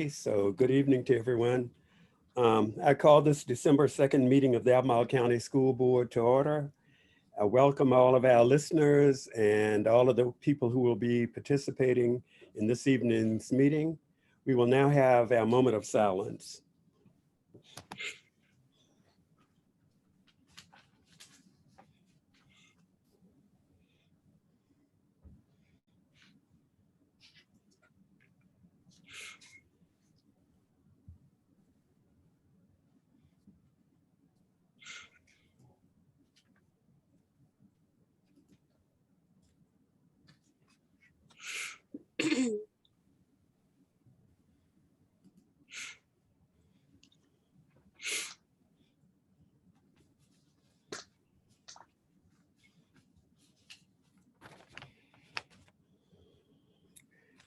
already, so good evening to everyone. I call this December 2nd meeting of the Albemarle County School Board to order. I welcome all of our listeners and all of the people who will be participating in this evening's meeting. We will now have our moment of silence.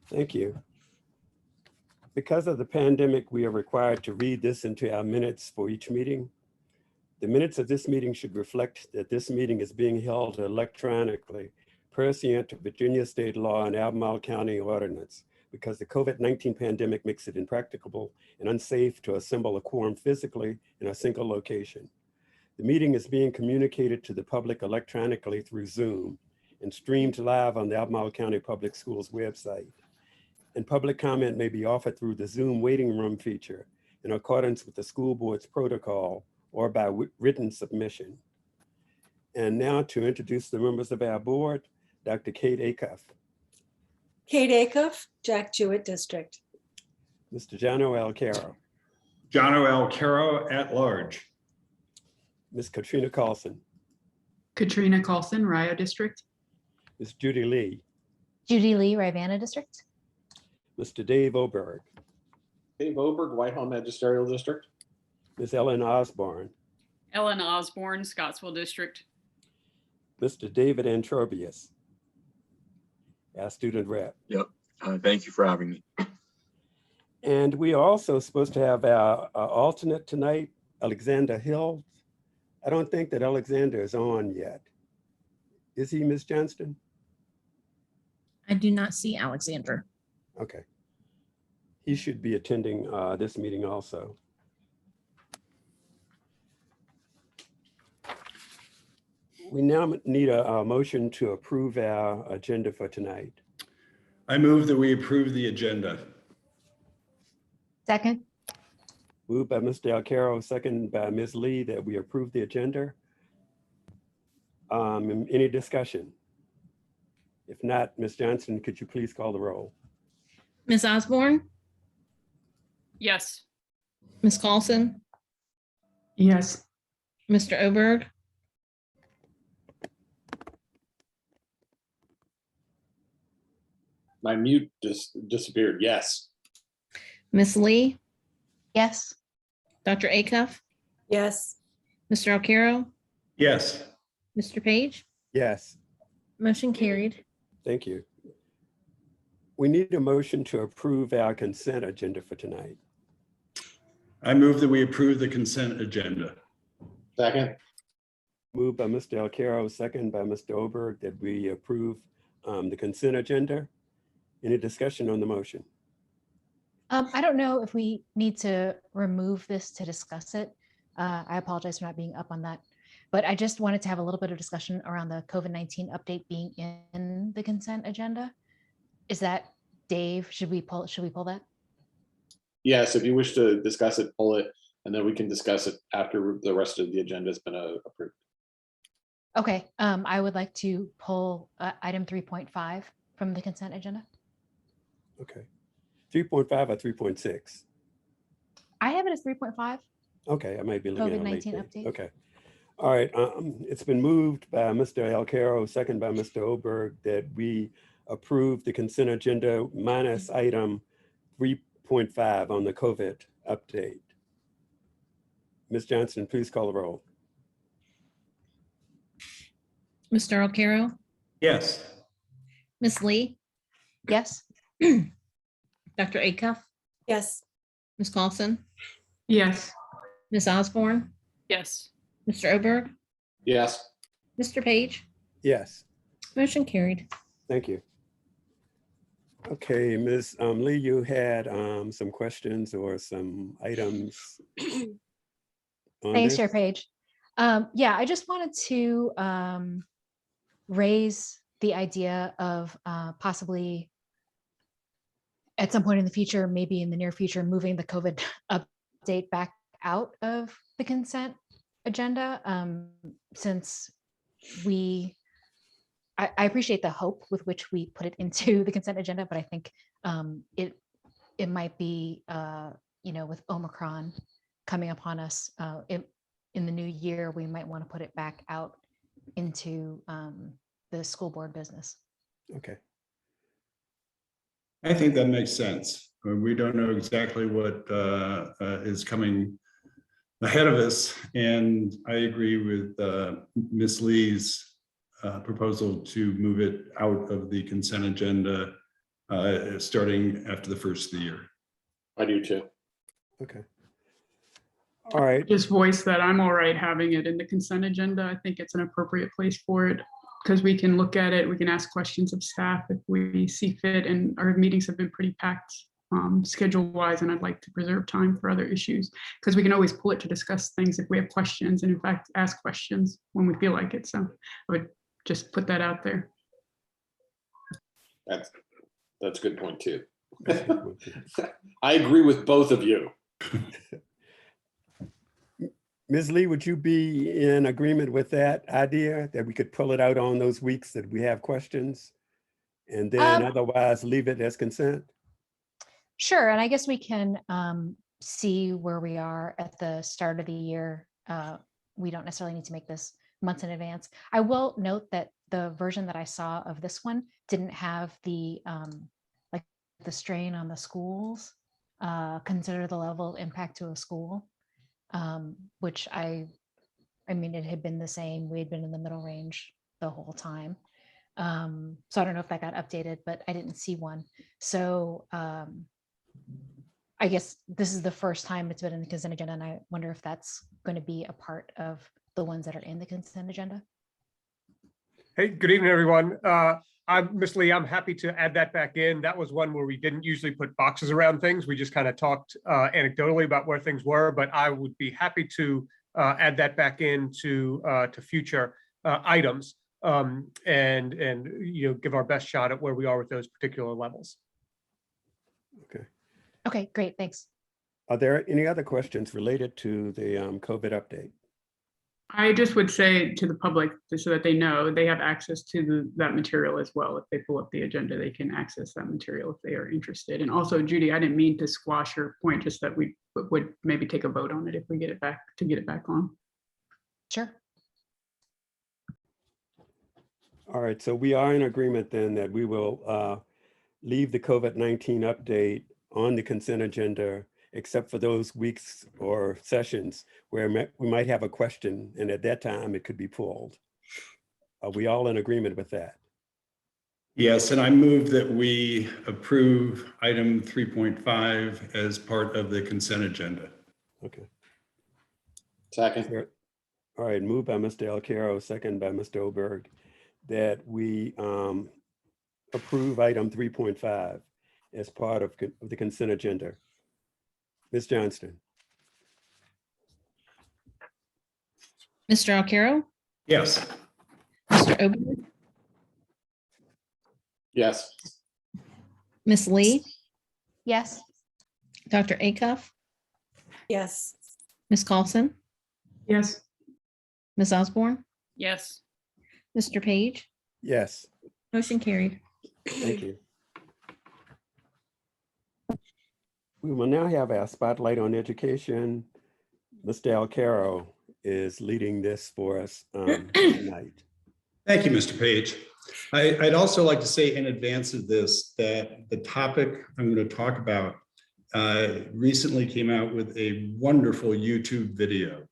Thank you. Because of the pandemic, we are required to read this into our minutes for each meeting. The minutes of this meeting should reflect that this meeting is being held electronically pursuant to Virginia state law and Albemarle County ordinance, because the COVID-19 pandemic makes it impracticable and unsafe to assemble a quorum physically in a single location. The meeting is being communicated to the public electronically through Zoom and streamed live on the Albemarle County Public Schools website. And public comment may be offered through the Zoom waiting room feature in accordance with the school board's protocol or by written submission. And now to introduce the members of our board, Dr. Kate Acuff. Kate Acuff, Jack Jewett District. Mr. Jono L. Caro. Jono L. Caro at large. Ms. Katrina Carlson. Katrina Carlson, Rio District. Ms. Judy Lee. Judy Lee, Rivanna District. Mr. Dave Oberg. Dave Oberg, Whitehall Magisterial District. Ms. Ellen Osborne. Ellen Osborne, Scottsville District. Mr. David Antrobius, our student rep. Yep. Thank you for having me. And we are also supposed to have our alternate tonight, Alexander Hill. I don't think that Alexander is on yet. Is he, Ms. Johnston? I do not see Alexander. Okay. He should be attending this meeting also. We now need a motion to approve our agenda for tonight. I move that we approve the agenda. Second. Moved by Mr. Alcaro, second by Ms. Lee, that we approve the agenda. Any discussion? If not, Ms. Johnson, could you please call the roll? Ms. Osborne, Yes. Ms. Carlson, Yes. Mr. Oberg, My mute just disappeared. Yes. Ms. Lee, Yes. Dr. Acuff, Yes. Mr. Alcaro, Yes. Mr. Page. Yes, Motion carried. thank you. We need a motion to approve our consent agenda for tonight. I move that we approve the consent agenda. Second. Moved by Mr. Alcaro, second by Mr. Oberg, that we approve the consent agenda. Any discussion on the motion? I don't know if we need to remove this to discuss it. I apologize for not being up on that, but I just wanted to have a little bit of discussion around the COVID-19 update being in the consent agenda. Is that, Dave, should we pull that? Yes, if you wish to discuss it, pull it, and then we can discuss it after the rest of the agenda has been approved. Okay, I would like to pull item 3.5 from the consent agenda. Okay. 3.5 or 3.6? I have it as 3.5. Okay, I might be looking at a late COVID-19 date. update. Okay. All right, it's been moved by Mr. Alcaro, second by Mr. Oberg, that we approve the consent agenda minus item 3.5 on the COVID update. Ms. Johnson, please call the roll. Mr. Alcaro, Yes. Ms. Lee, Yes. Dr. Acuff, Yes. Ms. Carlson, Yes. Ms. Osborne, Yes. Mr. Oberg, Yes. Mr. Page. Yes, Motion carried. thank you. Okay, Ms. Lee, you had some questions or some items on Thanks, this? Chair Page. Yeah, I just wanted to raise the idea of possibly at some point in the future, maybe in the near future, moving the COVID update back out of the consent agenda, since I appreciate the hope with which we put it into the consent agenda, but I think it might be, with Omicron coming upon us in the new year, we might want to put it back out into the school board business. Okay. I think that makes sense. We don't know exactly what is coming ahead of us. And I agree with Ms. Lee's proposal to move it out of the consent agenda starting after the first of the year. I do too. Okay. All right. Just voice that I'm all right having it in the consent agenda. I think it's an appropriate place for it because we can look at it. We can ask questions of staff if we see fit, and our meetings have been pretty packed schedule wise, and I'd like to preserve time for other issues because we can always pull it to discuss things if we have questions, and in fact ask questions when we feel like it. So I would just put that out there. That's a good point too. I agree with both of you. Ms. Lee, would you be in agreement with that idea that we could pull it out on those weeks that we have questions and then otherwise leave it as consent? Sure, and I guess we can see where we are at the start of the year. We don't necessarily need to make this months in advance. I will note that the version that I saw of this one didn't have the like the strain on the schools, consider the level of impact to a school, which I mean, it had been the same. We had been in the middle range the whole time. So I don't know if that got updated, but I didn't see one. So I guess this is the first time it's been in the consent agenda, and I wonder if that's going to be a part of the ones that are in the consent agenda. Hey, good evening, everyone. I'm Ms. Lee. I'm happy to add that back in. That was one where we didn't usually put boxes around things. We just kind of talked anecdotally about where things were, but I would be happy to add that back into to future items and give our best shot at where we are with those particular levels. Okay. Okay, great, thanks. Are there any other questions related to the COVID update? I just would say to the public, so that they know they have access to that material as well. If they pull up the agenda, they can access that material if they are interested. And also, Judy, I didn't mean to squash your point, just that we would maybe take a vote on it if we get it back on. Sure. All right, so we are in agreement then that we will leave the COVID-19 update on the consent agenda, except for those weeks or sessions where we might have a question, and at that time it could be pulled. Are we all in agreement with that? Yes, and I move that we approve item 3.5 as part of the consent agenda. Okay. Second. All right, moved by Mr. Alcaro, second by Mr. Oberg, that we approve item 3.5 as part of the consent agenda. Ms. Johnston. Mr. Alcaro, Yes. Mr. Oberg, Yes. Ms. Lee, Yes. Dr. Acuff, Yes. Ms. Carlson, Yes. Ms. Osborne, Yes. Mr. Page, Yes, motion carried. thank you. We will now have our spotlight on education. Mr. Alcaro is leading this for us tonight. Thank you, Mr. Page. I'd also like to say in advance of this that the topic I'm going to talk about recently came out with a wonderful YouTube video,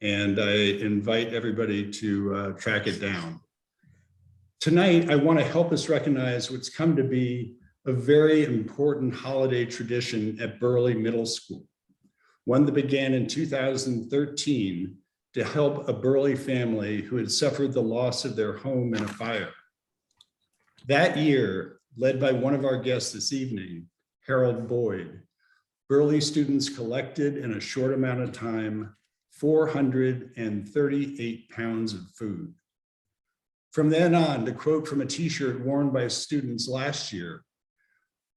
and I invite everybody to track it down. Tonight, I want to help us recognize what's come to be a very important holiday tradition at Burley Middle School, one that began in 2013 to help a Burley family who had suffered the loss of their home in a fire. That year, led by one of our guests this evening, Harold Boyd, Burley students collected in a short amount of time 438 pounds of food. From then on, to quote from a t-shirt worn by students last year,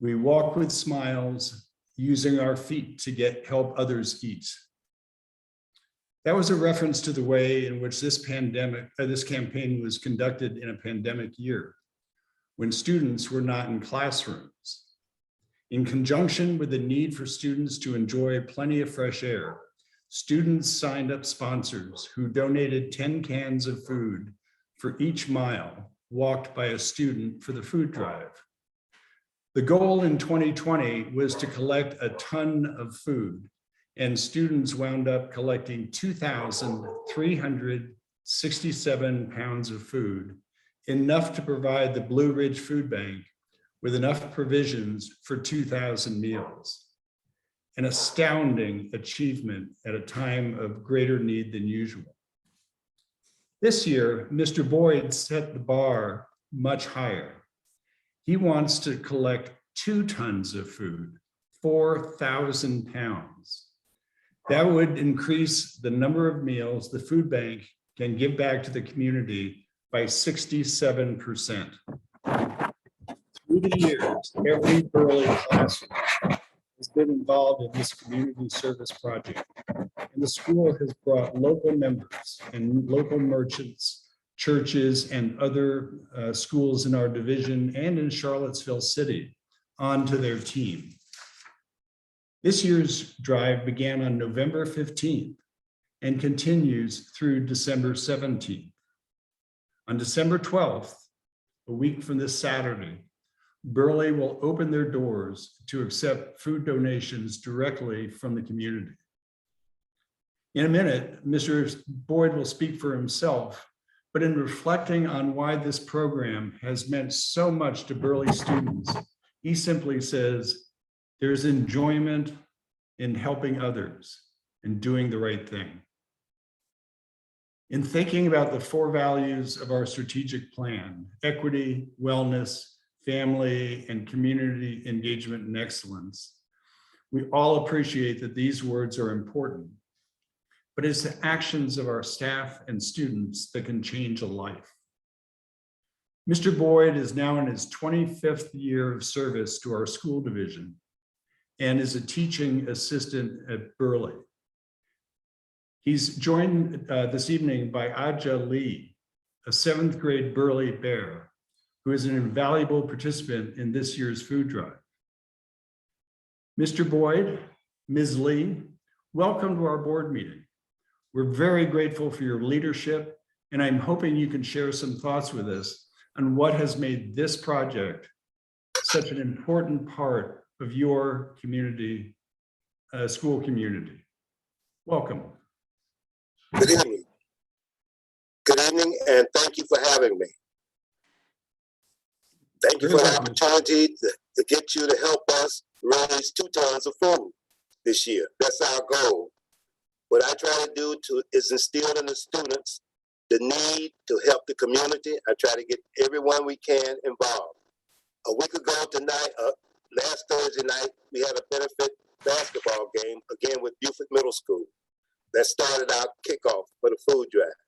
"We walk with smiles, using our feet to help others eat." That was a reference to the way in which this campaign was conducted in a pandemic year, when students were not in classrooms. In conjunction with the need for students to enjoy plenty of fresh air, students signed up sponsors who donated 10 cans of food for each mile walked by a student for the food drive. The goal in 2020 was to collect a ton of food, and students wound up collecting 2,367 pounds of food, enough to provide the Blue Ridge Food Bank with enough provisions for 2,000 meals. An astounding achievement at a time of greater need than usual. This year, Mr. Boyd set the bar much higher. He wants to collect 2 tons of food, 4,000 pounds. That would increase the number of meals the food bank can give back to the community by 67%. Through the years, every Burley classroom has been involved in this community service project, and the school has brought local members and local merchants, churches, and other schools in our division and in Charlottesville City onto their team. This year's drive began on November 15th and continues through December 17th. On December 12th, a week from this Saturday, Burley will open their doors to accept food donations directly from the community. In a minute, Mr. Boyd will speak for himself, but in reflecting on why this program has meant so much to Burley students, he simply says, "There's enjoyment in helping others and doing the right thing." In thinking about the 4 values of our strategic plan, equity, wellness, family, and community engagement and excellence, we all appreciate that these words are important, but it's the actions of our staff and students that can change a life. Mr. Boyd is now in his 25th year of service to our school division and is a teaching assistant at Burley. He's joined this evening by Aja Lee, a 7th grade Burley Bear, who is an invaluable participant in this year's food drive. Mr. Boyd, Ms. Lee, welcome to our board meeting. We're very grateful for your leadership, and I'm hoping you can share some thoughts with us on what has made this project such an important part of your community, school community. Welcome. Good evening. Good evening, and thank you for having me. Thank you for the opportunity to get you to help us raise 2 tons of food this year. That's our goal. What I try to do is instill in the students the need to help the community. I try to get everyone we can involved. A week ago tonight, last Thursday night, we had a benefit basketball game, again with Beaufort Middle School. That started our kickoff for the food drive.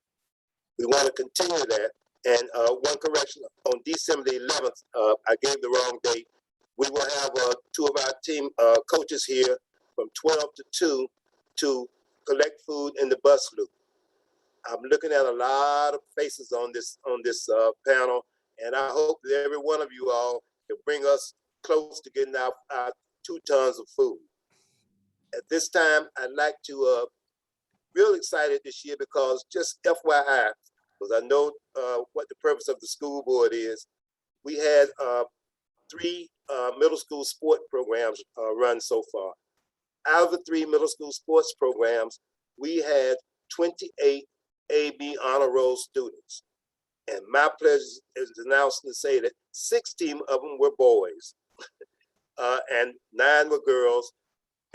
We want to continue that. And one correction, on December the 11th, I gave the wrong date. We will have 2 of our team coaches here from 12 to 2 to collect food in the bus loop. I'm looking at a lot of faces on this panel, and I hope that every one of you all can bring us close to getting our 2 tons of food. At this time, I'd like to real excited this year because just FYI, because I know what the purpose of the school board is. We had 3 middle school sport programs run so far. Out of the 3 middle school sports programs, we had 28 AB honor roll students. And my pleasure is announced to say that 16 of them were boys and 9 were girls.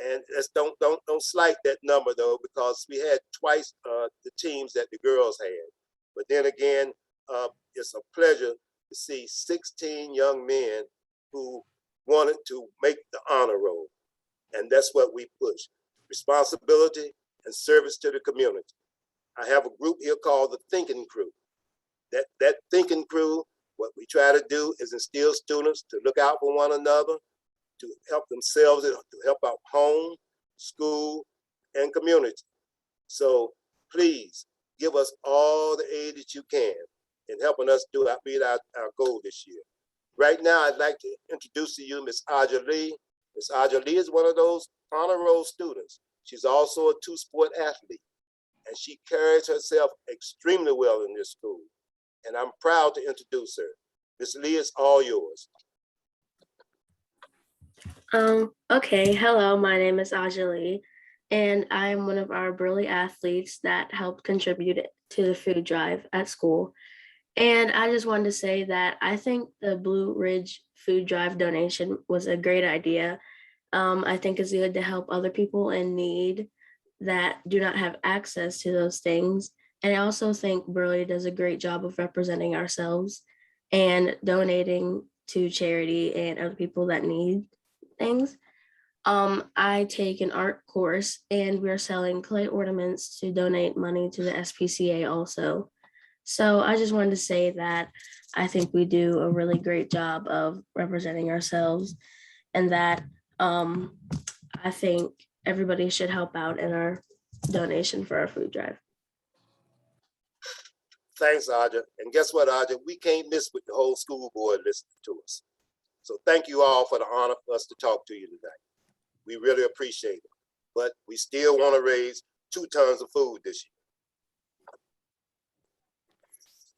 And don't slight that number though, because we had twice the teams that the girls had. But then again, it's a pleasure to see 16 young men who wanted to make the honor roll. And that's what we push: responsibility and service to the community. I have a group here called the Thinking Crew. That Thinking Crew, what we try to do is instill students to look out for one another, to help themselves, to help out home, school, and community. So please give us all the aid that you can in helping us meet our goal this year. Right now, I'd like to introduce to you Ms. Aja Lee. Ms. Aja Lee is one of those honor roll students. She's also a two-sport athlete, and she carries herself extremely well in this school. And I'm proud to introduce her. Ms. Lee, it's all yours. Okay, hello, my name is Aja Lee, and I'm one of our Burley athletes that helped contribute to the food drive at school. And I just wanted to say that I think the Blue Ridge food drive donation was a great idea. I think it's good to help other people in need that do not have access to those things. And I also think Burley does a great job of representing ourselves and donating to charity and other people that need things. I take an art course and we're selling clay ornaments to donate money to the SPCA also. So I just wanted to say that I think we do a really great job of representing ourselves, and that I think everybody should help out in our donation for our food drive. Thanks, Aja. And guess what, Aja? We can't miss with the whole school board listening to us. So thank you all for the honor for us to talk to you tonight. We really appreciate it. But we still want to raise 2 tons of food this year.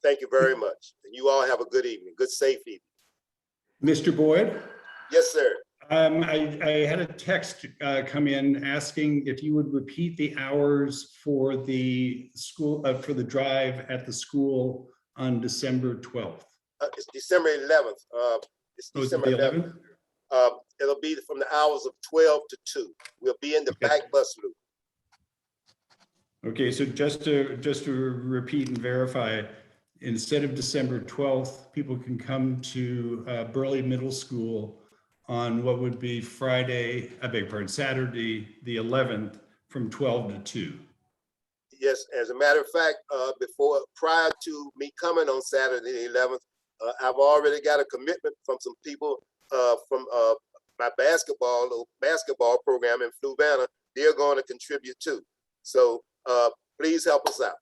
Thank you very much. And you all have a good evening, good, safe evening. Mr. Boyd? Yes, sir. I had a text come in asking if you would repeat the hours for the school, for the drive at the school on December 12th. It's December 11th. It's December 11th. It'll be from the hours of 12 to 2. We'll be in the back bus loop. Okay, so just to repeat and verify, instead of December 12th, people can come to Burley Middle School on what would be Friday, I beg your pardon, Saturday, the 11th, from 12 to 2. Yes, as a matter of fact, prior to me coming on Saturday the 11th, I've already got a commitment from some people from my basketball program in Fluvanna. They're going to contribute too. So please help us out.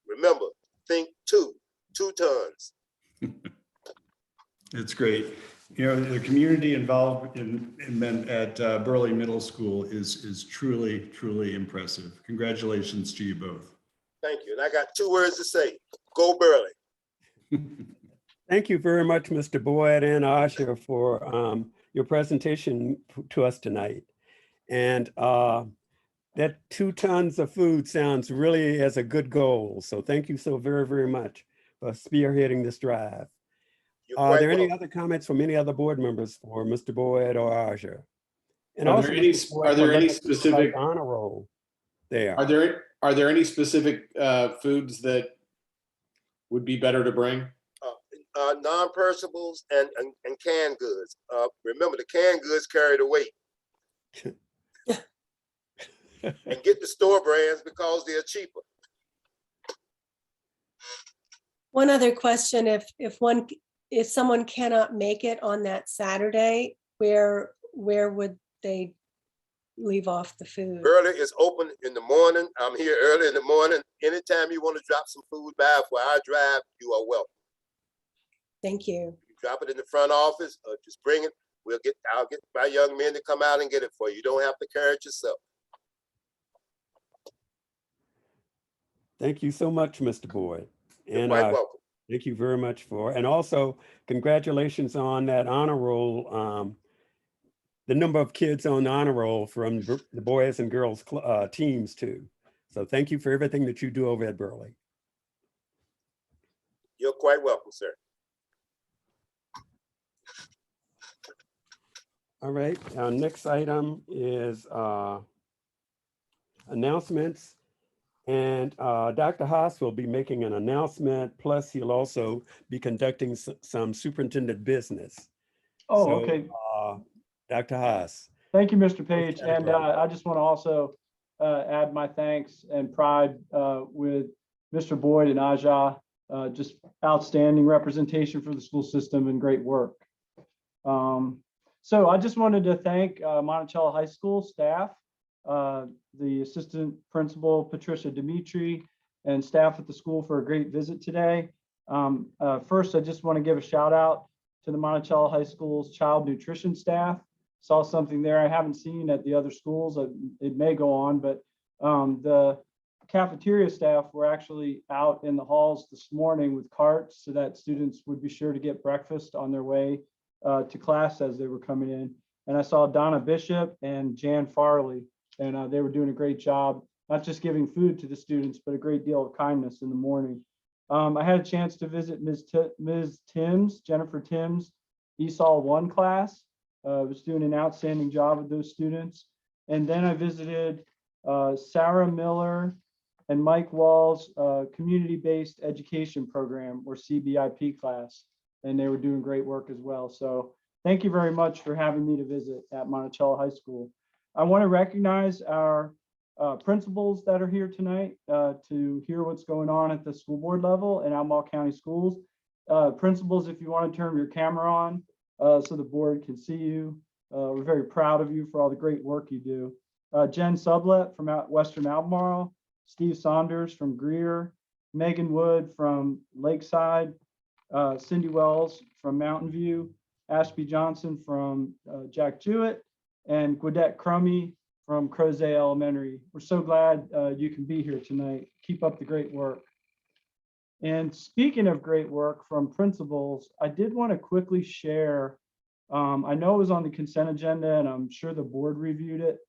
Remember, think 2 tons. It's great. You know, the community involved at Burley Middle School is truly, truly impressive. Congratulations to you both. Thank you. And I got 2 words to say. Go Burley. Thank you very much, Mr. Boyd and Asha, for your presentation to us tonight. And that 2 tons of food sounds really as a good goal. So thank you so very, very much for spearheading this drive. Are there any other comments from any other board members for Mr. Boyd or Asha? And Are also, there any specific honor roll there? Are there any specific foods that would be better to bring? Non-perishables and canned goods. Remember, the canned goods carry the weight. And get the store brands because they're cheaper. One other question, if someone cannot make it on that Saturday, where would they leave off the food? Burley is open in the morning. I'm here early in the morning. Anytime you want to drop some food by for our drive, you are welcome. Thank you. You drop it in the front office or just bring it. I'll get my young men to come out and get it for you. You don't have to carry it yourself. Thank you so much, Mr. Boyd. You're quite welcome. Thank you very much and also congratulations on that honor roll. The number of kids on the honor roll from the boys and girls teams too. So thank you for everything that you do over at Burley. You're quite welcome, sir. All right, our next item is announcements. And Dr. Haas will be making an announcement, plus he'll also be conducting some superintendent business. Oh, So, okay. Dr. Haas. Thank you, Mr. Page. And category. I just want to also add my thanks and pride with Mr. Boyd and Aja. Just outstanding representation for the school system and great work. So I just wanted to thank Monticello High School staff, the assistant principal, Patricia Dimitri, and staff at the school for a great visit today. First, I just want to give a shout out to the Monticello High School's child nutrition staff. Saw something there I haven't seen at the other schools. It may go on, but the cafeteria staff were actually out in the halls this morning with carts so that students would be sure to get breakfast on their way to class as they were coming in. And I saw Donna Bishop and Jan Farley, and they were doing a great job, not just giving food to the students, but a great deal of kindness in the morning. I had a chance to visit Ms. Timms, Jennifer Timms, ESOL 1 class. Was doing an outstanding job with those students. And then I visited Sarah Miller and Mike Wall's community-based education program, or CBIP class, and they were doing great work as well. So thank you very much for having me to visit at Monticello High School. I want to recognize our principals that are here tonight to hear what's going on at the school board level in Albemarle County Schools. Principals, if you want to turn your camera on so the board can see you. We're very proud of you for all the great work you do. Jen Sublet from Western Albemarle, Steve Saunders from Greer, Megan Wood from Lakeside, Cindy Wells from Mountain View, Ashby Johnson from Jack Jewett, and Gwinnett Crummy from Crosie Elementary. We're so glad you can be here tonight. Keep up the great work. And speaking of great work from principals, I did want to quickly share, I know it was on the consent agenda and I'm sure the board reviewed it,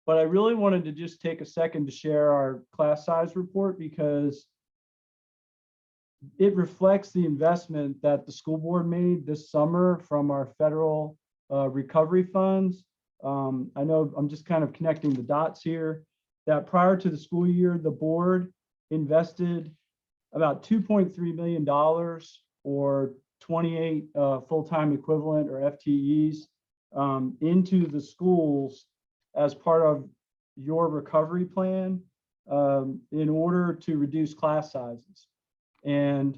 but I really wanted to just take a second to share our class size report because it reflects the investment that the school board made this summer from our federal recovery funds. I know I'm just kind of connecting the dots here, that prior to the school year, the board invested about $2.3 million or 28 full-time equivalent or FTEs into the schools as part of your recovery plan in order to reduce class sizes. And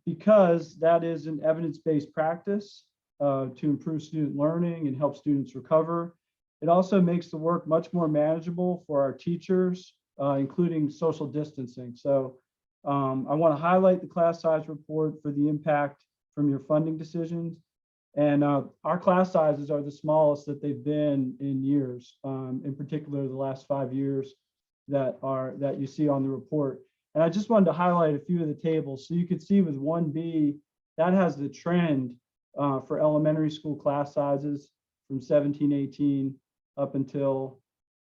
because that is an evidence-based practice to improve student learning and help students recover, it also makes the work much more manageable for our teachers, including social distancing. So I want to highlight the class size report for the impact from your funding decisions. And our class sizes are the smallest that they've been in years, in particular the last 5 years that you see on the report. And I just wanted to highlight a few of the tables. So you can see with 1B, that has the trend for elementary school class sizes from 17-18 up until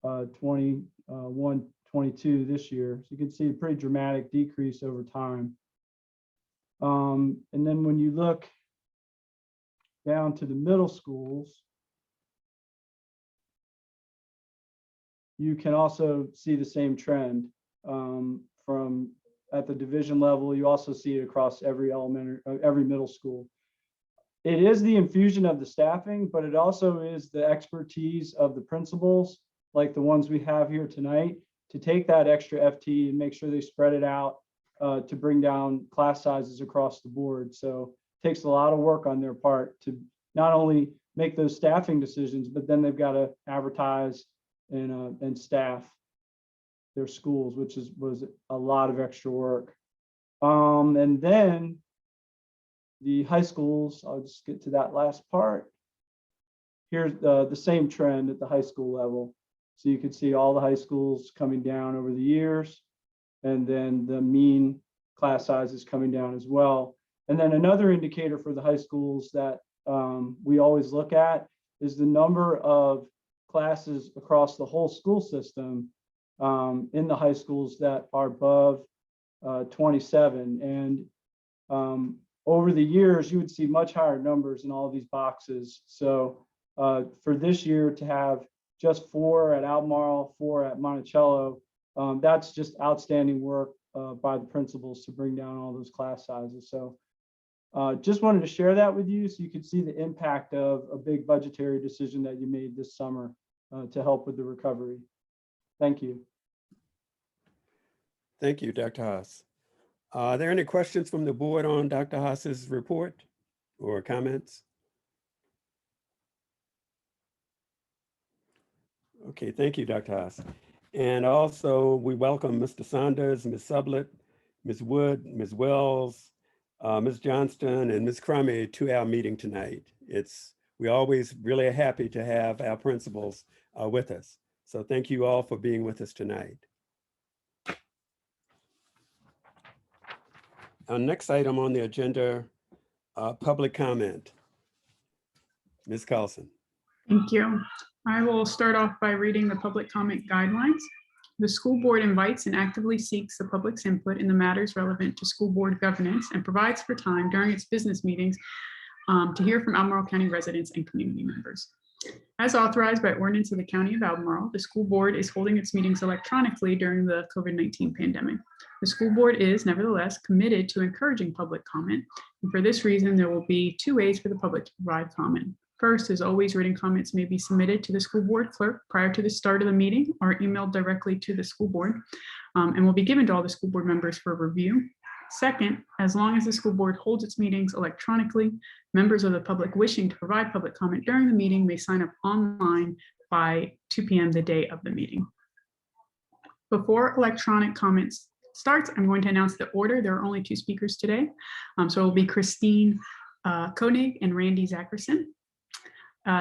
21-22 this year. So you can see a pretty dramatic decrease over time. And then when you look down to the middle schools, you can also see the same trend from at the division level. You also see it across every middle school. It is the infusion of the staffing, but it also is the expertise of the principals, like the ones we have here tonight, to take that extra FT and make sure they spread it out to bring down class sizes across the board. So it takes a lot of work on their part to not only make those staffing decisions, but then they've got to advertise and staff their schools, which was a lot of extra work. And then the high schools, I'll just get to that last part. Here's the same trend at the high school level. So you can see all the high schools coming down over the years, and then the mean class size is coming down as well. And then another indicator for the high schools that we always look at is the number of classes across the whole school system in the high schools that are above 27. And over the years, you would see much higher numbers in all of these boxes. So for this year to have just 4 at Albemarle, 4 at Monticello, that's just outstanding work by the principals to bring down all those class sizes. So Just wanted to share that with you so you could see the impact of a big budgetary decision that you made this summer to help with the recovery. Thank you. Thank you, Dr. Haas. Are there any questions from the board on Dr. Haas's report or comments? Okay, thank you, Dr. Haas. And also we welcome Mr. Saunders, Ms. Sublett, Ms. Wood, Ms. Wells, Ms. Johnston, and Ms. Crummy to our meeting tonight. We're always really happy to have our principals with us. So thank you all for being with us tonight. Our next item on the agenda, public comment. Ms. Carlson. Thank you. I will start off by reading the public comment guidelines. The school board invites and actively seeks the public's input in the matters relevant to school board governance and provides for time during its business meetings to hear from Albemarle County residents and community members. As authorized by ordinance of the County of Albemarle, the school board is holding its meetings electronically during the COVID-19 pandemic. The school board is nevertheless committed to encouraging public comment. And for this reason, there will be two ways for the public to provide comment. First, as always, written comments may be submitted to the school board clerk prior to the start of the meeting or emailed directly to the school board and will be given to all the school board members for review. Second, as long as the school board holds its meetings electronically, members of the public wishing to provide public comment during the meeting may sign up online by 2 p.m. the day of the meeting. Before electronic comments starts, I'm going to announce the order. There are only two speakers today. So it will be Christine Koenig and Randy Zackerson.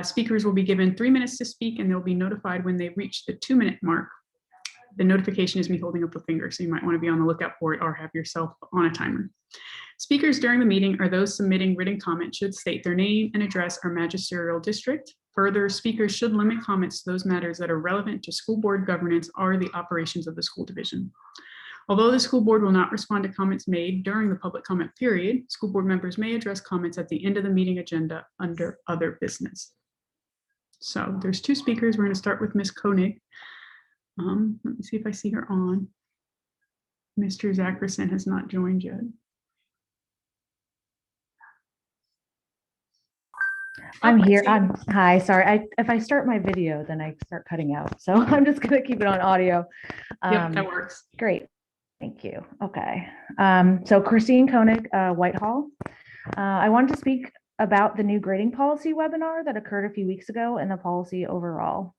Speakers will be given 3 minutes to speak and they'll be notified when they reach the 2-minute mark. The notification is me holding up a finger, so you might want to be on the lookout for it or have yourself on a timer. Speakers during the meeting or those submitting written comment should state their name and address or magisterial district. Further, speakers should limit comments to those matters that are relevant to school board governance or the operations of the school division. Although the school board will not respond to comments made during the public comment period, school board members may address comments at the end of the meeting agenda under other business. So there's two speakers. We're going to start with Ms. Koenig. Let me see if I see her on. Mr. Zackerson has not joined yet. I'm here. Hi, sorry. If I start my video, then I start cutting out. So I'm just going to keep it on audio. Yep, that works. Great. Thank you. Okay. So Christine Koenig, Whitehall. I wanted to speak about the new grading policy webinar that occurred a few weeks ago and the policy overall.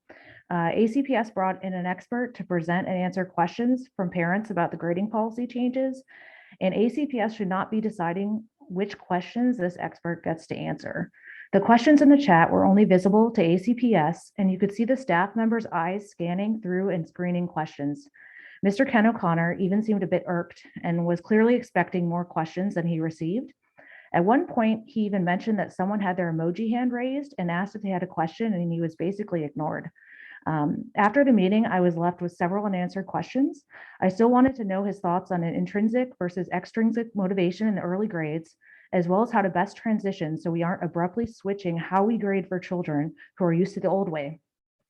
ACPS brought in an expert to present and answer questions from parents about the grading policy changes, and ACPS should not be deciding which questions this expert gets to answer. The questions in the chat were only visible to ACPS, and you could see the staff members' eyes scanning through and screening questions. Mr. Ken O'Connor even seemed a bit irked and was clearly expecting more questions than he received. At one point, he even mentioned that someone had their emoji hand raised and asked if they had a question, and he was basically ignored. After the meeting, I was left with several unanswered questions. I still wanted to know his thoughts on an intrinsic versus extrinsic motivation in the early grades, as well as how to best transition so we aren't abruptly switching how we grade for children who are used to the old way.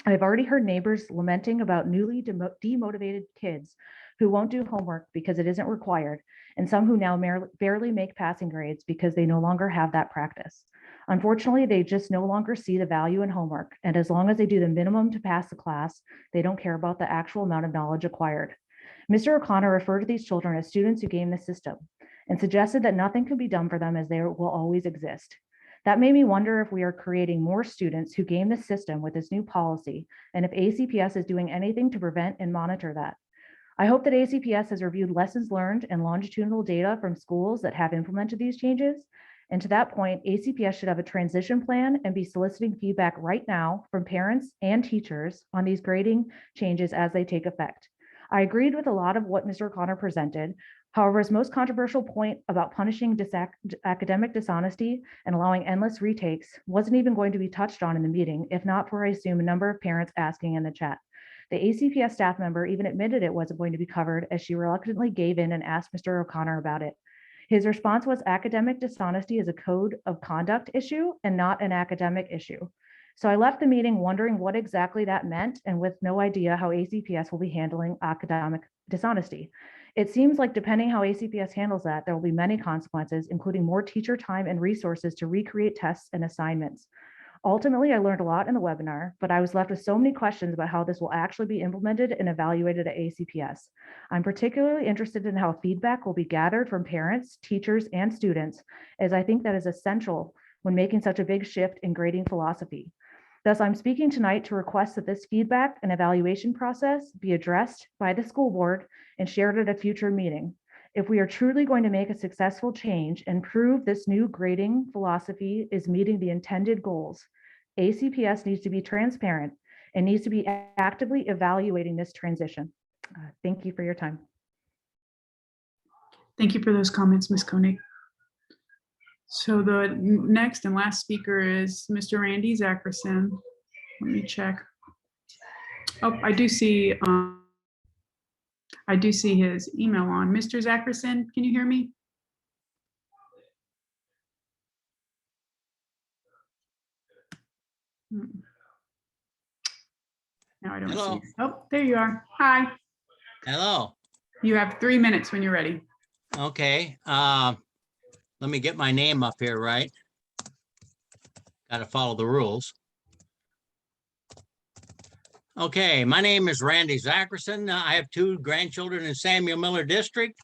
I've already heard neighbors lamenting about newly demotivated kids who won't do homework because it isn't required, and some who now barely make passing grades because they no longer have that practice. Unfortunately, they just no longer see the value in homework, and as long as they do the minimum to pass the class, they don't care about the actual amount of knowledge acquired. Mr. O'Connor referred to these children as students who game the system and suggested that nothing can be done for them as they will always exist. That made me wonder if we are creating more students who game the system with this new policy, and if ACPS is doing anything to prevent and monitor that. I hope that ACPS has reviewed lessons learned and longitudinal data from schools that have implemented these changes. And to that point, ACPS should have a transition plan and be soliciting feedback right now from parents and teachers on these grading changes as they take effect. I agreed with a lot of what Mr. O'Connor presented. However, his most controversial point about punishing academic dishonesty and allowing endless retakes wasn't even going to be touched on in the meeting, if not for, I assume, a number of parents asking in the chat. The ACPS staff member even admitted it wasn't going to be covered as she reluctantly gave in and asked Mr. O'Connor about it. His response was academic dishonesty is a code of conduct issue and not an academic issue. So I left the meeting wondering what exactly that meant and with no idea how ACPS will be handling academic dishonesty. It seems like depending how ACPS handles that, there will be many consequences, including more teacher time and resources to recreate tests and assignments. Ultimately, I learned a lot in the webinar, but I was left with so many questions about how this will actually be implemented and evaluated at ACPS. I'm particularly interested in how feedback will be gathered from parents, teachers, and students, as I think that is essential when making such a big shift in grading philosophy. Thus, I'm speaking tonight to request that this feedback and evaluation process be addressed by the school board and shared at a future meeting. If we are truly going to make a successful change and prove this new grading philosophy is meeting the intended goals, ACPS needs to be transparent and needs to be actively evaluating this transition. Thank you for your time. Thank you for those comments, Ms. Koenig. So the next and last speaker is Mr. Randy Zackerson. Let me check. Oh, I do see his email on. Mr. Zackerson, can you hear me? No, I don't Hello. see. Oh, there you are. Hi. Hello. You have 3 minutes when you're ready. Okay. Let me get my name up here, right? Got to follow the rules. Okay, my name is Randy Zackerson. I have 2 grandchildren in Samuel Miller District.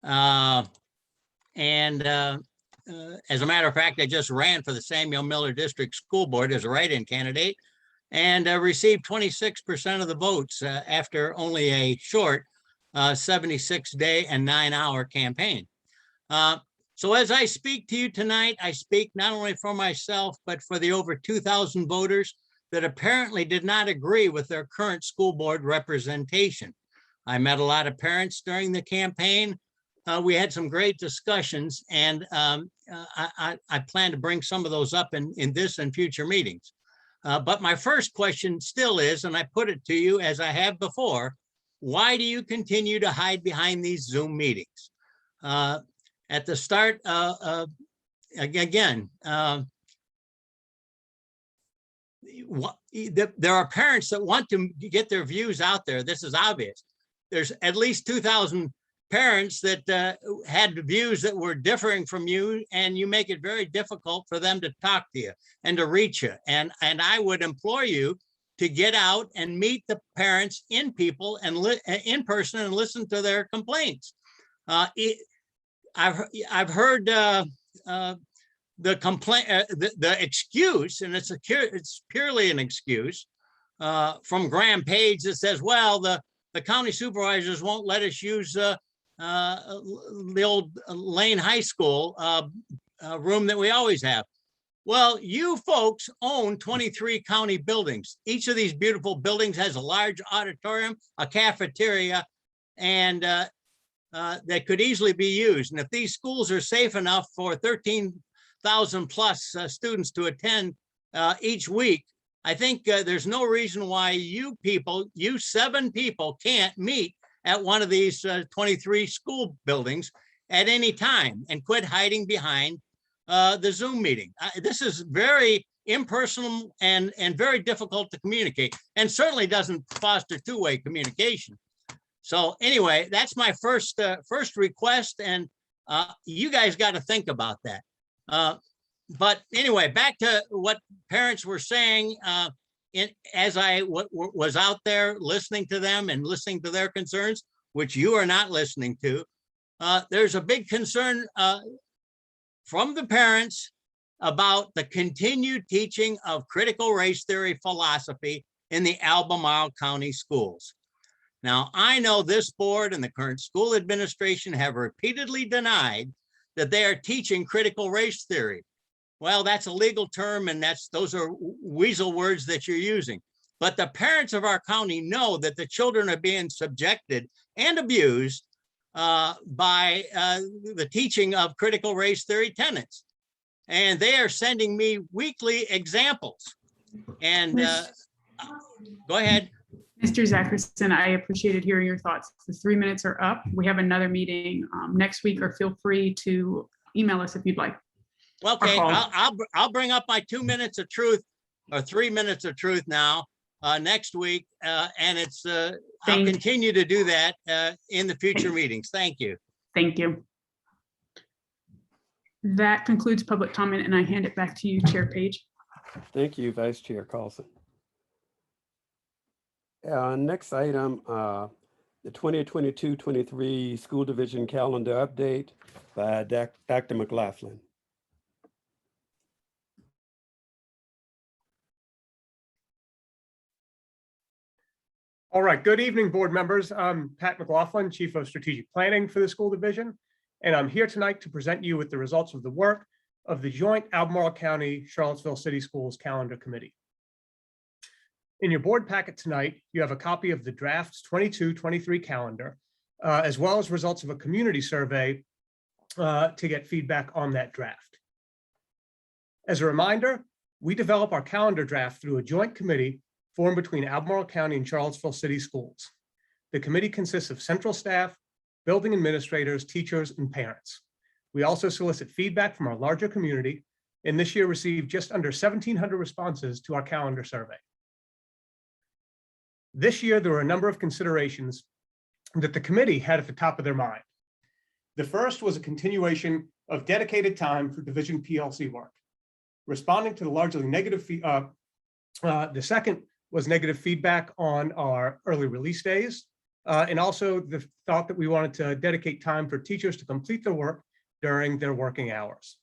As a matter of fact, I just ran for the Samuel Miller District School Board as a write-in candidate and received 26% of the votes after only a short 76-day and 9-hour campaign. So as I speak to you tonight, I speak not only for myself, but for the over 2,000 voters that apparently did not agree with their current school board representation. I met a lot of parents during the campaign. We had some great discussions, and I plan to bring some of those up in this and future meetings. But my first question still is, and I put it to you as I have before, why do you continue to hide behind these Zoom meetings? At the start, again, there are parents that want to get their views out there. This is obvious. There's at least 2,000 parents that had views that were differing from you, and you make it very difficult for them to talk to you and to reach you. And I would implore you to get out and meet the parents in in person and listen to their complaints. I've heard the complaint, the excuse, and it's purely an excuse from Graham Page that says, well, the county supervisors won't let us use the old Lane High School room that we always have. Well, you folks own 23 county buildings. Each of these beautiful buildings has a large auditorium, a cafeteria, and that could easily be used. And if these schools are safe enough for 13,000 plus students to attend each week, I think there's no reason why you 7 people can't meet at one of these 23 school buildings at any time and quit hiding behind the Zoom meeting. This is very impersonal and very difficult to communicate, and certainly doesn't foster two-way communication. So anyway, that's my first request, and you guys got to think about that. But anyway, back to what parents were saying. As I was out there listening to them and listening to their concerns, which you are not listening to, there's a big concern from the parents about the continued teaching of critical race theory philosophy in the Albemarle County schools. Now, I know this board and the current school administration have repeatedly denied that they are teaching critical race theory. Well, that's a legal term, and those are weasel words that you're using. But the parents of our county know that the children are being subjected and abused by the teaching of critical race theory tenets. And they are sending me weekly examples. And go ahead. Mr. Zackerson, I appreciated hearing your thoughts. The 3 minutes are up. We have another meeting next week, or feel free to email us if you'd like. Okay, I'll bring up my 2 minutes of truth, or 3 minutes of truth now. next week. And it's, I'll Thank- continue to do that in the future meetings. Thank you. Thank you. That concludes public comment, and I hand it back to you, Chair Page. Thank you, Vice Chair Carlson. Next item, the 2022-23 School Division Calendar Update by Dr. McLaughlin. All right, good evening, board members. I'm Pat McLaughlin, Chief of Strategic Planning for the School Division, and I'm here tonight to present you with the results of the work of the joint Albemarle County Charlottesville City Schools Calendar Committee. In your board packet tonight, you have a copy of the draft 22-23 calendar, as well as results of a community survey to get feedback on that draft. As a reminder, we develop our calendar draft through a joint committee formed between Albemarle County and Charlottesville City Schools. The committee consists of central staff, building administrators, teachers, and parents. We also solicit feedback from our larger community, and this year received just under 1,700 responses to our calendar survey. This year, there were a number of considerations that the committee had at the top of their mind. The first was a continuation of dedicated time for Division PLC work, responding to the largely negative the second was negative feedback on our early release days, and also the thought that we wanted to dedicate time for teachers to complete their work during their working hours.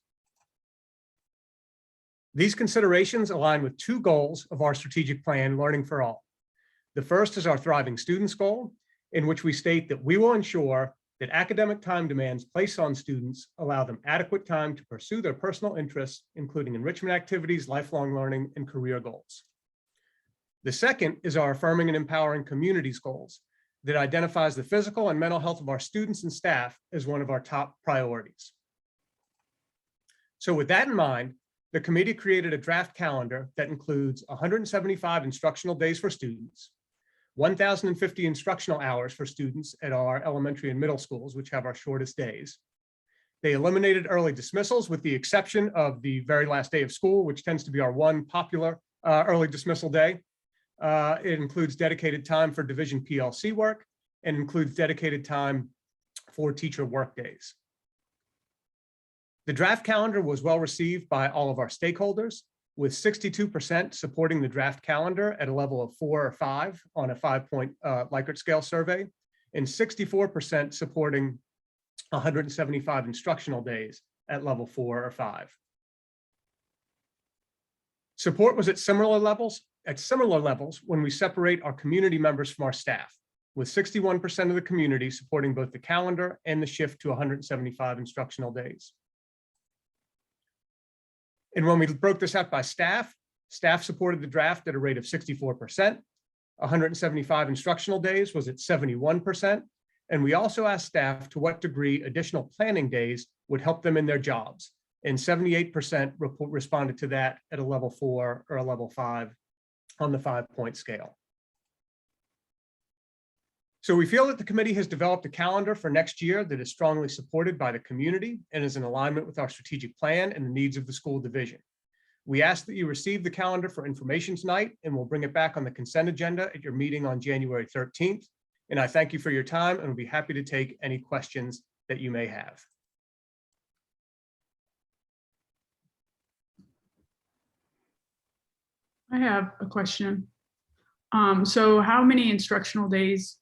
These considerations align with two goals of our strategic plan, Learning for All. The first is our Thriving Students goal, in which we state that we will ensure that academic time demands placed on students allow them adequate time to pursue their personal interests, including enrichment activities, lifelong learning, and career goals. The second is our Affirming and Empowering Communities goals that identifies the physical and mental health of our students and staff as one of our top priorities. So with that in mind, the committee created a draft calendar that includes 175 instructional days for students, 1,050 instructional hours for students at our elementary and middle schools, which have our shortest days. They eliminated early dismissals with the exception of the very last day of school, which tends to be our one popular early dismissal day. It includes dedicated time for Division PLC work and includes dedicated time for teacher work days. The draft calendar was well received by all of our stakeholders, with 62% supporting the draft calendar at a level of 4 or 5 on a 5-point Likert scale survey, and 64% supporting 175 instructional days at level 4 or 5. Support was at similar levels when we separate our community members from our staff, with 61% of the community supporting both the calendar and the shift to 175 instructional days. And when we broke this out by staff supported the draft at a rate of 64%, 175 instructional days was at 71%, and we also asked staff to what degree additional planning days would help them in their jobs, and 78% responded to that at a level 4 or a level 5 on the 5-point scale. So we feel that the committee has developed a calendar for next year that is strongly supported by the community and is in alignment with our strategic plan and the needs of the school division. We ask that you receive the calendar for information tonight, and we'll bring it back on the consent agenda at your meeting on January 13th. And I thank you for your time and will be happy to take any questions that you may have. I have a question. So how many instructional days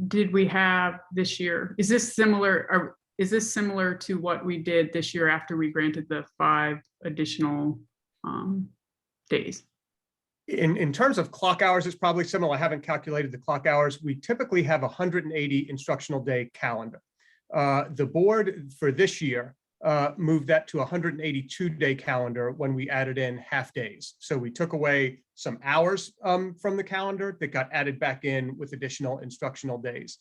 did we have this year? Is this similar to what we did this year after we granted the 5 additional days? In terms of clock hours, it's probably similar. I haven't calculated the clock hours. We typically have a 180 instructional day calendar. The board for this year moved that to a 182-day calendar when we added in half days. So we took away some hours from the calendar that got added back in with additional instructional days.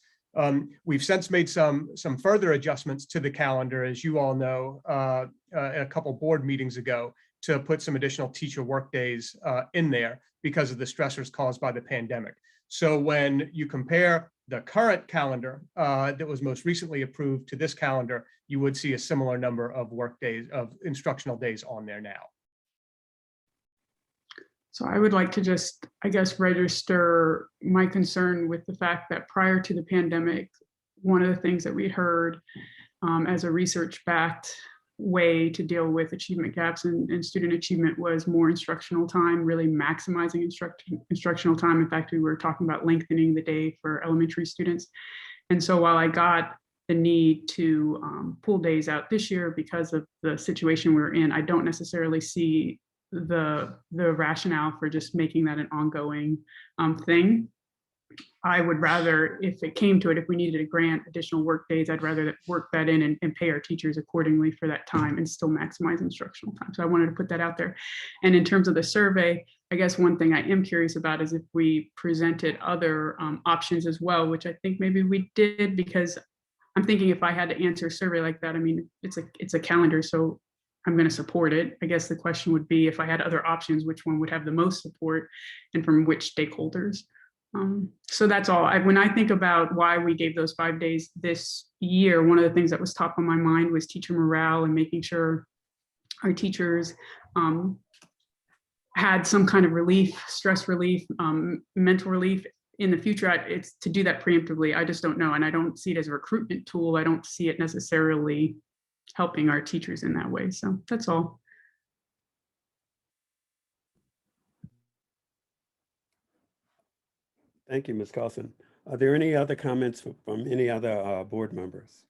We've since made some further adjustments to the calendar, as you all know, a couple board meetings ago, to put some additional teacher work days in there because of the stressors caused by the pandemic. So when you compare the current calendar that was most recently approved to this calendar, you would see a similar number of work days, of instructional days on there now. So I would like to just, I guess, register my concern with the fact that prior to the pandemic, one of the things that we'd heard as a research-backed way to deal with achievement gaps and student achievement was more instructional time, really maximizing instructional time. In fact, we were talking about lengthening the day for elementary students. And so while I got the need to pull days out this year because of the situation we're in, I don't necessarily see the rationale for just making that an ongoing thing. I would rather, if it came to it, if we needed to grant additional work days, I'd rather work that in and pay our teachers accordingly for that time and still maximize instructional time. So I wanted to put that out there. And in terms of the survey, I guess one thing I am curious about is if we presented other options as well, which I think maybe we did, because I'm thinking if I had to answer a survey like that, I mean, it's a calendar, so I'm going to support it. I guess the question would be, if I had other options, which one would have the most support and from which stakeholders? So that's all. When I think about why we gave those 5 days this year, one of the things that was top of my mind was teacher morale and making sure our teachers had some kind of relief, stress relief, mental relief. In the future, it's to do that preemptively. I just don't know. And I don't see it as a recruitment tool. I don't see it necessarily helping our teachers in that way. So that's all. Thank you, Ms. Carlson. Are there any other comments from any other board members?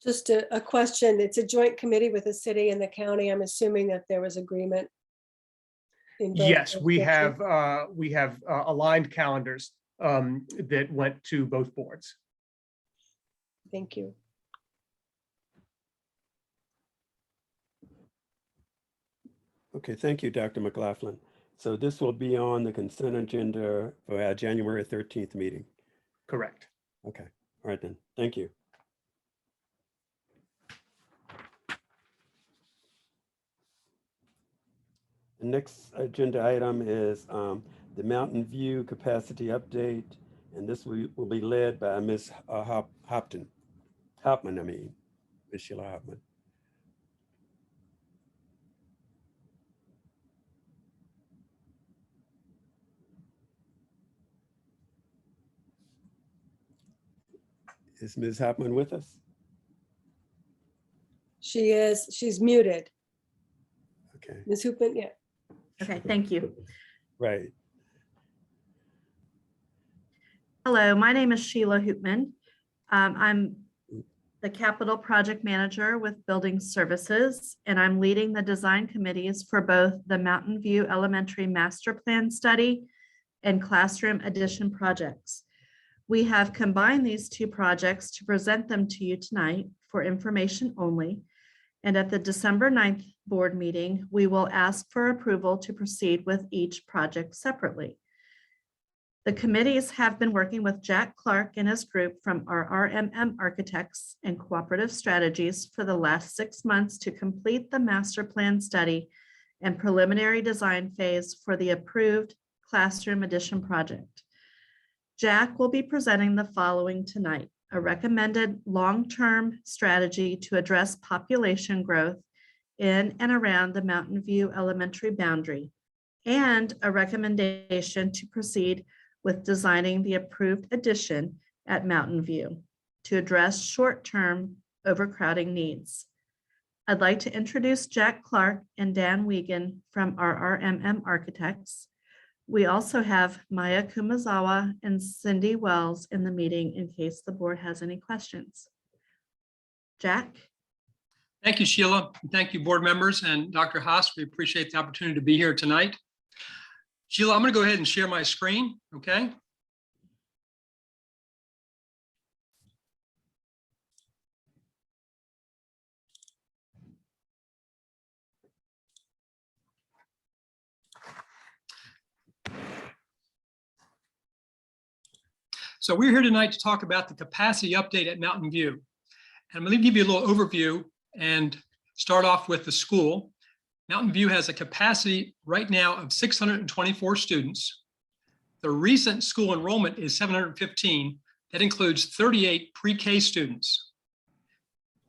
Just a question. It's a joint committee with the city and the county. I'm assuming that there was agreement. Yes, we have aligned calendars that went to both boards. Thank you. Okay, thank you, Dr. McLaughlin. So this will be on the consent agenda for our January 13th meeting. Correct. Okay, all right then, thank you. The next agenda item is the Mountain View capacity update, and this will be led by Ms. Hauptman, Ms. Sheila Hauptman. Is Ms. Hauptman with us? She is. She's muted. Okay. Ms. Hoopman, yeah. Okay, thank you. Right. Hello, my name is Sheila Hoopman. I'm the Capital Project Manager with Building Services, and I'm leading the design committees for both the Mountain View Elementary Master Plan Study and Classroom Edition projects. We have combined these two projects to present them to you tonight for information only. And at the December 9th board meeting, we will ask for approval to proceed with each project separately. The committees have been working with Jack Clark and his group from our RMM Architects and Cooperative Strategies for the last 6 months to complete the master plan study and preliminary design phase for the approved Classroom Edition project. Jack will be presenting the following tonight: a recommended long-term strategy to address population growth in and around the Mountain View Elementary boundary, and a recommendation to proceed with designing the approved addition at Mountain View to address short-term overcrowding needs. I'd like to introduce Jack Clark and Dan Wiegand from our RMM Architects. We also have Maya Kumazawa and Cindy Wells in the meeting in case the board has any questions. Jack? Thank you, Sheila. Thank you, board members and Dr. Haas. We appreciate the opportunity to be here tonight. Sheila, I'm going to go ahead and share my screen, okay? So we're here tonight to talk about the capacity update at Mountain View. And I'm going to give you a little overview and start off with the school. Mountain View has a capacity right now of 624 students. The recent school enrollment is 715. That includes 38 pre-K students.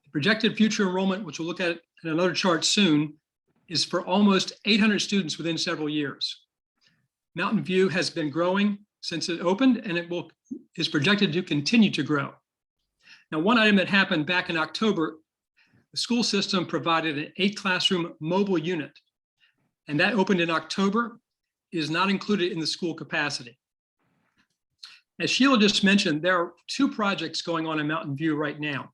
The projected future enrollment, which we'll look at in another chart soon, is for almost 800 students within several years. Mountain View has been growing since it opened, and is projected to continue to grow. Now, one item that happened back in October, the school system provided an 8-classroom mobile unit, and that opened in October, is not included in the school capacity. As Sheila just mentioned, there are 2 projects going on in Mountain View right now.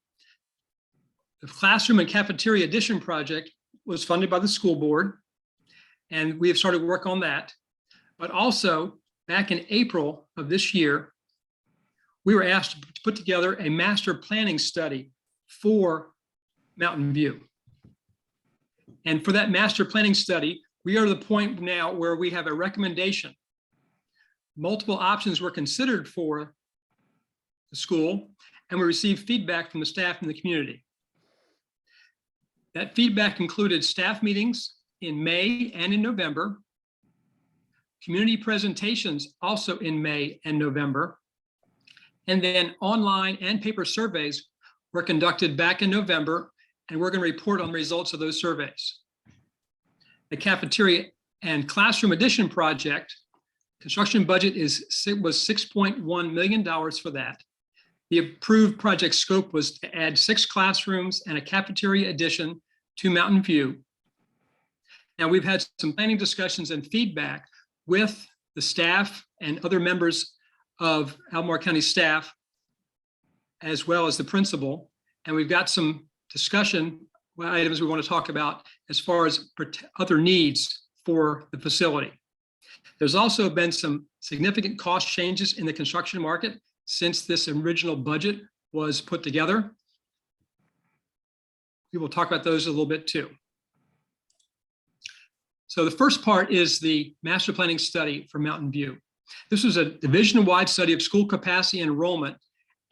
The Classroom and Cafeteria Edition project was funded by the school board, and we have started work on that. But also, back in April of this year, we were asked to put together a master planning study for Mountain View. And for that master planning study, we are to the point now where we have a recommendation. Multiple options were considered for the school, and we received feedback from the staff and the community. That feedback included staff meetings in May and in November, community presentations also in May and November, and then online and paper surveys were conducted back in November, and we're going to report on the results of those surveys. The Cafeteria and Classroom Edition project, construction budget was $6.1 million for that. The approved project scope was to add 6 classrooms and a cafeteria addition to Mountain View. Now, we've had some planning discussions and feedback with the staff and other members of Albemarle County staff, as well as the principal. And we've got some discussion items we want to talk about as far as other needs for the facility. There's also been some significant cost changes in the construction market since this original budget was put together. We will talk about those a little bit too. So the first part is the master planning study for Mountain View. This was a division-wide study of school capacity and enrollment,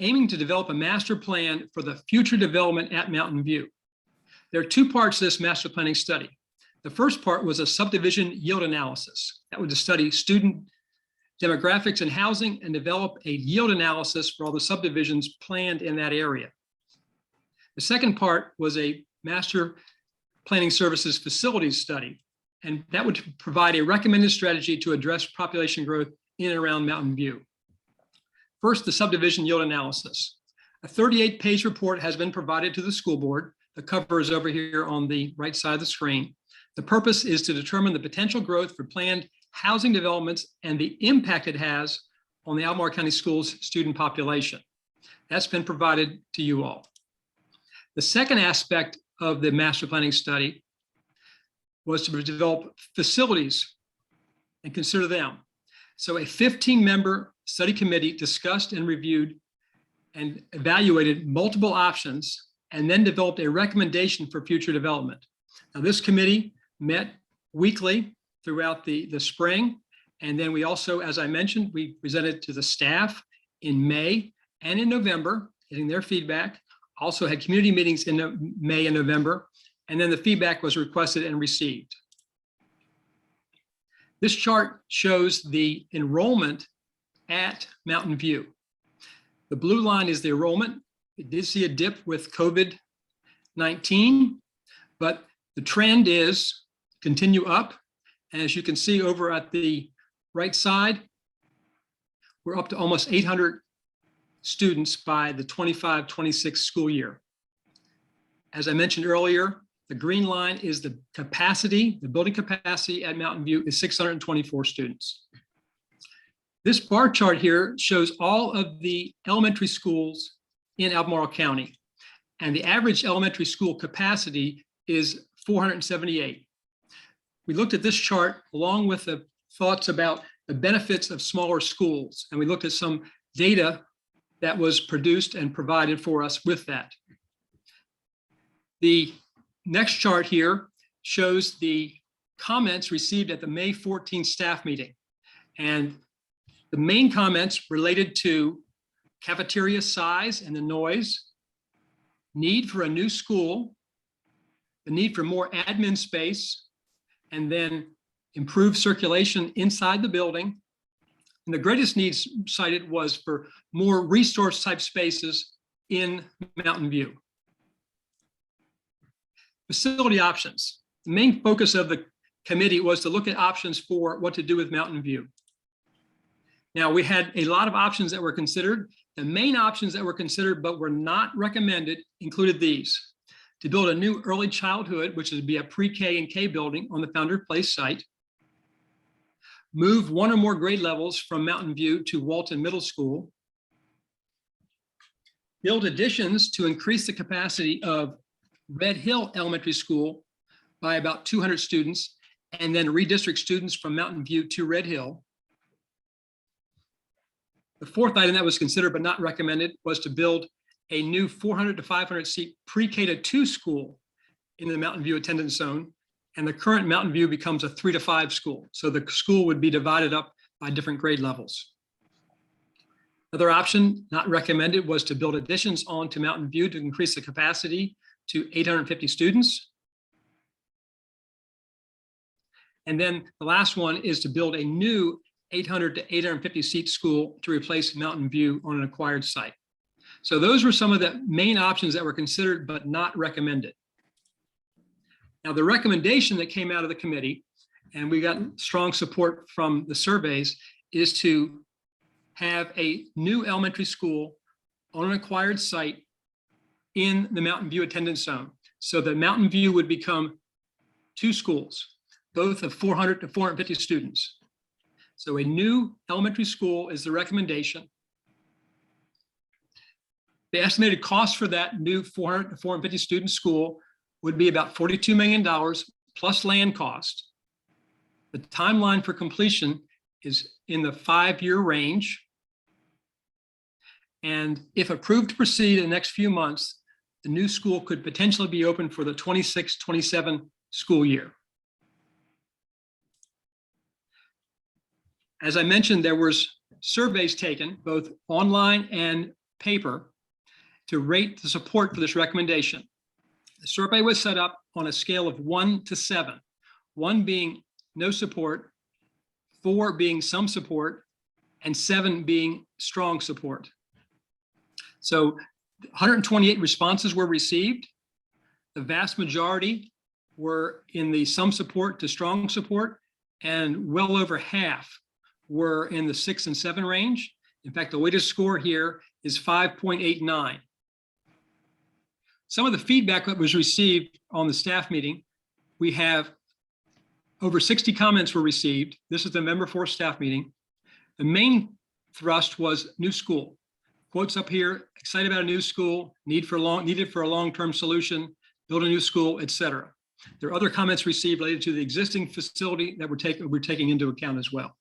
aiming to develop a master plan for the future development at Mountain View. There are 2 parts to this master planning study. The first part was a subdivision yield analysis. That was to study student demographics and housing and develop a yield analysis for all the subdivisions planned in that area. The second part was a master planning services facilities study, and that would provide a recommended strategy to address population growth in and around Mountain View. First, the subdivision yield analysis. A 38-page report has been provided to the school board. The cover is over here on the right side of the screen. The purpose is to determine the potential growth for planned housing developments and the impact it has on the Albemarle County Schools student population. That's been provided to you all. The second aspect of the master planning study was to develop facilities and consider them. So a 15-member study committee discussed and reviewed and evaluated multiple options and then developed a recommendation for future development. Now, this committee met weekly throughout the spring. And then we also, as I mentioned, we presented to the staff in May and in November, getting their feedback. Also had community meetings in May and November. And then the feedback was requested and received. This chart shows the enrollment at Mountain View. The blue line is the enrollment. It did see a dip with COVID-19, but the trend is continue up. And as you can see over at the right side, we're up to almost 800 students by the 25-26 school year. As I mentioned earlier, the green line is the capacity, the building capacity at Mountain View is 624 students. This bar chart here shows all of the elementary schools in Albemarle County, and the average elementary school capacity is 478. We looked at this chart along with the thoughts about the benefits of smaller schools, and we looked at some data that was produced and provided for us with that. The next chart here shows the comments received at the May 14th staff meeting. And the main comments related to cafeteria size and the noise, need for a new school, the need for more admin space, and then improved circulation inside the building. And the greatest needs cited was for more resource type spaces in Mountain View. Facility options. the main focus of the committee was to look at options for what to do with Mountain View. Now, we had a lot of options that were considered. The main options that were considered but were not recommended included these: to build a new early childhood, which would be a pre-K and K building on the Founder Place site, move one or more grade levels from Mountain View to Walton Middle School, build additions to increase the capacity of Red Hill Elementary School by about 200 students, and then redistrict students from Mountain View to Red Hill. The fourth item that was considered but not recommended was to build a new 400 to 500 seat pre-K to 2 school in the Mountain View attendance zone. And the current Mountain View becomes a 3 to 5 school. So the school would be divided up by different grade levels. Another option not recommended was to build additions onto Mountain View to increase the capacity to 850 students. And then the last one is to build a new 800 to 850 seat school to replace Mountain View on an acquired site. So those were some of the main options that were considered but not recommended. Now, the recommendation that came out of the committee, and we got strong support from the surveys, is to have a new elementary school on an acquired site in the Mountain View attendance zone. So that Mountain View would become 2 schools, both of 400 to 450 students. So a new elementary school is the recommendation. The estimated cost for that new 400 to 450 student school would be about $42 million plus land cost. The timeline for completion is in the 5-year range. And if approved to proceed in the next few months, the new school could potentially be open for the 26-27 school year. As I mentioned, there was surveys taken, both online and paper, to rate the support for this recommendation. The survey was set up on a scale of 1 to 7, 1 being no support, 4 being some support, and 7 being strong support. So 128 responses were received. The vast majority were in the some support to strong support, and well over half were in the 6 and 7 range. In fact, the weighted score here is 5.89. Some of the feedback that was received on the staff meeting, we have over 60 comments were received. This is the member for staff meeting. The main thrust was new school. Quotes up here: excited about a new school, needed for a long-term solution, build a new school, etc. There are other comments received related to the existing facility that we're taking into account as well.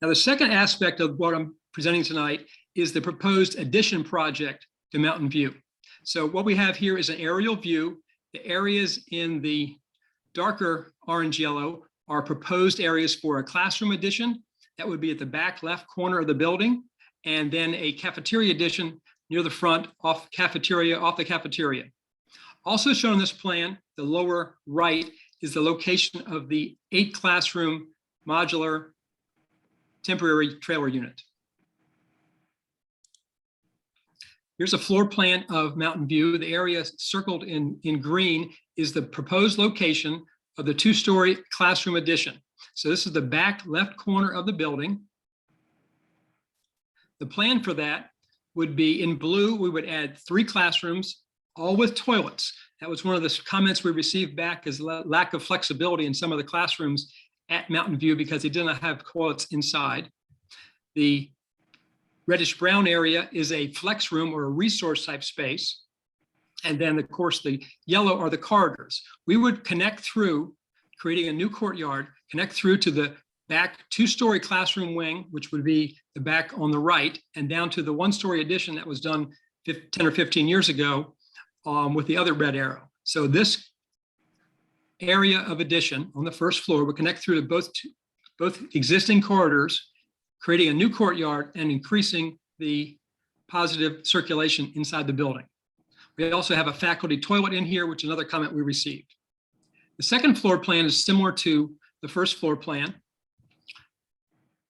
Now, the second aspect of what I'm presenting tonight is the proposed addition project to Mountain View. So what we have here is an aerial view. The areas in the darker orange yellow are proposed areas for a classroom addition. That would be at the back left corner of the building, and then a cafeteria addition near the front off the cafeteria. Also shown in this plan, the lower right, is the location of the 8 classroom modular temporary trailer unit. Here's a floor plan of Mountain View. The area circled in green is the proposed location of the 2-story classroom addition. So this is the back left corner of the building. The plan for that would be in blue. We would add 3 classrooms, all with toilets. That was one of the comments we received back, as lack of flexibility in some of the classrooms at Mountain View because they did not have toilets inside. The reddish brown area is a flex room or a resource type space. And then of course the yellow are the corridors. We would connect through, creating a new courtyard, connect through to the back 2-story classroom wing, which would be the back on the right, and down to the 1-story addition that was done 10 or 15 years ago with the other red arrow. So this area of addition on the first floor would connect through to both existing corridors, creating a new courtyard and increasing the positive circulation inside the building. We also have a faculty toilet in here, which is another comment we received. The second floor plan is similar to the first floor plan,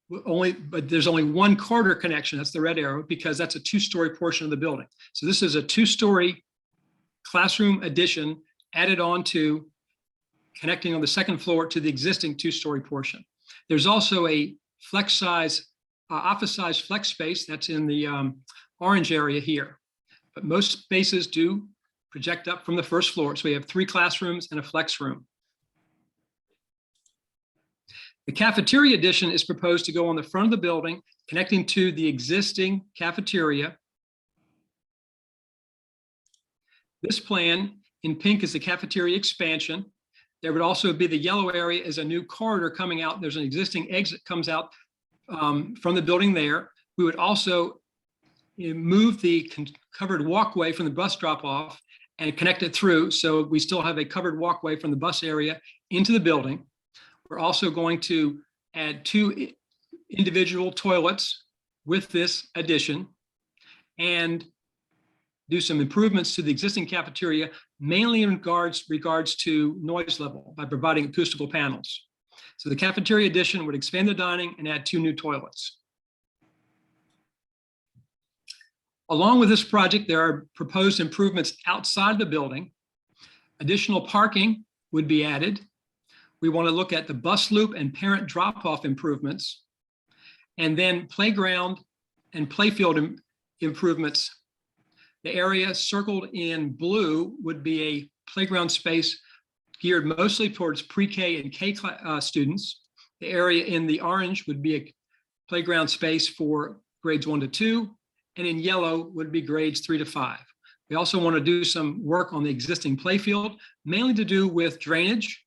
but there's only 1 corridor connection, that's the red arrow, because that's a 2-story portion of the building. So this is a 2-story classroom addition added on to connecting on the second floor to the existing two-story portion. There's also a flex size, office size flex space that's in the orange area here. But most spaces do project up from the first floor. So we have 3 classrooms and a flex room. The cafeteria addition is proposed to go on the front of the building, connecting to the existing cafeteria. This plan in pink is the cafeteria expansion. There would also be the yellow area as a new corridor coming out. There's an existing exit comes out from the building there. We would also move the covered walkway from the bus drop off and connect it through. So we still have a covered walkway from the bus area into the building. We're also going to add 2 individual toilets with this addition and do some improvements to the existing cafeteria, mainly in regards to noise level by providing acoustical panels. So the cafeteria addition would expand the dining and add 2 new toilets. Along with this project, there are proposed improvements outside the building. Additional parking would be added. We want to look at the bus loop and parent drop-off improvements, and then playground and playfield improvements. The area circled in blue would be a playground space geared mostly towards pre-K and K students. The area in the orange would be a playground space for grades 1 to 2, and in yellow would be grades 3 to 5. We also want to do some work on the existing playfield, mainly to do with drainage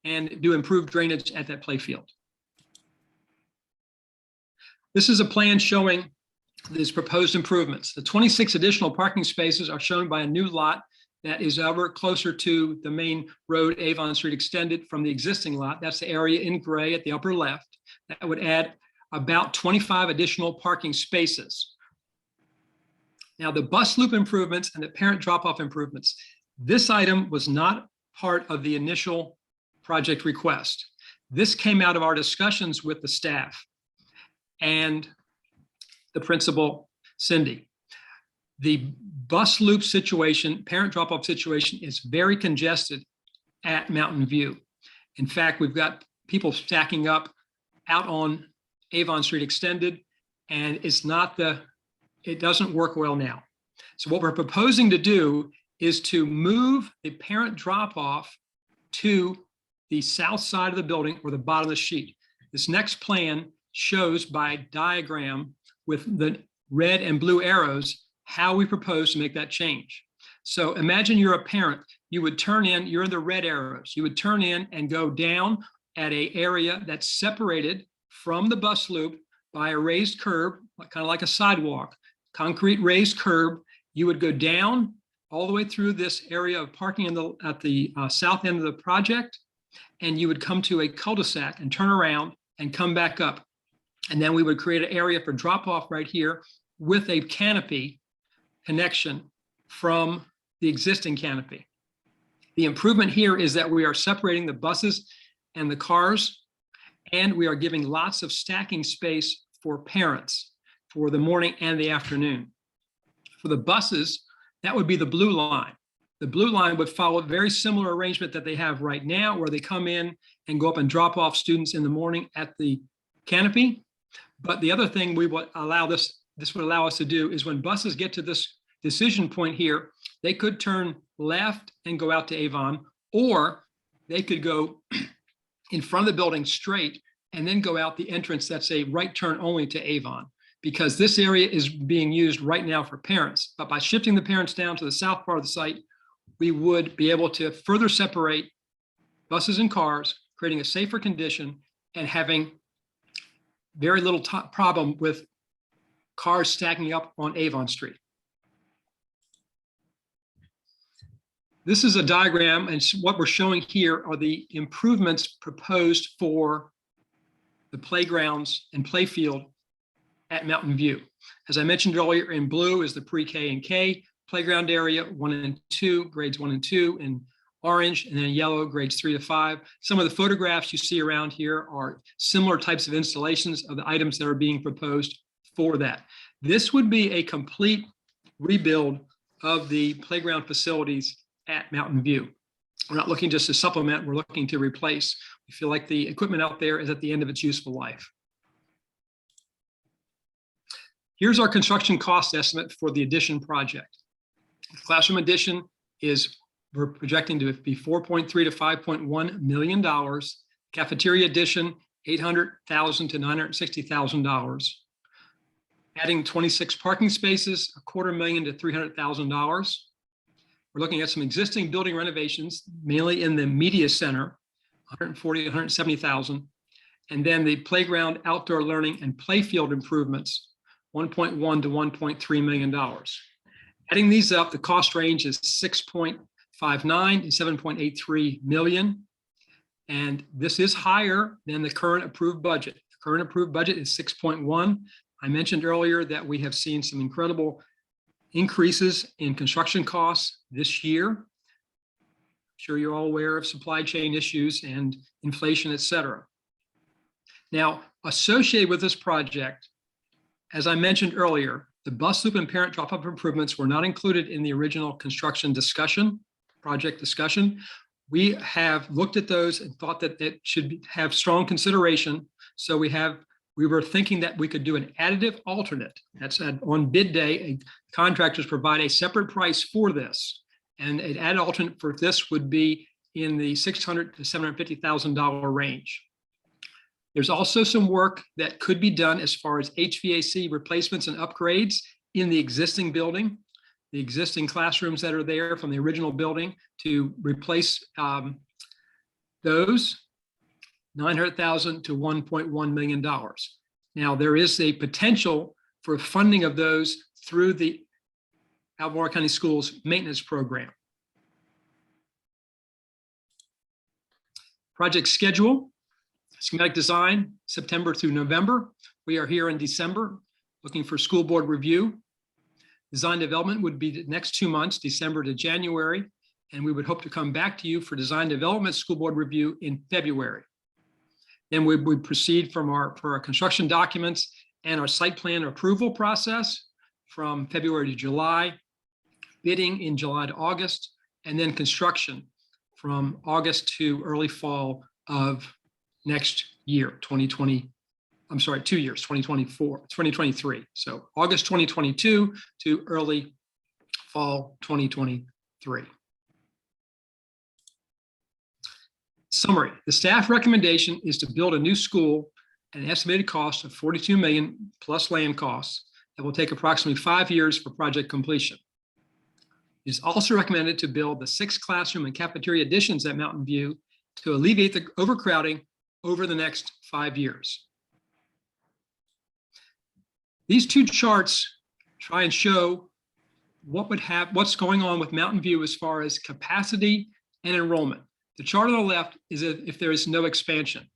and do improved drainage at that playfield. This is a plan showing these proposed improvements. The 26 additional parking spaces are shown by a new lot that is ever closer to the main road, Avon Street extended from the existing lot. That's the area in gray at the upper left. That would add about 25 additional parking spaces. Now, the bus loop improvements and the parent drop-off improvements, this item was not part of the initial project request. This came out of our discussions with the staff and the principal, Cindy. The bus loop situation, parent drop-off situation is very congested at Mountain View. In fact, we've got people stacking up out on Avon Street extended, and it doesn't work well now. So what we're proposing to do is to move the parent drop-off to the south side of the building or the bottom of the sheet. This next plan shows by diagram with the red and blue arrows how we propose to make that change. So imagine you're a parent, you would turn in, you're in the red arrows, you would turn in and go down at an area that's separated from the bus loop by a raised curb, kind of like a sidewalk, concrete raised curb. You would go down all the way through this area of parking at the south end of the project, and you would come to a cul-de-sac and turn around and come back up. And then we would create an area for drop-off right here with a canopy connection from the existing canopy. The improvement here is that we are separating the buses and the cars, and we are giving lots of stacking space for parents for the morning and the afternoon. For the buses, that would be the blue line. The blue line would follow a very similar arrangement that they have right now, where they come in and go up and drop off students in the morning at the canopy. But the other thing we would allow this would allow us to do is when buses get to this decision point here, they could turn left and go out to Avon, or they could go in front of the building straight and then go out the entrance that's a right turn only to Avon, because this area is being used right now for parents. But by shifting the parents down to the south part of the site, we would be able to further separate buses and cars, creating a safer condition and having very little problem with cars stacking up on Avon Street. This is a diagram, and what we're showing here are the improvements proposed for the playgrounds and playfield at Mountain View. As I mentioned earlier, in blue is the pre-K and K playground area, 1 and 2, grades 1 and 2, in orange, and then yellow, grades 3 to 5. Some of the photographs you see around here are similar types of installations of the items that are being proposed for that. This would be a complete rebuild of the playground facilities at Mountain View. We're not looking just to supplement, we're looking to replace. We feel like the equipment out there is at the end of its useful life. Here's our construction cost estimate for the addition project. The classroom addition we're projecting to be $4.3 to $5.1 million. Cafeteria addition, $800,000 to $960,000. Adding 26 parking spaces, $250,000 to $300,000. We're looking at some existing building renovations, mainly in the media center, $140,000 to $170,000. And then the playground, outdoor learning, and playfield improvements, $1.1 to $1.3 million. Adding these up, the cost range is $6.59 to $7.83 million. And this is higher than the current approved budget. The current approved budget is 6.1. I mentioned earlier that we have seen some incredible increases in construction costs this year. I'm sure you're all aware of supply chain issues and inflation, et cetera. Now, associated with this project, as I mentioned earlier, the bus loop and parent drop-off improvements were not included in the original construction discussion, project discussion. We have looked at those and thought that it should have strong consideration. So we were thinking that we could do an additive alternate. That's on bid day, contractors provide a separate price for this. And an added alternate for this would be in the $600,000 to $750,000 range. There's also some work that could be done as far as HVAC replacements and upgrades in the existing building, the existing classrooms that are there from the original building, to replace those. $900,000 to $1.1 million. Now, there is a potential for funding of those through the Albemarle County Schools maintenance program. Project schedule, schematic design, September through November. We are here in December looking for school board review. Design development would be the next 2 months, December to January, and we would hope to come back to you for design development school board review in February. Then we would proceed for our construction documents and our site plan approval process from February to July, bidding in July to August, and then construction from August to early fall of next year, 2020. I'm sorry, 2 years, 2023. So August 2022 to early fall 2023. Summary, the staff recommendation is to build a new school at an estimated cost of $42 million plus land costs that will take approximately 5 years for project completion. It is also recommended to build the 6 classroom and cafeteria additions at Mountain View to alleviate the overcrowding over the next 5 years. These 2 charts try and show what's going on with Mountain View as far as capacity and enrollment. The chart on the left is if there is no expansion.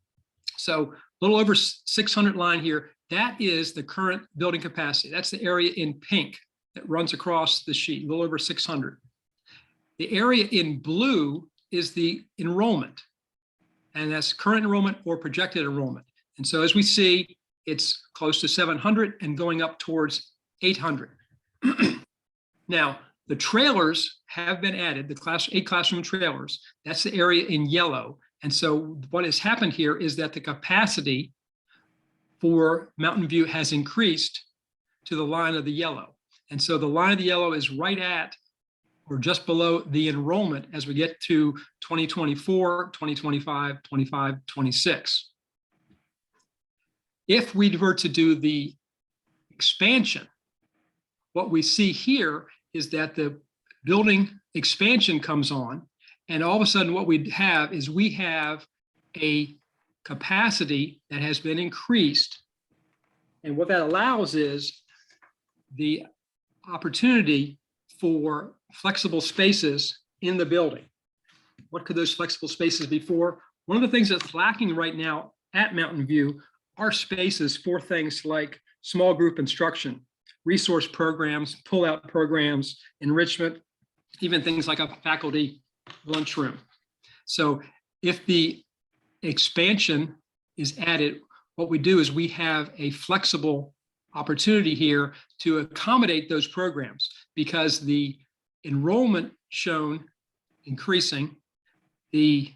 So a little over 600 line here, that is the current building capacity. That's the area in pink that runs across the sheet, a little over 600. The area in blue is the enrollment, and that's current enrollment or projected enrollment. And so as we see, it's close to 700 and going up towards 800. Now, the trailers have been added, the 8 classroom trailers. That's the area in yellow. And so what has happened here is that the capacity for Mountain View has increased to the line of the yellow. And so the line of the yellow is right at or just below the enrollment as we get to 2024, 2025, 25, 26. If we were to do the expansion, what we see here is that the building expansion comes on, and all of a sudden what we have is we have a capacity that has been increased. And what that allows is the opportunity for flexible spaces in the building. What could those flexible spaces be for? One of the things that's lacking right now at Mountain View are spaces for things like small group instruction, resource programs, pull-out programs, enrichment, even things like a faculty lunchroom. So if the expansion is added, what we do is we have a flexible opportunity here to accommodate those programs, because the enrollment shown increasing. The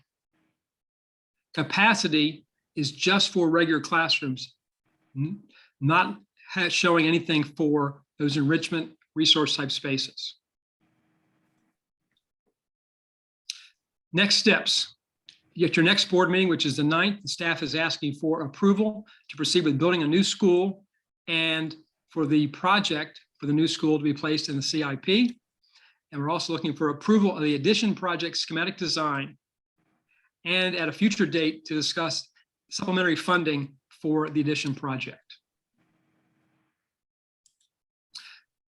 capacity is just for regular classrooms, not showing anything for those enrichment resource type spaces. Next steps. At your next board meeting, which is the 9th, the staff is asking for approval to proceed with building a new school and for the project for the new school to be placed in the CIP. And we're also looking for approval of the addition project schematic design and at a future date to discuss supplementary funding for the addition project.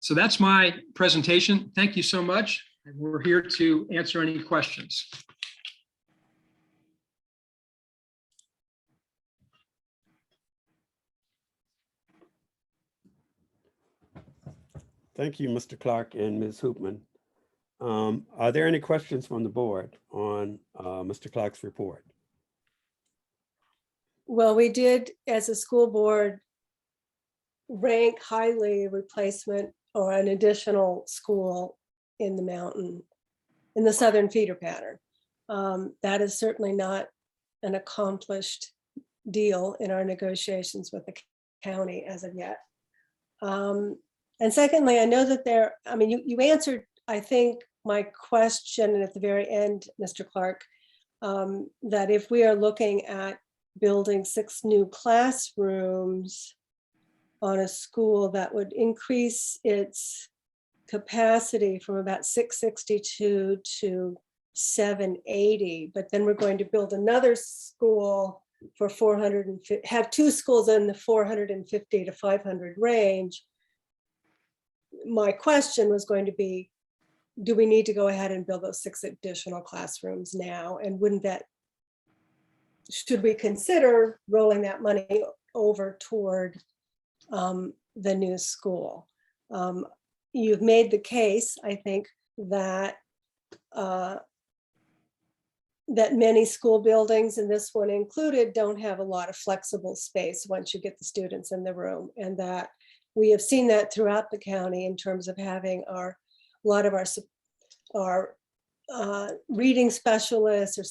So that's my presentation. Thank you so much. And we're here to answer any questions. Thank you, Mr. Clark and Ms. Hoopman. Are there any questions from the board on Mr. Clark's report? Well, we did, as a school board, rank highly replacement or an additional school in the mountain, in the southern feeder pattern. That is certainly not an accomplished deal in our negotiations with the county as of yet. And secondly, I know that you answered, I think, my question at the very end, Mr. Clark, that if we are looking at building 6 new classrooms on a school, that would increase its capacity from about 662 to 780, but then we're going to build another school for 450, have 2 schools in the 450 to 500 range. My question was going to be, do we need to go ahead and build those 6 additional classrooms now? And should we consider rolling that money over toward the new school? You've made the case, I think, that that many school buildings, and this one included, don't have a lot of flexible space once you get the students in the room, and that we have seen that throughout the county in terms of having a lot of our reading specialists or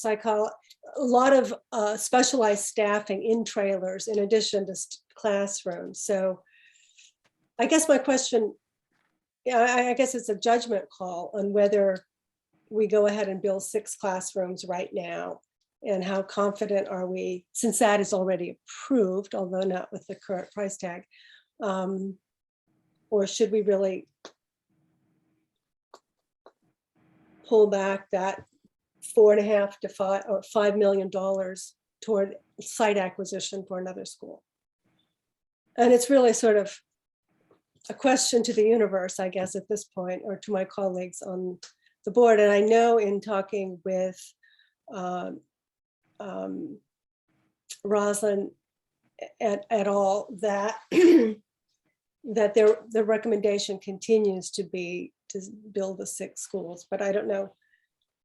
a lot of specialized staffing in trailers in addition to classrooms. So I guess my question, I guess it's a judgment call on whether we go ahead and build 6 classrooms right now, and how confident are we, since that is already approved, although not with the current price tag, or should we really pull back that $4.5 to $5 million toward site acquisition for another school? And it's really sort of a question to the universe, I guess, at this point, or to my colleagues on the board. And I know in talking with Roslyn et al. That that the recommendation continues to be to build the 6 schools, but I don't know,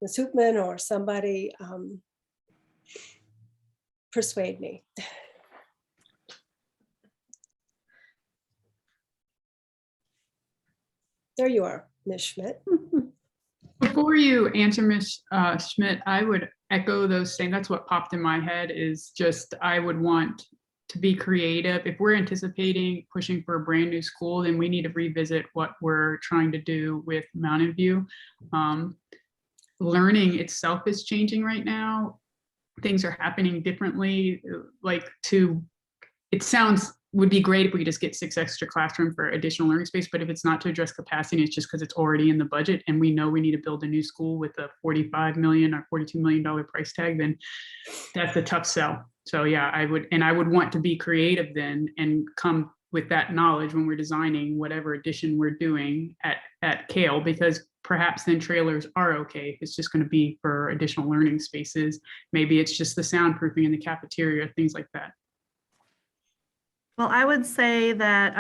Ms. Hoopman or somebody persuade me. There you are, Ms. Schmidt. Before you answer, Ms. Schmidt, I would echo those same, that's what popped in my head, is just, I would want to be creative. If we're anticipating pushing for a brand new school, then we need to revisit what we're trying to do with Mountain View. Learning itself is changing right now. Things are happening differently. It would be great if we could just get 6 extra classrooms for additional learning space, but if it's not to address capacity, it's just because it's already in the budget and we know we need to build a new school with a $45 million or $42 million price tag, then that's a tough sell. So yeah, I would want to be creative then and come with that knowledge when we're designing whatever addition we're doing at Kale, because perhaps then trailers are okay. It's just going to be for additional learning spaces. Maybe it's just the soundproofing in the cafeteria, things like that. Well, I would say that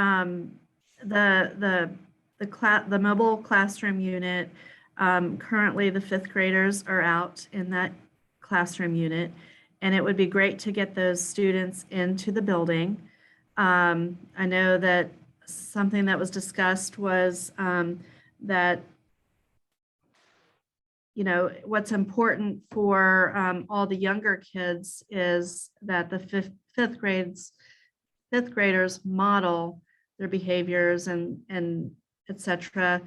the mobile classroom unit, currently the 5th graders are out in that classroom unit, and it would be great to get those students into the building. I know that something that was discussed was that what's important for all the younger kids is that the fifth graders model their behaviors and et cetera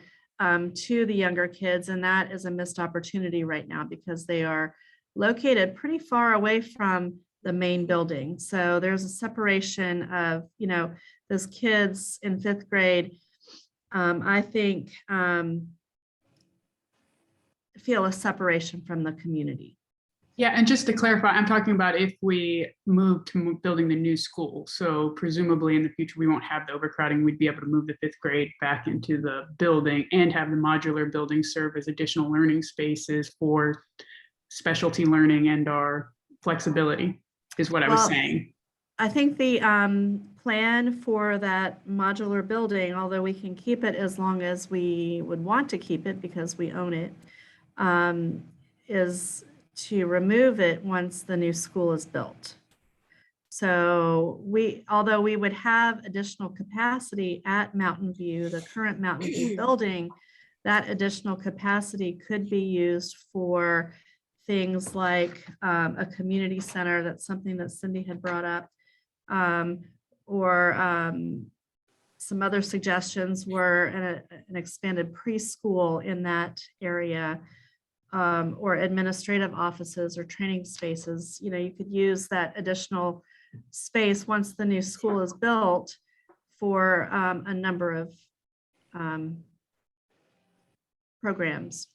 to the younger kids. And that is a missed opportunity right now because they are located pretty far away from the main building. So there's a separation of, those kids in fifth grade, I think, feel a separation from the community. Yeah, and just to clarify, I'm talking about if we move to building the new school. So presumably in the future, we won't have the overcrowding. We'd be able to move the fifth grade back into the building and have the modular building serve as additional learning spaces for specialty learning and our flexibility is what I was saying. I think the plan for that modular building, although we can keep it as long as we would want to keep it because we own it, is to remove it once the new school is built. So although we would have additional capacity at Mountain View, the current Mountain View building, that additional capacity could be used for things like a community center. That's something that Cindy had brought up, or some other suggestions were an expanded preschool in that area, or administrative offices or training spaces. You could use that additional space once the new school is built for a number of programs.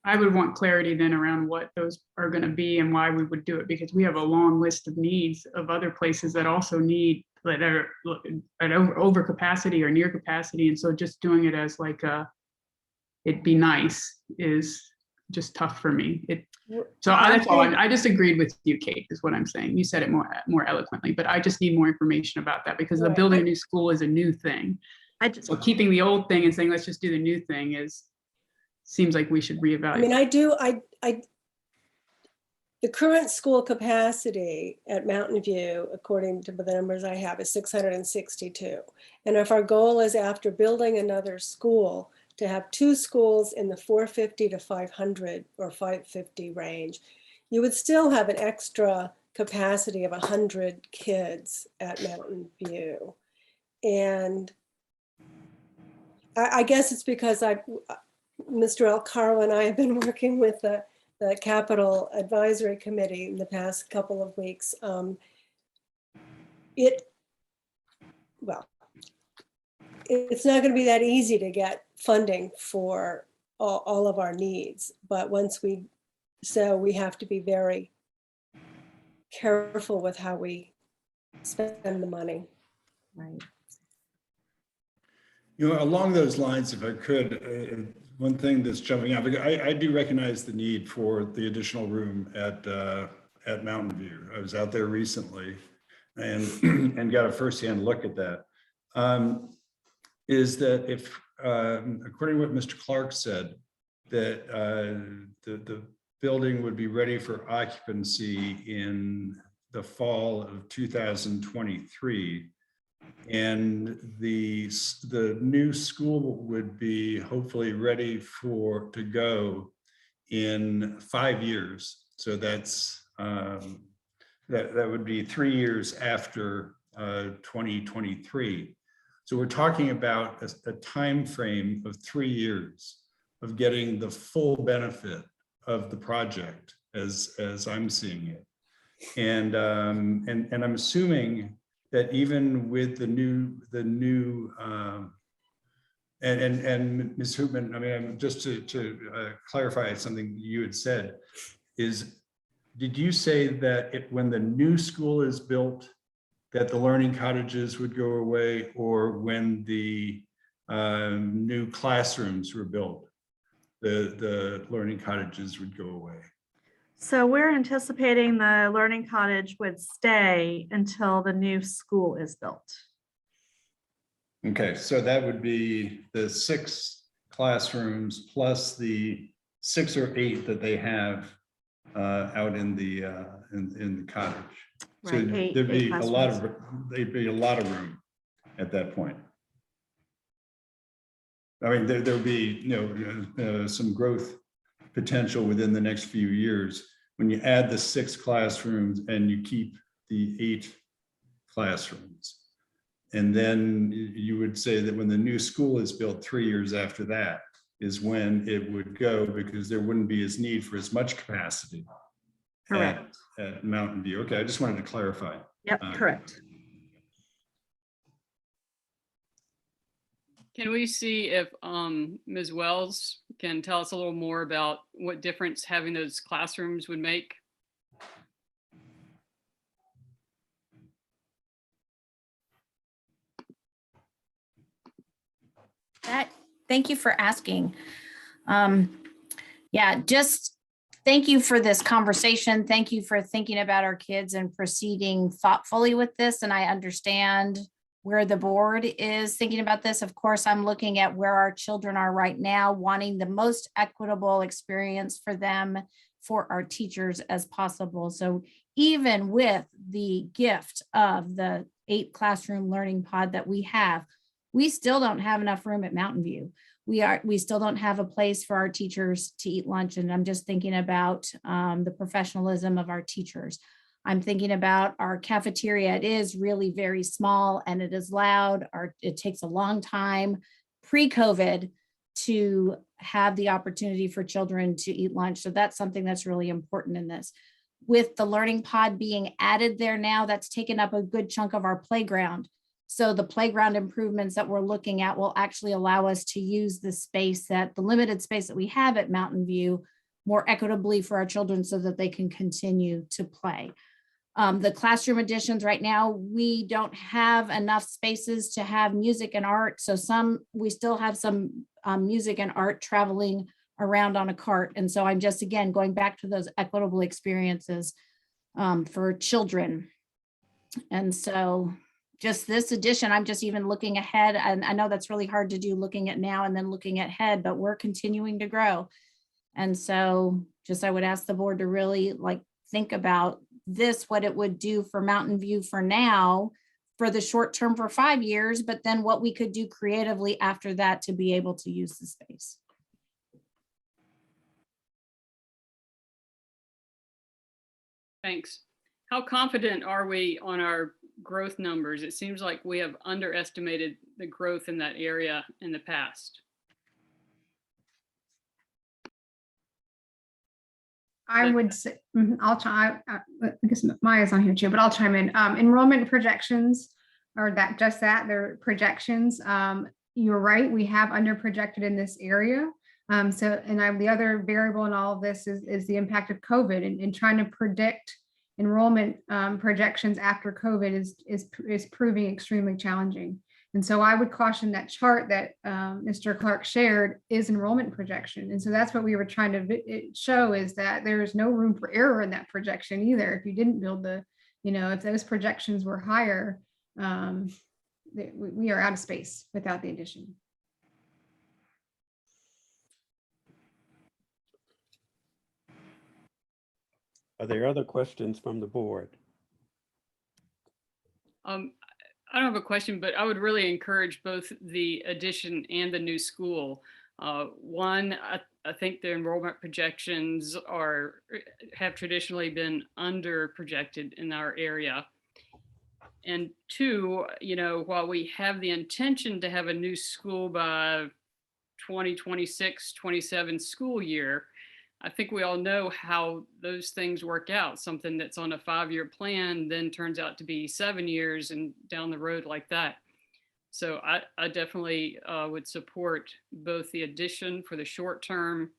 I would want clarity then around what those are going to be and why we would do it, because we have a long list of needs of other places that also need, that are at over capacity or near capacity. And so just doing it as like it'd be nice is just tough for me. So that's all. I just agreed with you, Kate, is what I'm saying. You said it more eloquently, but I just need more information about that because the building a new school is a new thing. So keeping the old thing and saying, let's just do the new thing seems like we should reevaluate. I mean, the current school capacity at Mountain View, according to the numbers I have, is 662. And if our goal is after building another school to have 2 schools in the 450 to 500 or 550 range, you would still have an extra capacity of 100 kids at Mountain View. And I guess it's because Mr. Alcaro and I have been working with the Capital Advisory Committee in the past couple of weeks. It's not going to be that easy to get funding for all of our needs, but we have to be very careful with how we spend the money. Right. Along those lines, if I could, one thing that's jumping out, I do recognize the need for the additional room at Mountain View. I was out there recently and got a firsthand look at that. Is that if, according to what Mr. Clark said, that the building would be ready for occupancy in the fall of 2023. And the new school would be hopefully ready to go in 5 yees. So that's that would be 3 years after 2023. So we're talking about a time frame of 3 years of getting the full benefit of the project as I'm seeing it. And I'm assuming that even with the new and Ms. Hoopman, I mean, just to clarify something you had said, did you say that when the new school is built, that the learning cottages would go away, or when the new classrooms were built, the learning cottages would go away? So we're anticipating the learning cottage would stay until the new school is built. Okay, so that would be the 6 classrooms plus the 6 or 8 that they have out in the cottage. So Right, there'd be a lot classrooms. of room at that point. I mean, there'll be, some growth potential within the next few years. When you add the 6 classrooms and you keep the 8 classrooms. And then you would say that when the new school is built 3 years after that is when it would go, because there wouldn't be as need for as much capacity. Correct. At Mountain View. Okay, I just wanted to clarify. Yep, correct. Can we see if Ms. Wells can tell us a little more about what difference having those classrooms would make? Thank you for asking. Yeah, just thank you for this conversation. Thank you for thinking about our kids and proceeding thoughtfully with this. And I understand where the board is thinking about this. Of course, I'm looking at where our children are right now, wanting the most equitable experience for them, for our teachers as possible. So even with the gift of the 8 classroom learning pod that we have, we still don't have enough room at Mountain View. We still don't have a place for our teachers to eat lunch. And I'm just thinking about the professionalism of our teachers. I'm thinking about our cafeteria. It is really very small and it is loud. It takes a long time pre-COVID to have the opportunity for children to eat lunch. So that's something that's really important in this. With the learning pod being added there now, that's taken up a good chunk of our playground. So the playground improvements that we're looking at will actually allow us to use the space, the limited space that we have at Mountain View, more equitably for our children so that they can continue to play. The classroom additions right now, we don't have enough spaces to have music and art. So we still have some music and art traveling around on a cart. And so I'm just, again, going back to those equitable experiences for children. And so just this addition, I'm just even looking ahead, and I know that's really hard to do, looking at now and then looking ahead, but we're continuing to grow. And so just I would ask the board to really think about this, what it would do for Mountain View for now, for the short term for 5 years, but then what we could do creatively after that to be able to use the space. Thanks. How confident are we on our growth numbers? It seems like we have underestimated the growth in that area in the past. I would say, I'll try, I guess Maya's on here too, but I'll chime in. Enrollment projections, or they're projections. You're right, we have under projected in this area. The other variable in all of this is the impact of COVID and trying to predict enrollment projections after COVID is proving extremely challenging. And so I would caution that chart that Mr. Clark shared is enrollment projection. And so that's what we were trying to show, is that there is no room for error in that projection either. If you didn't build if those projections were higher, we are out of space without the addition. Are there other questions from the board? I don't have a question, but I would really encourage both the addition and the new school. One, I think the enrollment projections have traditionally been under projected in our area. And two, while we have the intention to have a new school by 2026-27 school year, I think we all know how those things work out. Something that's on a 5-year plan then turns out to be 7 years and down the road like that. So I definitely would support both the addition for the short term,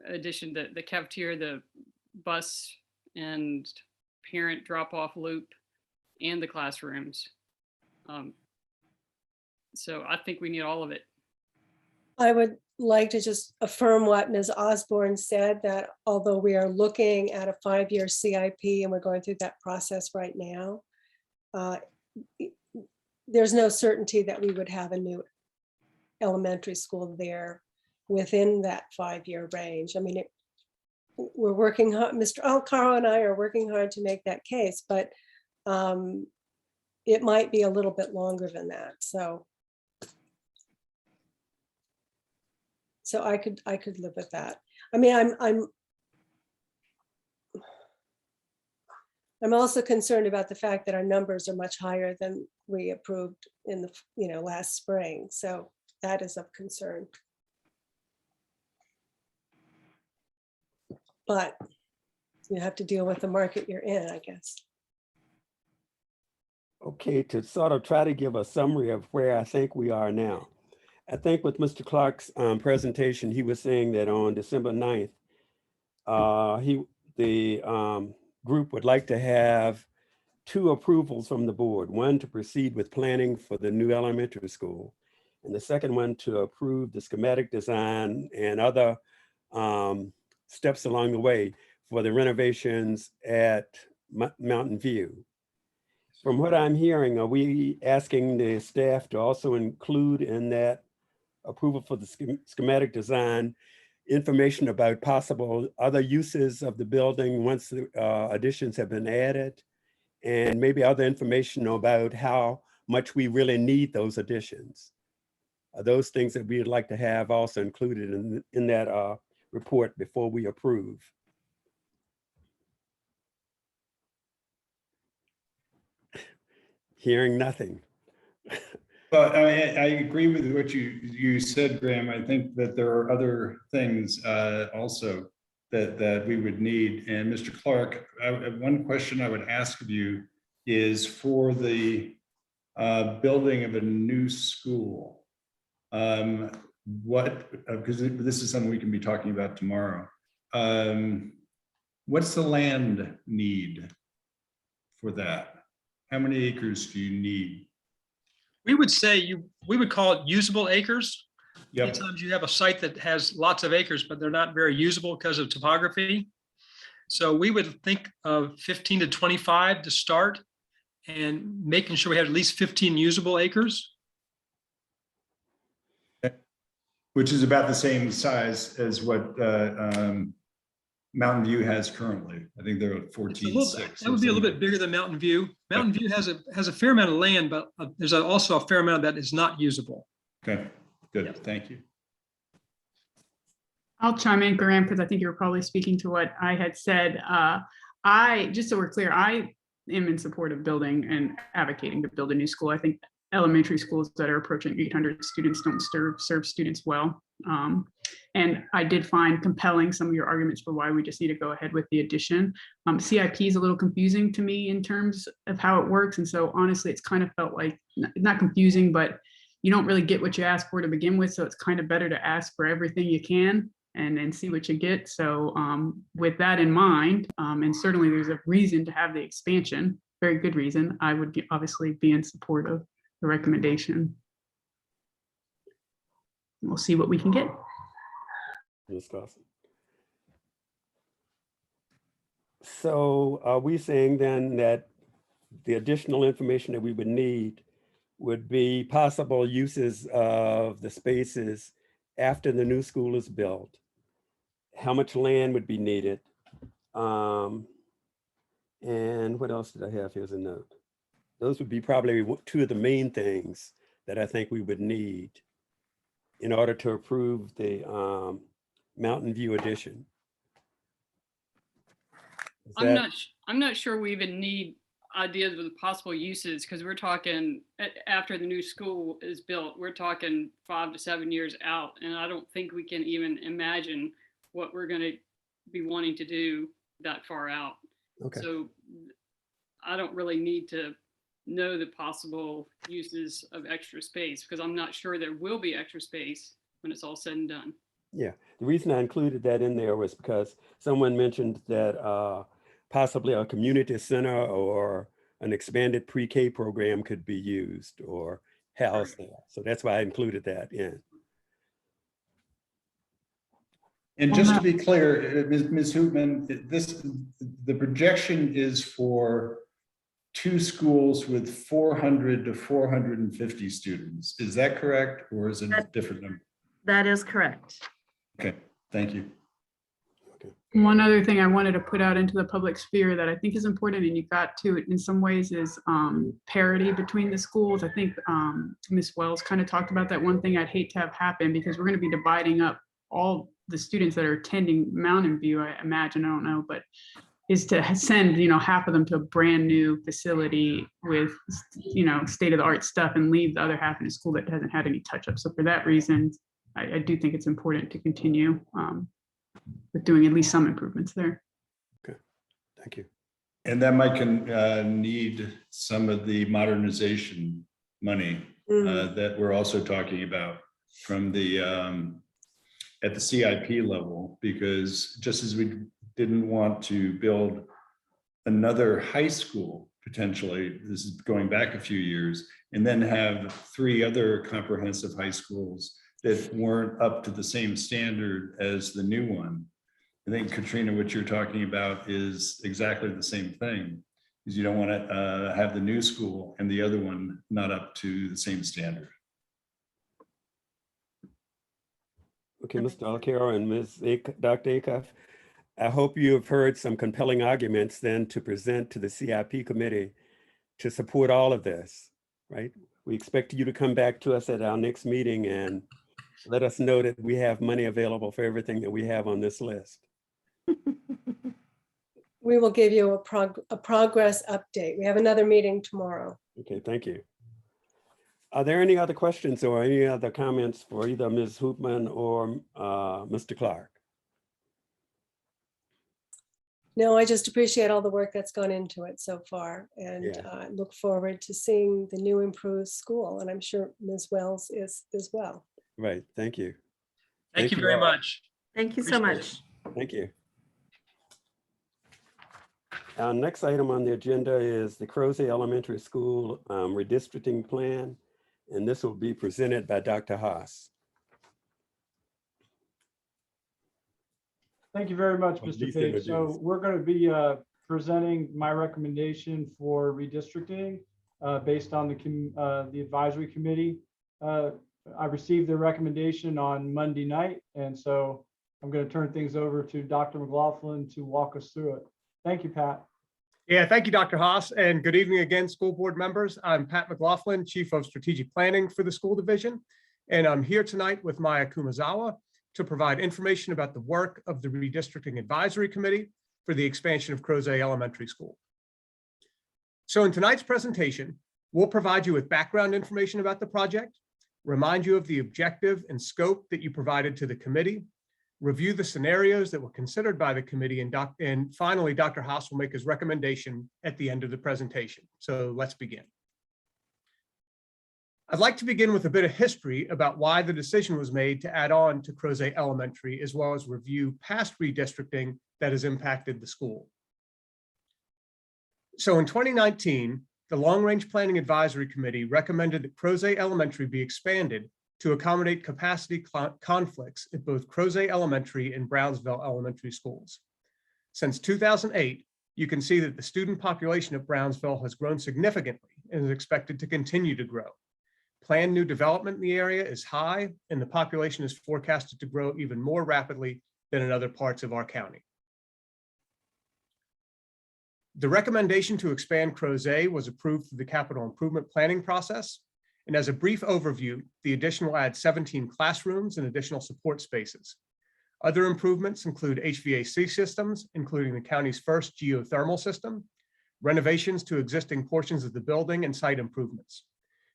addition, the cafeteria, the bus and parent drop-off loop, and the classrooms. So I think we need all of it. I would like to just affirm what Ms. Osborne said, that although we are looking at a 5-year CIP and we're going through that process right now, there's no certainty that we would have a new elementary school there within that 5-year range. I mean, we're working hard, Mr. Alcaro and I are working hard to make that case, but it might be a little bit longer than that. So So I could live with that. I mean, I'm also concerned about the fact that our numbers are much higher than we approved in the, last spring. So that is of concern. But you have to deal with the market you're in, I guess. Okay, to sort of try to give a summary of where I think we are now. I think with Mr. Clark's presentation, he was saying that on December 9th, the group would like to have 2 approvals from the board, one to proceed with planning for the new elementary school, and the second one to approve the schematic design and other steps along the way for the renovations at Mountain View. From what I'm hearing, are we asking the staff to also include in that approval for the schematic design information about possible other uses of the building once the additions have been added, and maybe other information about how much we really need those additions? Are those things that we'd like to have also included in that report before we approve? Hearing nothing. Well, I agree with what you said, Graham. I think that there are other things also that we would need. And Mr. Clark, one question I would ask of you is for the building of a new school. Because this is something we can be talking about tomorrow. What's the land need for that? How many acres do you need? We would say we would call it usable acres. Yep. Sometimes you have a site that has lots of acres, but they're not very usable because of topography. So we would think of 15 to 25 to start, and making sure we have at least 15 usable acres. Which is about the same size as what Mountain View has currently. I think they're at 14.6. That would be a little bit bigger than Mountain View. Mountain View has a fair amount of land, but there's also a fair amount that is not usable. Okay, good. Thank you. I'll chime in, Graham, because I think you were probably speaking to what I had said. Just so we're clear, I am in support of building and advocating to build a new school. I think elementary schools that are approaching 800 students don't serve students well. And I did find compelling some of your arguments for why we just need to go ahead with the addition. CIP is a little confusing to me in terms of how it works. And so honestly, it's kind of felt like, not confusing, but you don't really get what you ask for to begin with. So it's kind of better to ask for everything you can and then see what you get. So with that in mind, and certainly there's a reason to have the expansion, very good reason, I would obviously be in support of the recommendation. We'll see what we can get. So are we saying then that the additional information that we would need would be possible uses of the spaces after the new school is built? How much land would be needed? And what else did I have here as a note? Those would be probably 2 of the main things that I think we would need in order to approve the Mountain View addition. I'm not sure we even need ideas with possible uses, because we're talking after the new school is built, we're talking 5 to 7 years out. And I don't think we can even imagine what we're going to be wanting to do that far out. Okay. So I don't really need to know the possible uses of extra space, because I'm not sure there will be extra space when it's all said and done. Yeah, the reason I included that in there was because someone mentioned that possibly a community center or an expanded pre-K program could be used or housed there. So that's why I included that in. And just to be clear, Ms. Hoopman, the projection is for 2 schools with 400 to 450 students. Is that correct, or is it a different number? That is correct. Okay, thank you. One other thing I wanted to put out into the public sphere that I think is important, and you got to it in some ways, is parity between the schools. I think Ms. Wells kind of talked about that. One thing I'd hate to have happen, because we're going to be dividing up all the students that are attending Mountain View, I imagine, I don't know, but is to send, half of them to a brand new facility with, state of the art stuff and leave the other half in a school that hasn't had any touch up. So for that reason, I do think it's important to continue with doing at least some improvements there. Okay, thank you. And that might need some of the modernization money that we're also talking about from the at the CIP level, because just as we didn't want to build another high school, potentially, this is going back a few years, and then have 3 other comprehensive high schools that weren't up to the same standard as the new one. I think, Katrina, what you're talking about is exactly the same thing, is you don't want to have the new school and the other one not up to the same standard. Okay, Mr. Alcaro and Dr. Acuff, I hope you have heard some compelling arguments then to present to the CIP committee to support all of this, right? We expect you to come back to us at our next meeting and let us know that we have money available for everything that we have on this list. We will give you a progress update. We have another meeting tomorrow. Okay, thank you. Are there any other questions or any other comments for either Ms. Hoopman or Mr. Clark? No, I just appreciate all the work that's gone into it so far, and look forward to seeing the new improved school. And I'm sure Ms. Wells is as well. Right, thank you. Thank you very all. much. Thank you so much. Thank you. Our next item on the agenda is the Crosie Elementary School redistricting plan, and this will be presented by Dr. Haas. Thank you very much, Mr. Page. So we're going to be presenting my recommendation for redistricting based on the advisory committee. I received the recommendation on Monday night, and so I'm going to turn things over to Dr. McLaughlin to walk us through it. Thank you, Pat. Yeah, thank you, Dr. Haas, and good evening again, school board members. I'm Pat McLaughlin, Chief of Strategic Planning for the school division, and I'm here tonight with Maya Kumazawa to provide information about the work of the Redistricting Advisory Committee for the expansion of Crosie Elementary School. So in tonight's presentation, we'll provide you with background information about the project, remind you of the objective and scope that you provided to the committee, review the scenarios that were considered by the committee, and finally, Dr. Haas will make his recommendation at the end of the presentation. So let's begin. I'd like to begin with a bit of history about why the decision was made to add on to Crosie Elementary, as well as review past redistricting that has impacted the school. So in 2019, the Long Range Planning Advisory Committee recommended that Crosie Elementary be expanded to accommodate capacity conflicts at both Crosie Elementary and Brownsville Elementary schools. Since 2008, you can see that the student population at Brownsville has grown significantly and is expected to continue to grow. Planned new development in the area is high, and the population is forecasted to grow even more rapidly than in other parts of our county. The recommendation to expand Crosie was approved through the capital improvement planning process. And as a brief overview, the addition will add 17 classrooms and additional support spaces. Other improvements include HVAC systems, including the county's first geothermal system, renovations to existing portions of the building, and site improvements.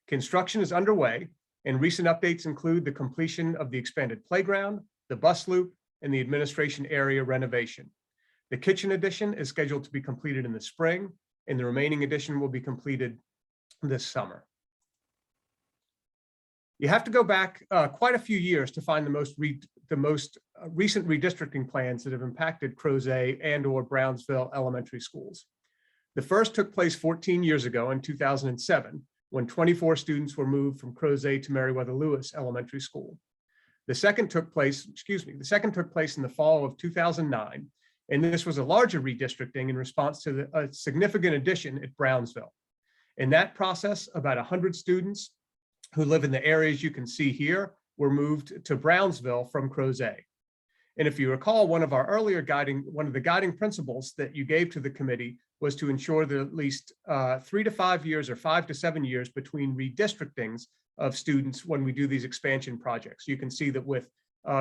Construction is underway, and recent updates include the completion of the expanded playground, the bus loop, and the administration area renovation. The kitchen addition is scheduled to be completed in the spring, and the remaining addition will be completed this summer. You have to go back quite a few years to find the most recent redistricting plans that have impacted Crosie and/or Brownsville elementary schools. The first took place 14 years ago in 2007, when 24 students were moved from Crosie to Meriwether Lewis Elementary School. The second took place in the fall of 2009, and this was a larger redistricting in response to a significant addition at Brownsville. In that process, about 100 students who live in the areas you can see here were moved to Brownsville from Crosie. And if you recall, one of the guiding principles that you gave to the committee was to ensure that at least 3 to 5 years or 5 to 7 years between redistrictings of students when we do these expansion projects. You can see that with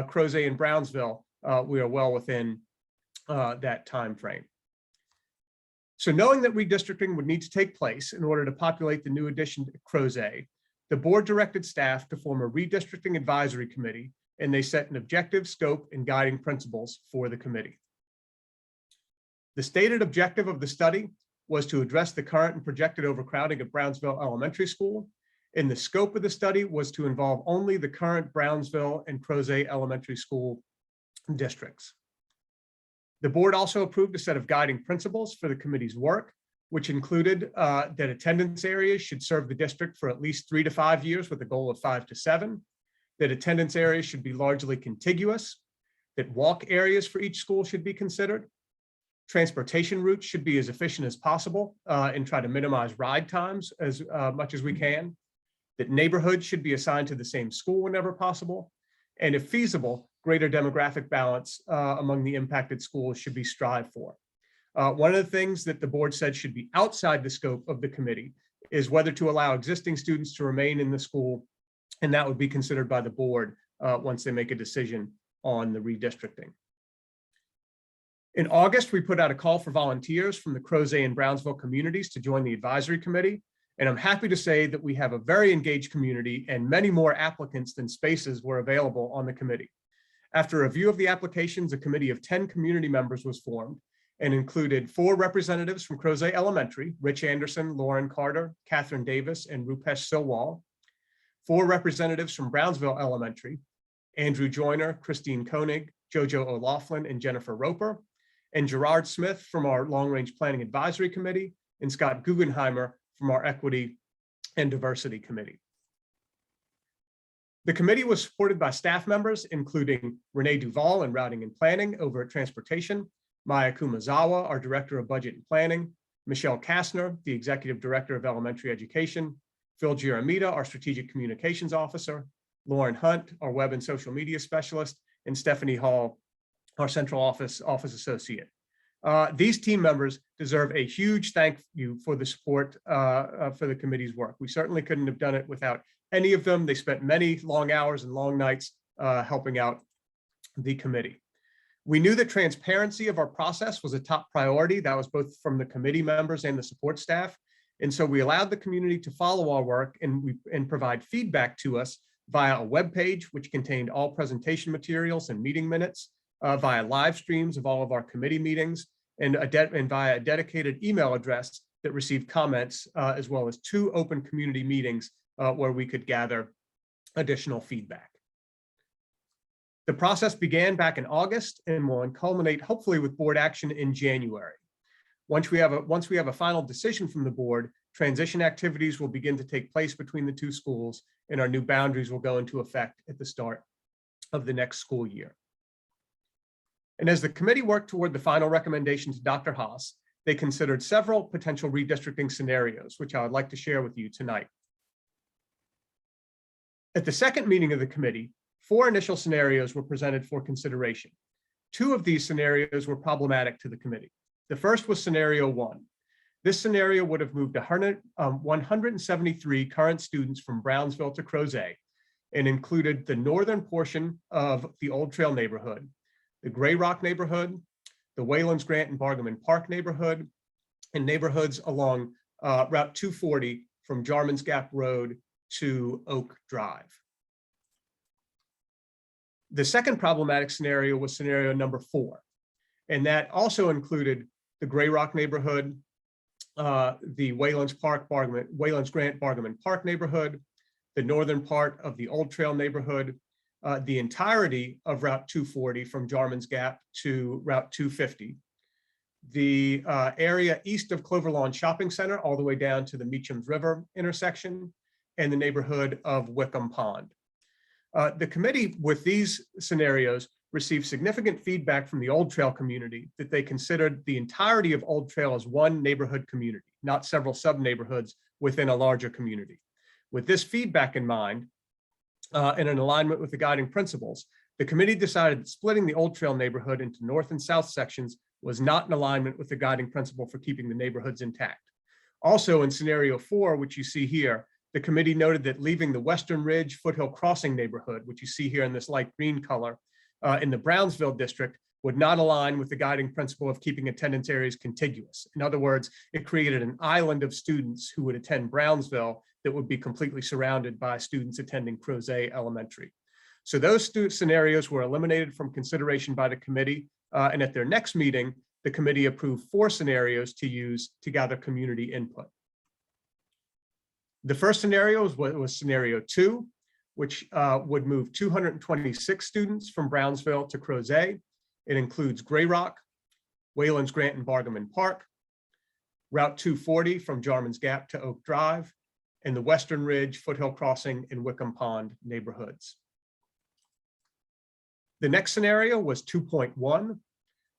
Crosie and Brownsville, we are well within that time frame. So knowing that redistricting would need to take place in order to populate the new addition to Crosie, the board directed staff to form a redistricting advisory committee, and they set an objective, scope, and guiding principles for the committee. The stated objective of the study was to address the current and projected overcrowding at Brownsville Elementary School, and the scope of the study was to involve only the current Brownsville and Crosie Elementary School districts. The board also approved a set of guiding principles for the committee's work, which included that attendance areas should serve the district for at least 3 to 5 years with a goal of 5 to 7, that attendance areas should be largely contiguous, that walk areas for each school should be considered, transportation routes should be as efficient as possible and try to minimize ride times as much as we can, that neighborhoods should be assigned to the same school whenever possible, and if feasible, greater demographic balance among the impacted schools should be strived for. One of the things that the board said should be outside the scope of the committee is whether to allow existing students to remain in the school, and that would be considered by the board once they make a decision on the redistricting. In August, we put out a call for volunteers from the Crosie and Brownsville communities to join the advisory committee, and I'm happy to say that we have a very engaged community and many more applicants than spaces were available on the committee. After a review of the applications, a committee of 10 community members was formed and included 4 representatives from Crosie Elementary, Rich Anderson, Lauren Carter, Catherine Davis, and Rupesh Silwal, 4 representatives from Brownsville Elementary, Andrew Joyner, Christine Koenig, Jojo O'Laughlin, and Jennifer Roper, and Gerard Smith from our Long Range Planning Advisory Committee, and Scott Guggenheimer from our Equity and Diversity Committee. The committee was supported by staff members, including Renee Duval in Routing and Planning over at Transportation, Maya Kumazawa, our Director of Budget and Planning, Michelle Kastner, the Executive Director of Elementary Education, Phil Giramita, our Strategic Communications Officer, Lauren Hunt, our Web and Social Media Specialist, and Stephanie Hall, our Central Office Associate. These team members deserve a huge thank you for the support for the committee's work. We certainly couldn't have done it without any of them. They spent many long hours and long nights helping out the committee. We knew that transparency of our process was a top priority. That was both from the committee members and the support staff. And so we allowed the community to follow our work and provide feedback to us via a web page, which contained all presentation materials and meeting minutes, via live streams of all of our committee meetings, and via a dedicated email address that received comments, as well as 2 open community meetings where we could gather additional feedback. The process began back in August and will culminate hopefully with board action in January. Once we have a final decision from the board, transition activities will begin to take place between the 2 schools, and our new boundaries will go into effect at the start of the next school year. And as the committee worked toward the final recommendation to Dr. Haas, they considered several potential redistricting scenarios, which I would like to share with you tonight. At the second meeting of the committee, 4 initial scenarios were presented for consideration. 2 of these scenarios were problematic to the committee. The first was scenario 1. This scenario would have moved 173 current students from Brownsville to Crosie and included the northern portion of the Old Trail neighborhood, the Gray Rock neighborhood, the Waylands Grant and Bargaman Park neighborhood, and neighborhoods along Route 240 from Jarman's Gap Road to Oak Drive. The second problematic scenario was scenario number 4, and that also included the Gray Rock neighborhood, the Waylands Grant Bargaman Park neighborhood, the northern part of the Old Trail neighborhood, the entirety of Route 240 from Jarman's Gap to Route 250, the area east of Clover Lawn Shopping Center all the way down to the Meachams River intersection, and the neighborhood of Wickham Pond. The committee with these scenarios received significant feedback from the Old Trail community that they considered the entirety of Old Trail as one neighborhood community, not several sub-neighborhoods within a larger community. With this feedback in mind, and in alignment with the guiding principles, the committee decided that splitting the Old Trail neighborhood into north and south sections was not in alignment with the guiding principle for keeping the neighborhoods intact. Also in scenario 4, which you see here, the committee noted that leaving the Western Ridge Foothill Crossing neighborhood, which you see here in this light green color, in the Brownsville district would not align with the guiding principle of keeping attendance areas contiguous. In other words, it created an island of students who would attend Brownsville that would be completely surrounded by students attending Crosie Elementary. So those scenarios were eliminated from consideration by the committee, and at their next meeting, the committee approved 4 scenarios to use to gather community input. The first scenario was scenario 2, which would move 226 students from Brownsville to Crosie. It includes Gray Rock, Wayland's Grant and Bargaman Park, Route 240 from Jarman's Gap to Oak Drive, and the Western Ridge, Foothill Crossing, and Wickham Pond neighborhoods. The next scenario was 2.1,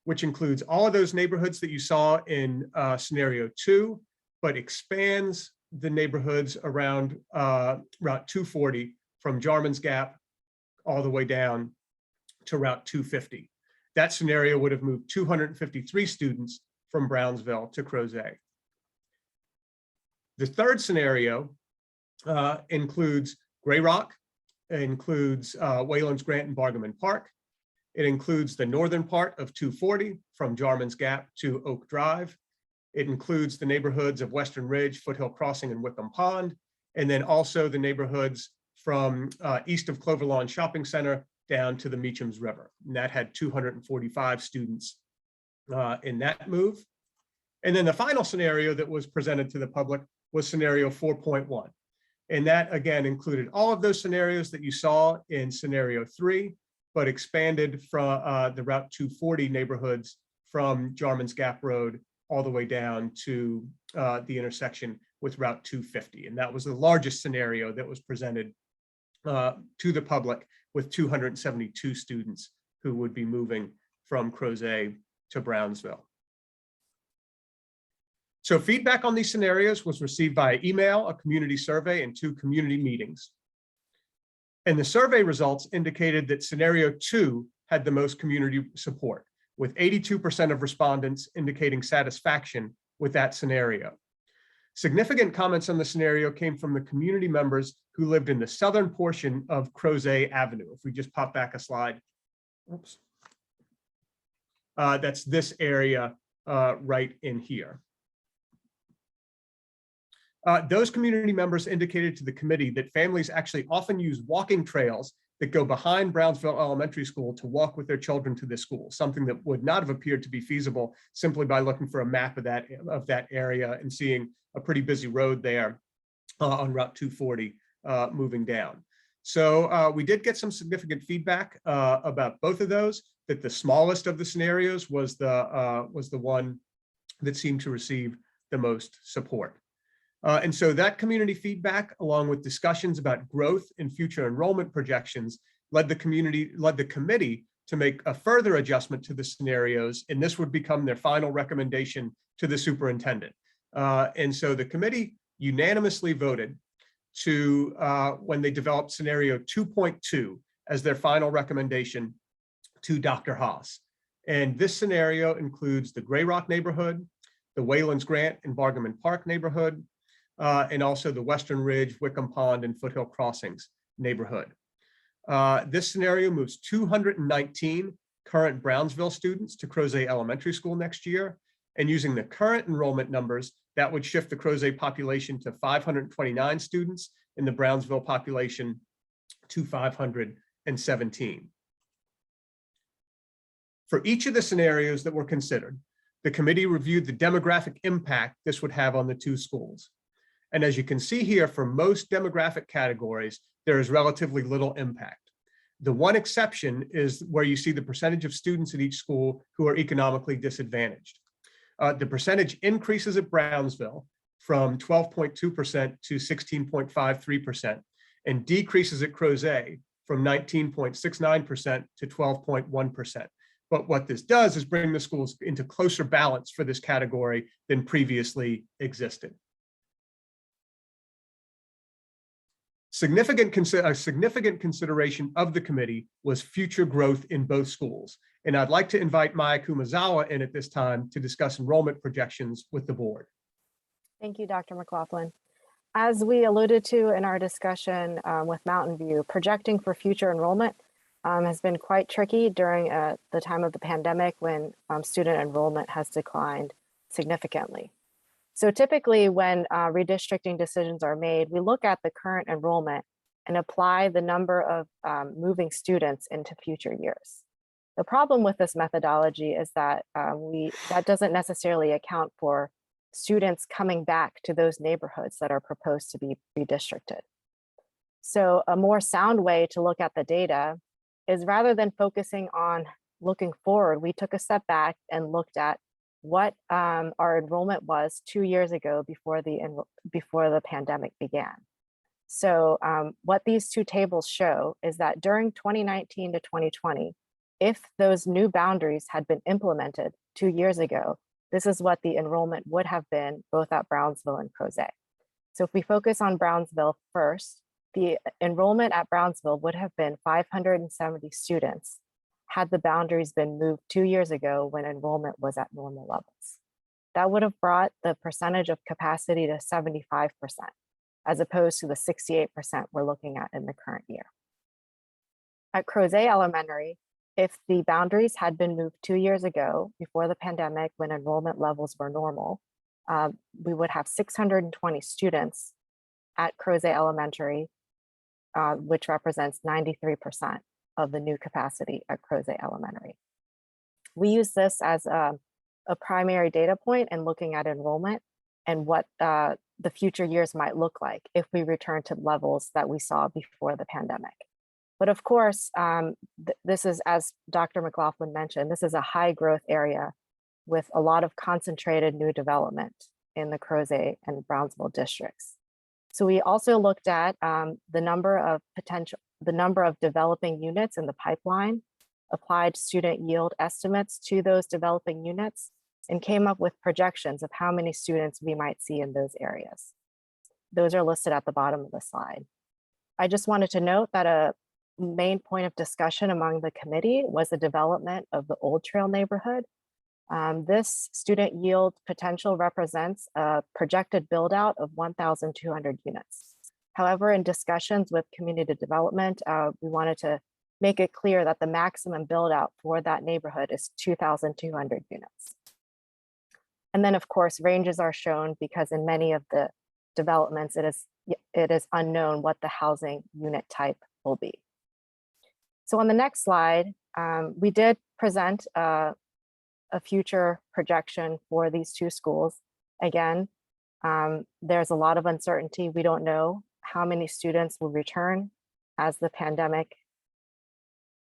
which includes all of those neighborhoods that you saw in scenario 2, but expands the neighborhoods around Route 240 from Jarman's Gap all the way down to Route 250. That scenario would have moved 253 students from Brownsville to Crosie. The third scenario includes Gray Rock, it includes Wayland's Grant and Bargaman Park. It includes the northern part of 240 from Jarman's Gap to Oak Drive. It includes the neighborhoods of Western Ridge, Foothill Crossing, and Wickham Pond, and then also the neighborhoods from east of Clover Lawn Shopping Center down to the Meacham's River. And that had 245 students in that move. And then the final scenario that was presented to the public was scenario 4.1. And that again included all of those scenarios that you saw in scenario 3, but expanded from the Route 240 neighborhoods from Jarman's Gap Road all the way down to the intersection with Route 250. And that was the largest scenario that was presented to the public, with 272 students who would be moving from Crosie to Brownsville. So feedback on these scenarios was received via email, a community survey, and 2 community meetings. And the survey results indicated that scenario 2 had the most community support, with 82% of respondents indicating satisfaction with that scenario. Significant comments on the scenario came from the community members who lived in the southern portion of Crosie Avenue. If we just pop back a slide. Oops. That's this area right in here. Those community members indicated to the committee that families actually often use walking trails that go behind Brownsville Elementary School to walk with their children to the school, something that would not have appeared to be feasible simply by looking for a map of that area and seeing a pretty busy road there on Route 240 moving down. So we did get some significant feedback about both of those, that the smallest of the scenarios was the one that seemed to receive the most support. And so that community feedback, along with discussions about growth in future enrollment projections, led the committee to make a further adjustment to the scenarios, and this would become their final recommendation to the superintendent. And so the committee unanimously voted to, when they developed scenario 2.2 as their final recommendation to Dr. Haas. And this scenario includes the Gray Rock neighborhood, the Wayland's Grant and Bargaman Park neighborhood, and also the Western Ridge, Wickham Pond, and Foothill Crossings neighborhood. This scenario moves 219 current Brownsville students to Crosie Elementary School next year. And using the current enrollment numbers, that would shift the Crosie population to 529 students and the Brownsville population to 517. For each of the scenarios that were considered, the committee reviewed the demographic impact this would have on the 2 schools. And as you can see here, for most demographic categories, there is relatively little impact. The one exception is where you see the percentage of students at each school who are economically disadvantaged. The percentage increases at Brownsville from 12.2% to 16.53% and decreases at Crosie from 19.69% to 12.1%. But what this does is bring the schools into closer balance for this category than previously existed. A significant consideration of the committee was future growth in both schools. And I'd like to invite Maya Kumazawa in at this time to discuss enrollment projections with the board. Thank you, Dr. McLaughlin. As we alluded to in our discussion with Mountain View, projecting for future enrollment has been quite tricky during the time of the pandemic when student enrollment has declined significantly. So typically when redistricting decisions are made, we look at the current enrollment and apply the number of moving students into future years. The problem with this methodology is that that doesn't necessarily account for students coming back to those neighborhoods that are proposed to be redistricted. So a more sound way to look at the data is, rather than focusing on looking forward, we took a step back and looked at what our enrollment was 2 years ago before the pandemic began. So what these two tables show is that during 2019 to 2020, if those new boundaries had been implemented 2 years ago, this is what the enrollment would have been both at Brownsville and Crosie. So if we focus on Brownsville first, the enrollment at Brownsville would have been 570 students had the boundaries been moved 2 years ago when enrollment was at normal levels. That would have brought the percentage of capacity to 75%, as opposed to the 68% we're looking at in the current year. At Crosie Elementary, if the boundaries had been moved 2 years ago before the pandemic when enrollment levels were normal, we would have 620 students at Crosie Elementary, which represents 93% of the new capacity at Crosie Elementary. We use this as a primary data point in looking at enrollment and what the future years might look like if we return to levels that we saw before the pandemic. But of course, this is, as Dr. McLaughlin mentioned, this is a high growth area with a lot of concentrated new development in the Crosie and Brownsville districts. So we also looked at the number of developing units in the pipeline, applied student yield estimates to those developing units, and came up with projections of how many students we might see in those areas. Those are listed at the bottom of the slide. I just wanted to note that a main point of discussion among the committee was the development of the Old Trail neighborhood. This student yield potential represents a projected build out of 1,200 units. However, in discussions with community development, we wanted to make it clear that the maximum build out for that neighborhood is 2,200 units. And then of course, ranges are shown because in many of the developments, it is unknown what the housing unit type will be. So on the next slide, we did present a future projection for these two schools. Again, there's a lot of uncertainty. We don't know how many students will return as the pandemic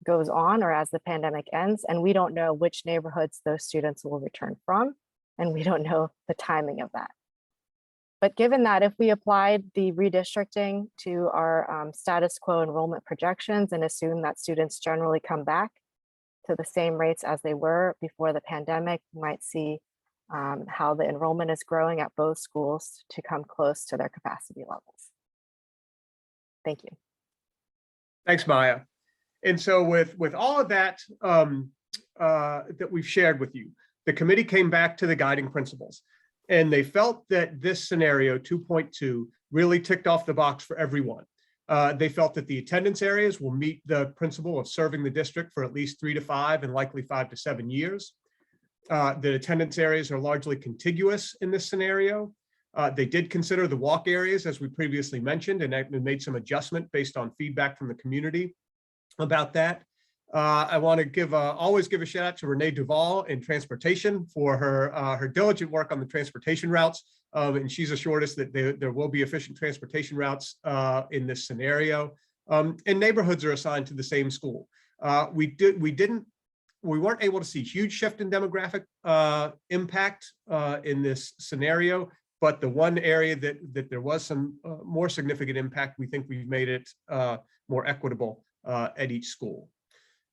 goes on or as the pandemic ends, and we don't know which neighborhoods those students will return from, and we don't know the timing of that. But given that, if we applied the redistricting to our status quo enrollment projections and assume that students generally come back to the same rates as they were before the pandemic, you might see how the enrollment is growing at both schools to come close to their capacity levels. Thank you. Thanks, Maya. And so with all of that that we've shared with you, the committee came back to the guiding principles. And they felt that this scenario 2.2 really ticked off the box for everyone. They felt that the attendance areas will meet the principle of serving the district for at least 3 to 5 and likely 5 to 7 years. The attendance areas are largely contiguous in this scenario. They did consider the walk areas, as we previously mentioned, and made some adjustment based on feedback from the community about that. I want to always give a shout out to Renee Duval in transportation for her diligent work on the transportation routes. And she's assured us that there will be efficient transportation routes in this scenario. And neighborhoods are assigned to the same school. We weren't able to see huge shift in demographic impact in this scenario, but the one area that there was some more significant impact, we think we've made it more equitable at each school.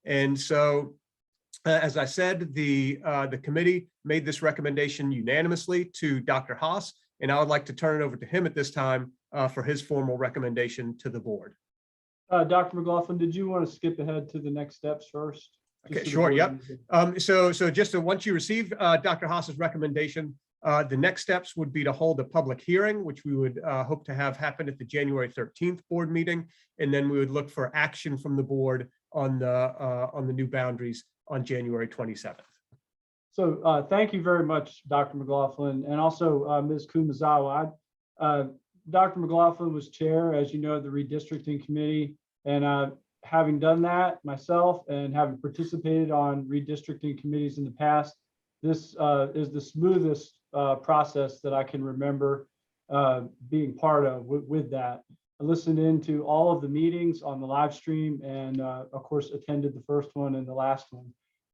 And so, as I said, the committee made this recommendation unanimously to Dr. Haas, and I would like to turn it over to him at this time for his formal recommendation to the board. Dr. McLaughlin, did you want to skip ahead to the next steps first? Okay, sure, yep. So once you receive Dr. Haas's recommendation, The next steps would be to hold a public hearing, which we would hope to have happen at the January 13th board meeting. And then we would look for action from the board on the new boundaries on January 27th. So thank you very much, Dr. McLaughlin, and also Ms. Kumazawa. Dr. McLaughlin was chair, as you know, of the Redistricting Committee, and having done that myself and having participated on redistricting committees in the past, this is the smoothest process that I can remember being part of with that. I listened into all of the meetings on the live stream and of course attended the first one and the last one.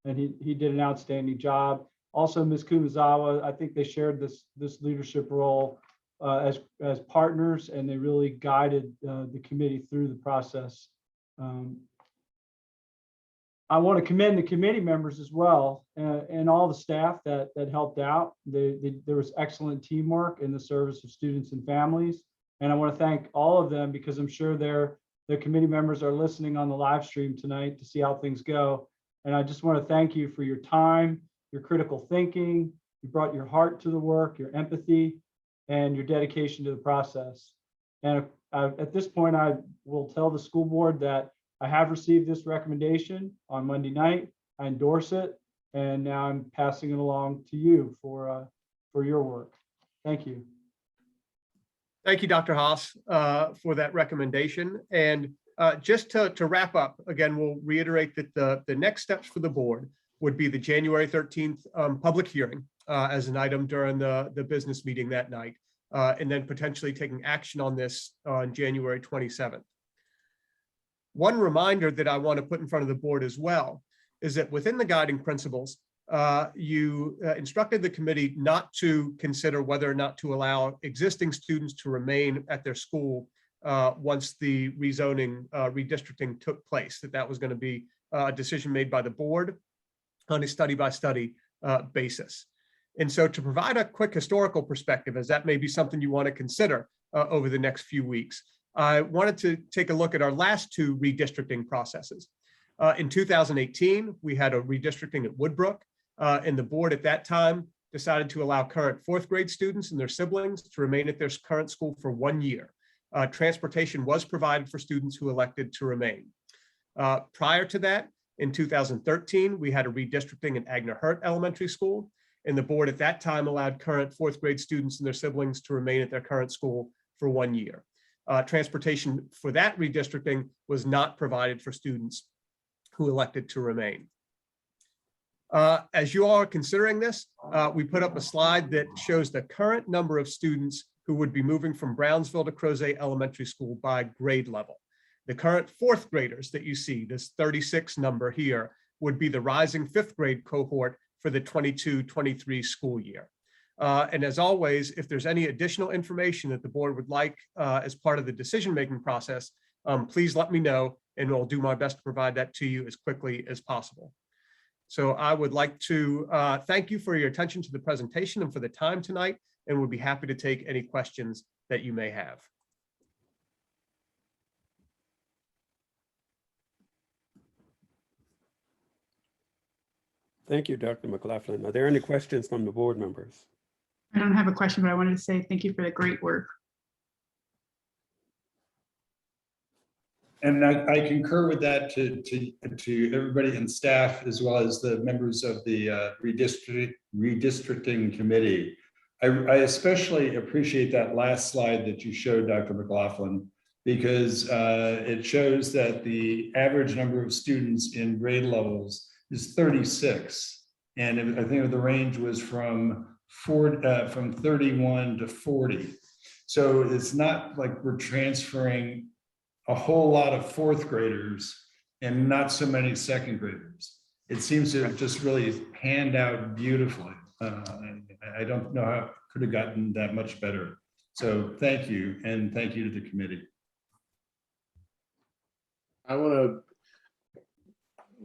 And he did an outstanding job. Also, Ms. Kumazawa, I think they shared this leadership role as partners, and they really guided the committee through the process. I want to commend the committee members as well and all the staff that helped out. There was excellent teamwork in the service of students and families. And I want to thank all of them because I'm sure their committee members are listening on the live stream tonight to see how things go. And I just want to thank you for your time, your critical thinking. You brought your heart to the work, your empathy, and your dedication to the process. And at this point, I will tell the school board that I have received this recommendation on Monday night. I endorse it, and now I'm passing it along to you for your work. Thank you. Thank you, Dr. Haas, for that recommendation. And just to wrap up, again, we'll reiterate that the next steps for the board would be the January 13th public hearing as an item during the business meeting that night, and then potentially taking action on this on January 27th. One reminder that I want to put in front of the board as well is that within the guiding principles, you instructed the committee not to consider whether or not to allow existing students to remain at their school once the rezoning redistricting took place, that was going to be a decision made by the board on a study-by-study basis. And so to provide a quick historical perspective, as that may be something you want to consider over the next few weeks, I wanted to take a look at our last two redistricting processes. In 2018, we had a redistricting at Woodbrook, and the board at that time decided to allow current fourth grade students and their siblings to remain at their current school for 1 year. Transportation was provided for students who elected to remain. Prior to that, in 2013, we had a redistricting at Agner Hurt Elementary School, and the board at that time allowed current fourth grade students and their siblings to remain at their current school for 1 year. Transportation for that redistricting was not provided for students who elected to remain. As you all are considering this, we put up a slide that shows the current number of students who would be moving from Brownsville to Crosie Elementary School by grade level. The current fourth graders that you see, this 36 number here, would be the rising fifth grade cohort for the 22-23 school year. And as always, if there's any additional information that the board would like as part of the decision-making process, please let me know, and I'll do my best to provide that to you as quickly as possible. So I would like to thank you for your attention to the presentation and for the time tonight, and would be happy to take any questions that you may have. Thank you, Dr. McLaughlin. Are there any questions from the board members? I don't have a question, but I wanted to say thank you for the great work. And I concur with that to everybody in staff, as well as the members of the redistricting committee. I especially appreciate that last slide that you showed, Dr. McLaughlin, because it shows that the average number of students in grade levels is 36. And I think the range was from 31 to 40. So it's not like we're transferring a whole lot of fourth graders and not so many second graders. It seems to have just really panned out beautifully. I don't know how it could have gotten that much better. So thank you, and thank you to the committee.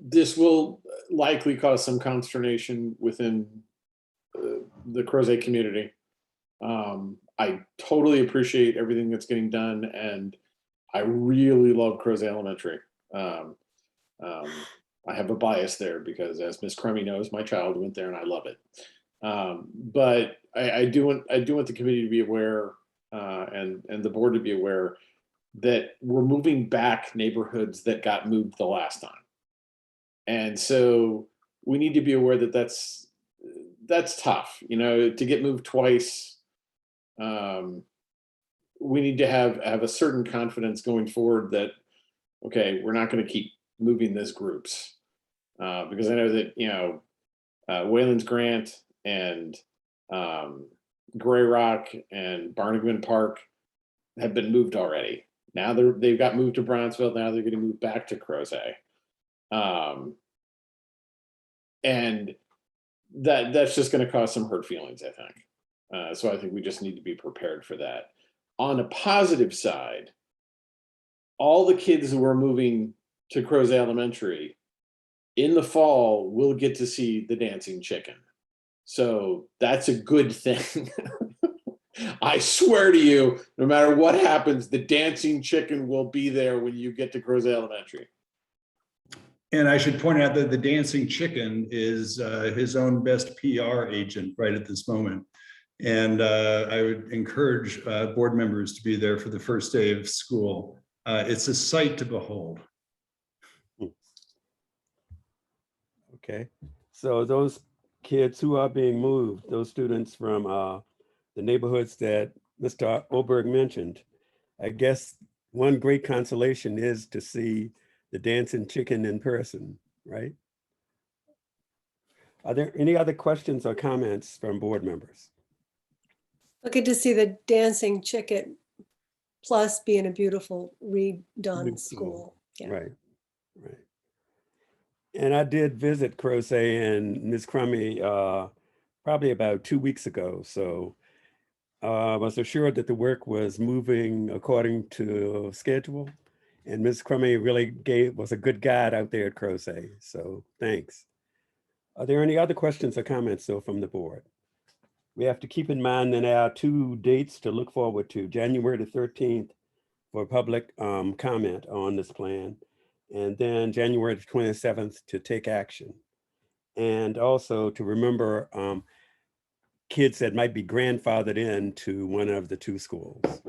This will likely cause some consternation within the Crosie community. I totally appreciate everything that's getting done, and I really love Crosie Elementary. I have a bias there because, as Ms. Crummy knows, my child went there and I love it. But I do want the committee to be aware and the board to be aware that we're moving back neighborhoods that got moved the last time. And so we need to be aware that that's tough, you know, to get moved twice. We need to have a certain confidence going forward that, okay, we're not going to keep moving those groups. Because I know that, you know, Wayland's Grant and Gray Rock and Barnagman Park have been moved already. Now they've got moved to Brownsville. Now they're going to move back to Crosie. And that's just going to cause some hurt feelings, I think. So I think we just need to be prepared for that. On a positive side, all the kids who are moving to Crosie Elementary in the fall will get to see the dancing chicken. So that's a good thing. I swear to you, no matter what happens, the dancing chicken will be there when you get to Crosie Elementary. And I should point out that the dancing chicken is his own best PR agent right at this moment. And I would encourage board members to be there for the first day of school. It's a sight to behold. Okay, so those kids who are being moved, those students from the neighborhoods that Mr. Oberg mentioned, I guess one great consolation is to see the dancing chicken in person, right? Are there any other questions or comments from board members? Looking to see the dancing chicken plus being a beautiful redone school. Yeah. Right, right. And I did visit Crosie and Ms. Crummy probably about 2 weeks ago. So I was assured that the work was moving according to schedule. And Ms. Crummy really was a good guide out there at Crosie. So thanks. Are there any other questions or comments though from the board? We have to keep in mind that our 2 dates to look forward to, January the 13th for public comment on this plan, and then January the 27th to take action. And also to remember kids that might be grandfathered into one of the 2 schools.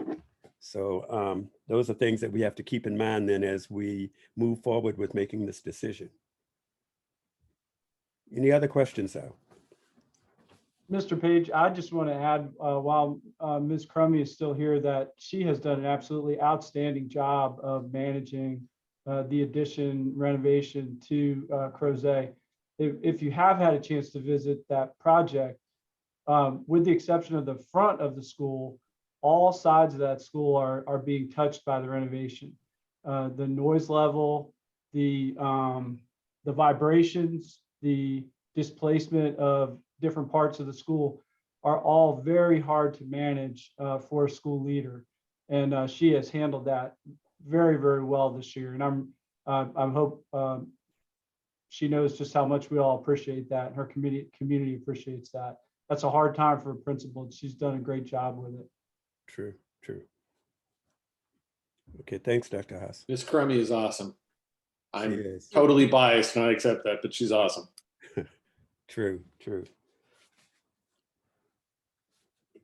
So those are things that we have to keep in mind then as we move forward with making this decision. Any other questions though? Mr. Page, I just want to add, while Ms. Crummy is still here, that she has done an absolutely outstanding job of managing the addition renovation to Crosie. If you have had a chance to visit that project, with the exception of the front of the school, all sides of that school are being touched by the renovation. The noise level, the vibrations, the displacement of different parts of the school are all very hard to manage for a school leader. And she has handled that very, very well this year. And I hope she knows just how much we all appreciate that. And her community appreciates that. That's a hard time for a principal. She's done a great job with it. True, true. Okay, thanks, Dr. Haas. Miss Crummy is awesome. I'm is. totally biased and I accept that, but she's awesome. True, true.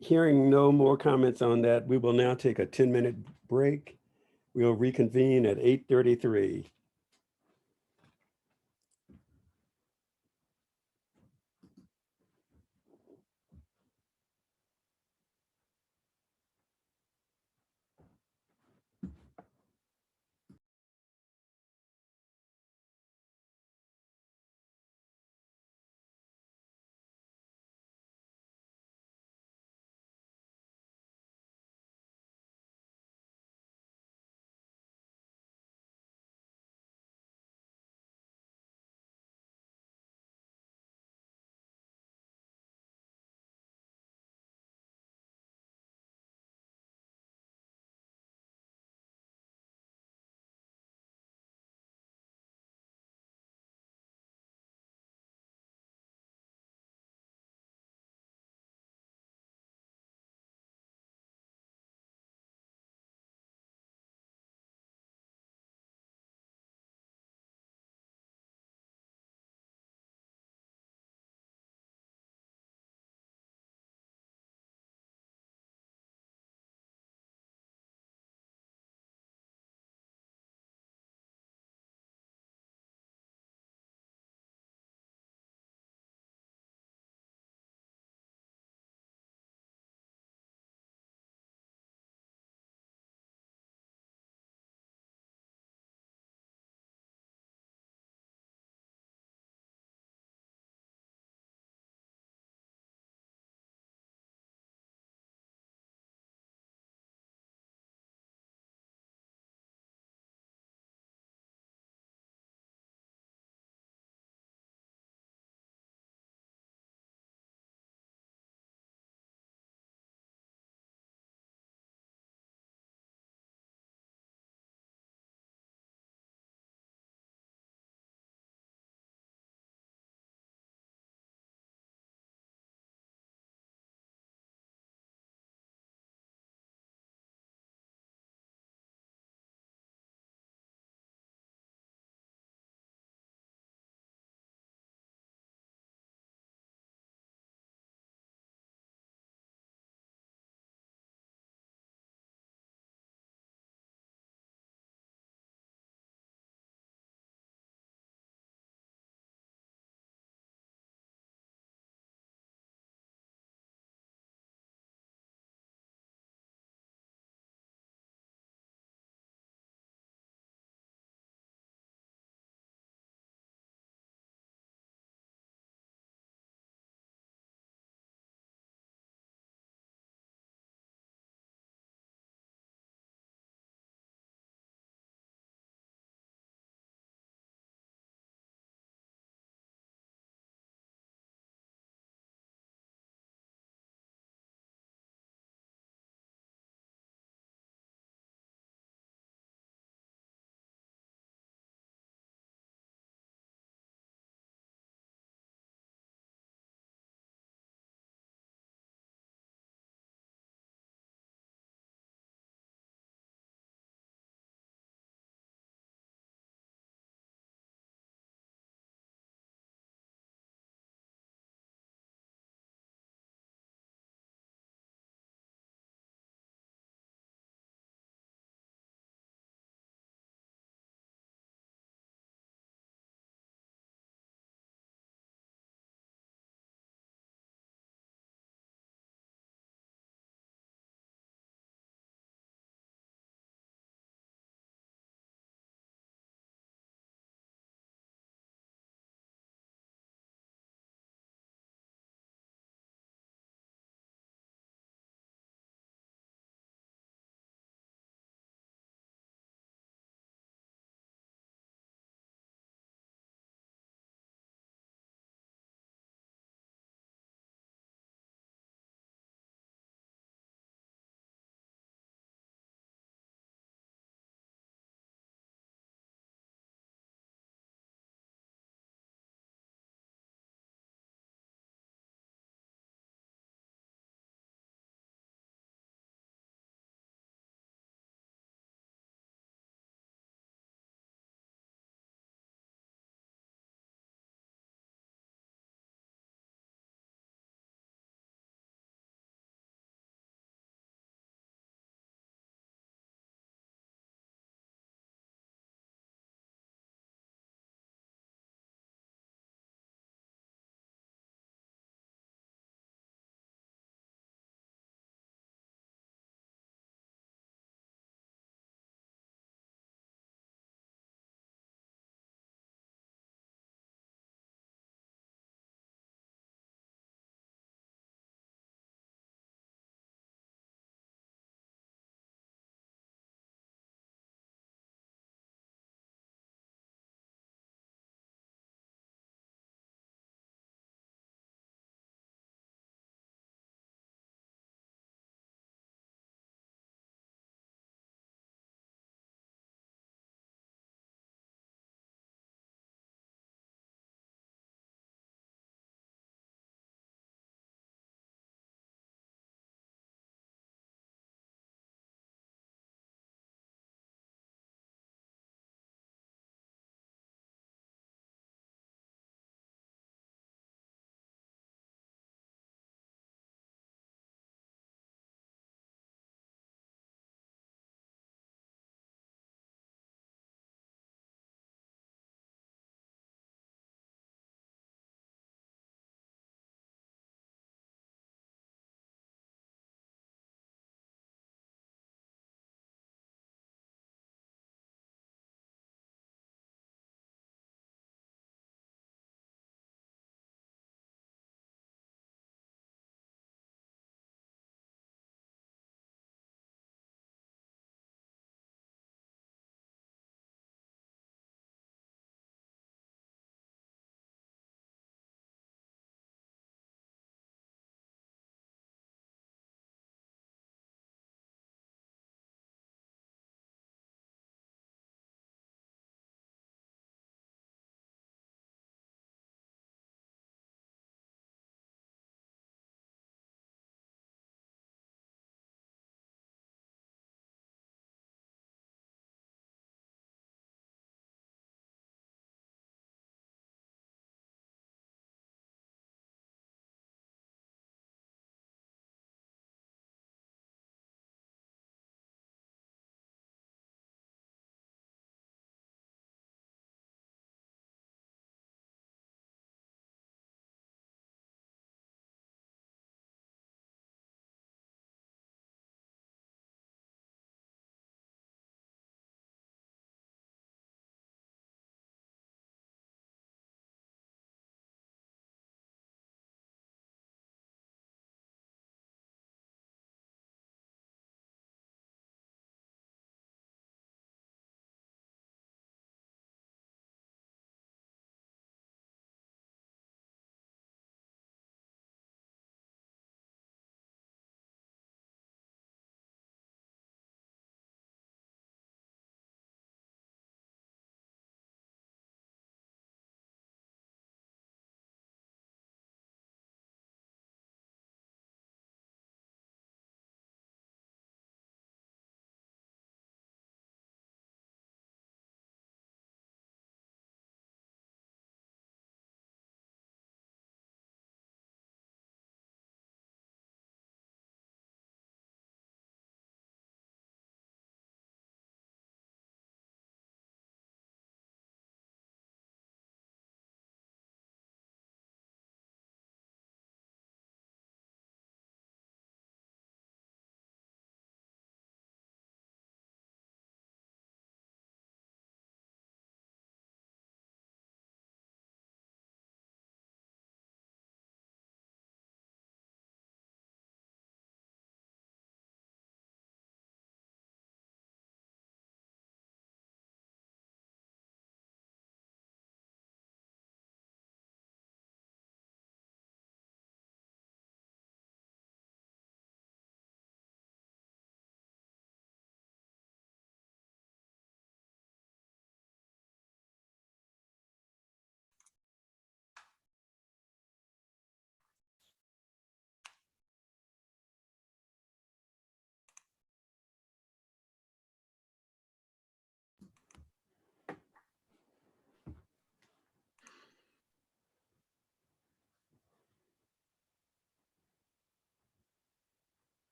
Hearing no more comments on that, we will now take a 10-minute break. We'll reconvene at 8:33.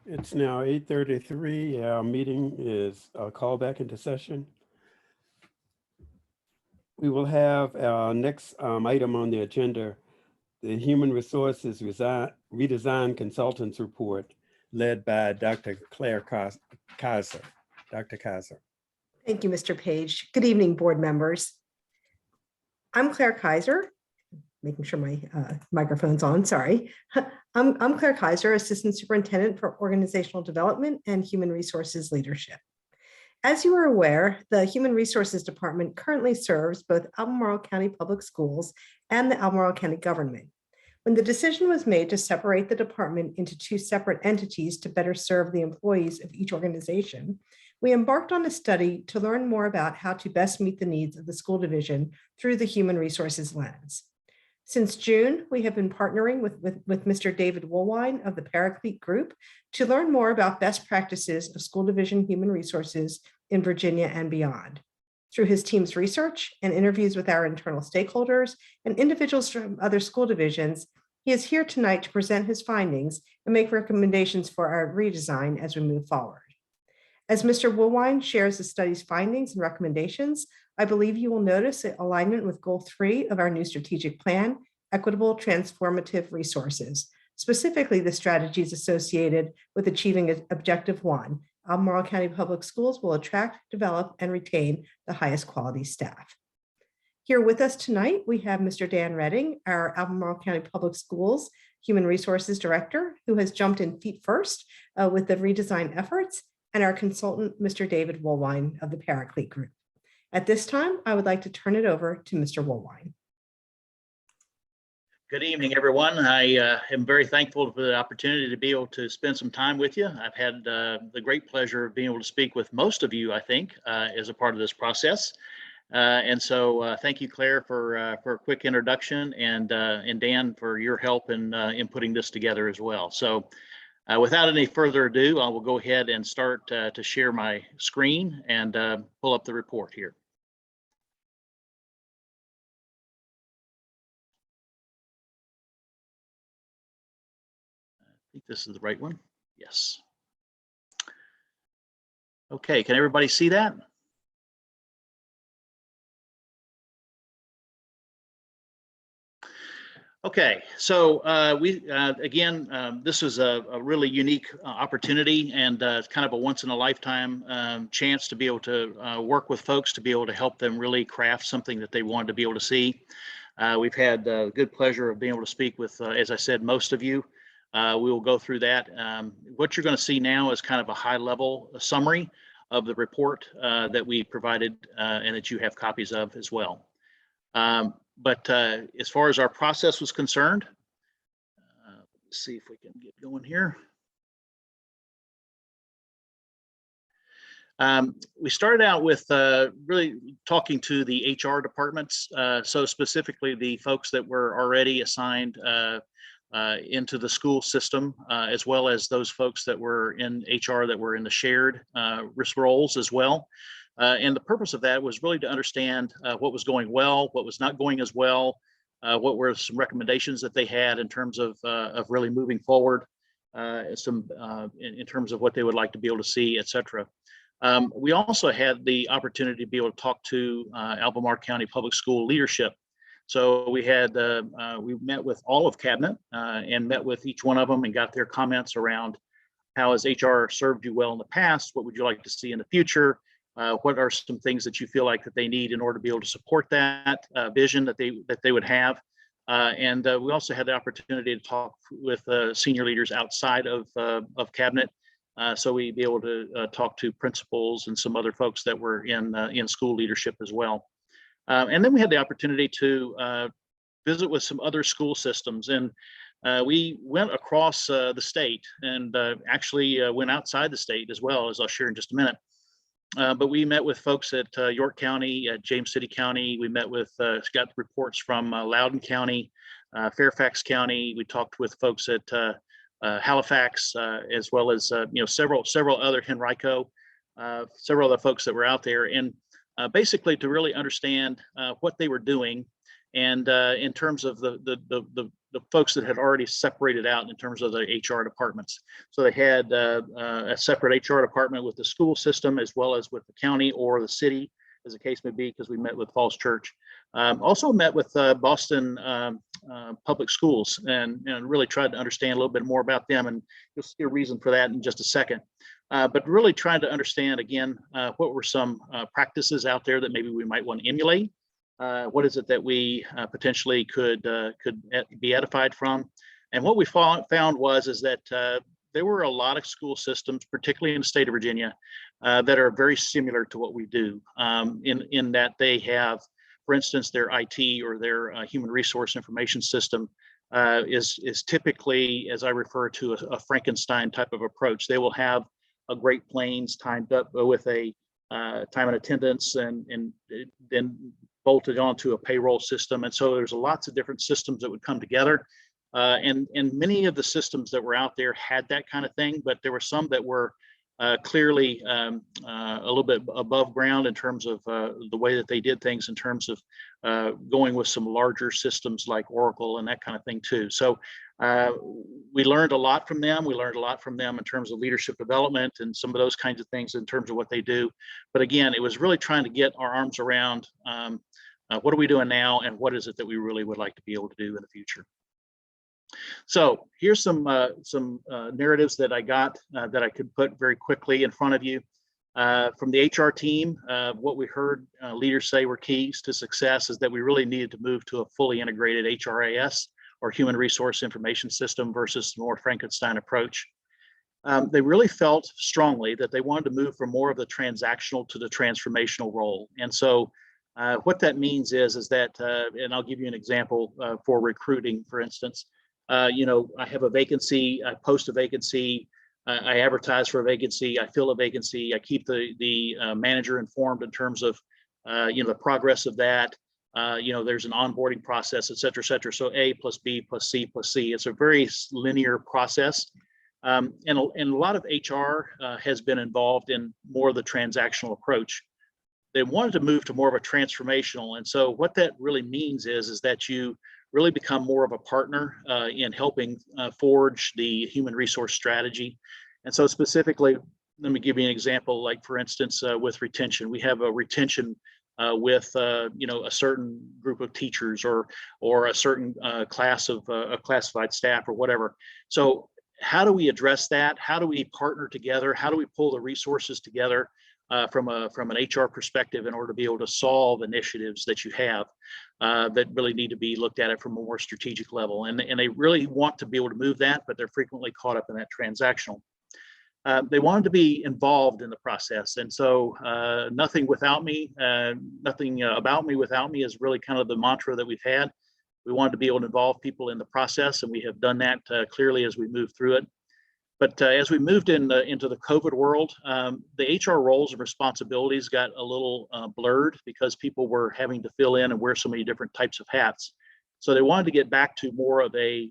It's now 8:33. Our meeting is called back into session. We will have our next item on the agenda, the Human Resources Redesign Consultants Report, led by Dr. Claire Kaiser. Dr. Kaiser. Thank you, Mr. Page. Good evening, board members. I'm Claire Kaiser, making sure my microphone's on, sorry. I'm Claire Kaiser, Assistant Superintendent for Organizational Development and Human Resources Leadership. As you are aware, the Human Resources Department currently serves both Albemarle County Public Schools and the Albemarle County government. When the decision was made to separate the department into two separate entities to better serve the employees of each organization, we embarked on a study to learn more about how to best meet the needs of the school division through the human resources lens. Since June, we have been partnering with Mr. David Woolwine of the Paraclete Group to learn more about best practices of school division human resources in Virginia and beyond. Through his team's research and interviews with our internal stakeholders and individuals from other school divisions, he is here tonight to present his findings and make recommendations for our redesign as we move forward. As Mr. Woolwine shares the study's findings and recommendations, I believe you will notice an alignment with Goal 3 of our new strategic plan, equitable transformative resources, specifically the strategies associated with achieving Objective 1. Albemarle County Public Schools will attract, develop, and retain the highest quality staff. Here with us tonight, we have Mr. Dan Redding, our Albemarle County Public Schools Human Resources Director, who has jumped in feet first with the redesign efforts, and our consultant, Mr. David Woolwine of the Paraclete Group. At this time, I would like to turn it over to Mr. Woolwine. Good evening, everyone. I am very thankful for the opportunity to be able to spend some time with you. I've had the great pleasure of being able to speak with most of you, I think, as a part of this process. And so thank you, Claire, for a quick introduction, and Dan for your help in putting this together as well. So without any further ado, I will go ahead and start to share my screen and pull up the report here. I think this is the right one. Yes. Okay, can everybody see that? Okay, so this is a really unique opportunity, and kind of a once in a lifetime chance to be able to work with folks to be able to help them really craft something that they wanted to be able to see. We've had the good pleasure of being able to speak with, as I said, most of you. We will go through that. What you're going to see now is kind of a high level summary of the report that we provided and that you have copies of as well. But as far as our process was concerned, let's see if we can get going here. We started out with really talking to the HR departments, so specifically the folks that were already assigned into the school system, as well as those folks that were in HR that were in the shared risk roles as well. And the purpose of that was really to understand what was going well, what was not going as well, what were some recommendations that they had in terms of really moving forward, in terms of what they would like to be able to see, et cetera. We also had the opportunity to be able to talk to Albemarle County Public School leadership. So we met with all of cabinet and met with each one of them and got their comments around how has HR served you well in the past, what would you like to see in the future, what are some things that you feel like that they need in order to be able to support that vision that they would have. And we also had the opportunity to talk with senior leaders outside of cabinet. So we'd be able to talk to principals and some other folks that were in school leadership as well. And then we had the opportunity to visit with some other school systems. And we went across the state and actually went outside the state as well, as I'll share in just a minute. But we met with folks at York County, at James City County. We met with, got reports from Loudoun County, Fairfax County. We talked with folks at Halifax, as well as several other Henrico, several other folks that were out there, and basically to really understand what they were doing, and in terms of the the folks that had already separated out in terms of the HR departments. So they had a separate HR department with the school system as well as with the county or the city, as the case may be, because we met with Falls Church. Also met with Boston Public Schools and really tried to understand a little bit more about them. And you'll see a reason for that in just a second. But really trying to understand, again, what were some practices out there that maybe we might want to emulate? What is it that we potentially could be edified from? And what we found is that there were a lot of school systems, particularly in the state of Virginia, that are very similar to what we do in that they have, for instance, their IT or their human resource information system is typically, as I refer to, a Frankenstein type of approach. They will have a Great Plains timed up with a time and attendance and then bolted onto a payroll system. And so there's lots of different systems that would come together. And many of the systems that were out there had that kind of thing, but there were some that were clearly a little bit above ground in terms of the way that they did things in terms of going with some larger systems like Oracle and that kind of thing too. So we learned a lot from them. We learned a lot from them in terms of leadership development and some of those kinds of things in terms of what they do. But again, it was really trying to get our arms around what are we doing now and what is it that we really would like to be able to do in the future. So here's some narratives that I got that I could put very quickly in front of you. From the HR team, what we heard leaders say were keys to success is that we really needed to move to a fully integrated HRIS or human resource information system versus the more Frankenstein approach. They really felt strongly that they wanted to move from more of the transactional to the transformational role. And so what that means is that, and I'll give you an example for recruiting, for instance. I have a vacancy, I post a vacancy, I advertise for a vacancy, I fill a vacancy, I keep the manager informed in terms of, the progress of that. There's an onboarding process, et cetera, et cetera. So A plus B plus C plus C. It's a very linear process. And a lot of HR has been involved in more of the transactional approach. They wanted to move to more of a transformational. And so what that really means is that you really become more of a partner in helping forge the human resource strategy. And so specifically, let me give you an example, like for instance, with retention, we have a retention with a certain group of teachers or a certain class of classified staff or whatever. So how do we address that? How do we partner together? How do we pull the resources together from an HR perspective in order to be able to solve initiatives that you have that really need to be looked at it from a more strategic level. And they really want to be able to move that, but they're frequently caught up in that transactional. They wanted to be involved in the process. And so nothing without me, nothing about me without me is really kind of the mantra that we've had. We wanted to be able to involve people in the process, and we have done that clearly as we move through it. But as we moved into the COVID world, the HR roles and responsibilities got a little blurred because people were having to fill in and wear so many different types of hats. So they wanted to get back to more of a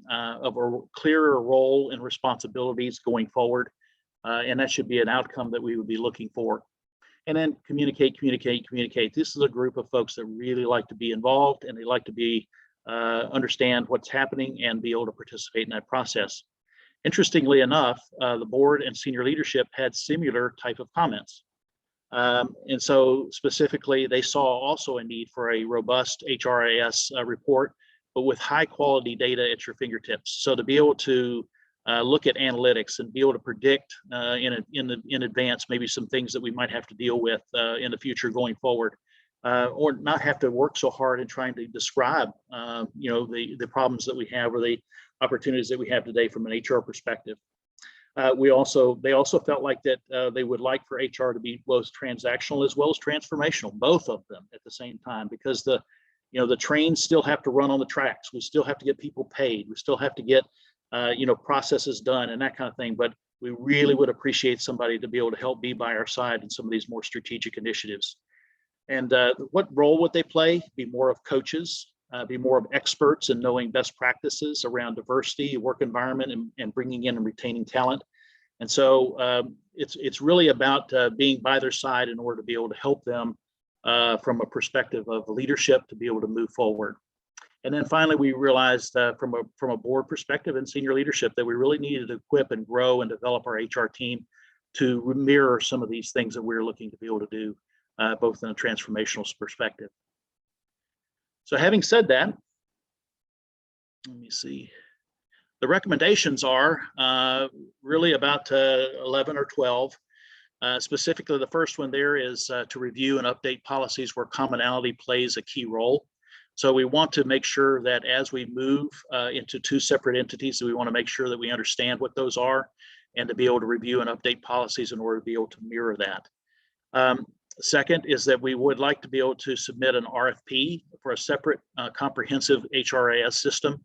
clearer role and responsibilities going forward. And that should be an outcome that we would be looking for. And then communicate. This is a group of folks that really like to be involved, and they like to be understand what's happening and be able to participate in that process. Interestingly enough, the board and senior leadership had similar type of comments. And so specifically, they saw also a need for a robust HRIS report, but with high quality data at your fingertips. So to be able to look at analytics and be able to predict in advance maybe some things that we might have to deal with in the future going forward, or not have to work so hard in trying to describe the problems that we have or the opportunities that we have today from an HR perspective. They also felt like that they would like for HR to be both transactional as well as transformational, both of them at the same time, because the trains still have to run on the tracks. We still have to get people paid. We still have to get processes done and that kind of thing. But we really would appreciate somebody to be able to help be by our side in some of these more strategic initiatives. And what role would they play? Be more of coaches, be more of experts in knowing best practices around diversity, work environment, and bringing in and retaining talent. And so it's really about being by their side in order to be able to help them from a perspective of leadership to be able to move forward. And then finally, we realized from a board perspective and senior leadership that we really needed to equip and grow and develop our HR team to mirror some of these things that we're looking to be able to do, both in a transformational perspective. So having said that, let me see. The recommendations are really about 11 or 12. Specifically, the first one there is to review and update policies where commonality plays a key role. So we want to make sure that as we move into two separate entities, we want to make sure that we understand what those are and to be able to review and update policies in order to be able to mirror that. Second is that we would like to be able to submit an RFP for a separate comprehensive HRIS system.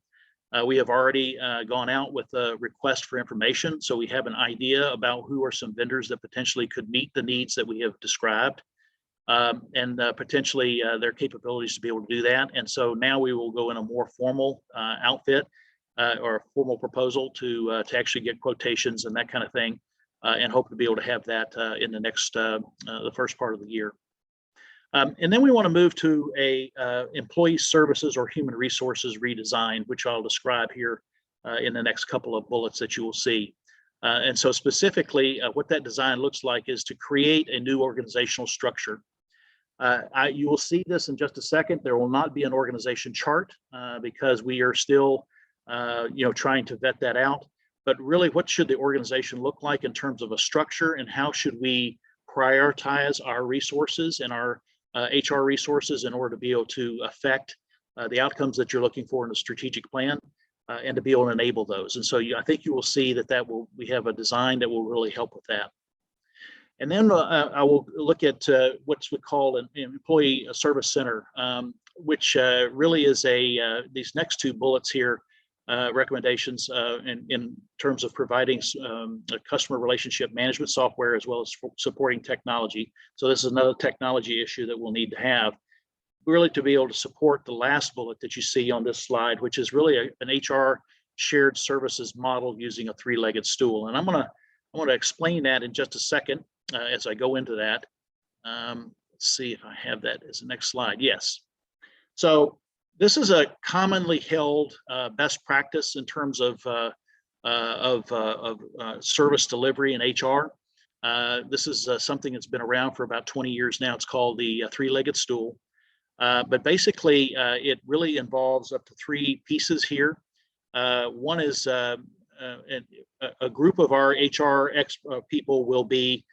We have already gone out with a request for information, so we have an idea about who are some vendors that potentially could meet the needs that we have described, and potentially their capabilities to be able to do that. And so now we will go in a more formal outfit or a formal proposal to actually get quotations and that kind of thing, and hope to be able to have that in the next the first part of the year. And then we want to move to a employee services or human resources redesign, which I'll describe here in the next couple of bullets that you will see. And so specifically, what that design looks like is to create a new organizational structure. You will see this in just a second. There will not be an organization chart because we are still trying to vet that out. But really, what should the organization look like in terms of a structure, and how should we prioritize our resources and our HR resources in order to be able to affect the outcomes that you're looking for in a strategic plan, and to be able to enable those. And so I think you will see that we have a design that will really help with that. And then I will look at what's we call an employee service center, which really is these next two bullets here, recommendations in terms of providing a customer relationship management software as well as supporting technology. So this is another technology issue that we'll need to have, really, to be able to support the last bullet that you see on this slide, which is really an HR shared services model using a three-legged stool. And I'm gonna explain that in just a second as I go into that. Let's see if I have that as the next slide. Yes. So this is a commonly held best practice in terms of service delivery in HR. This is something that's been around for about 20 years now. It's called the three-legged stool. But basically, it really involves up to three pieces here. One is a group of our HR people will be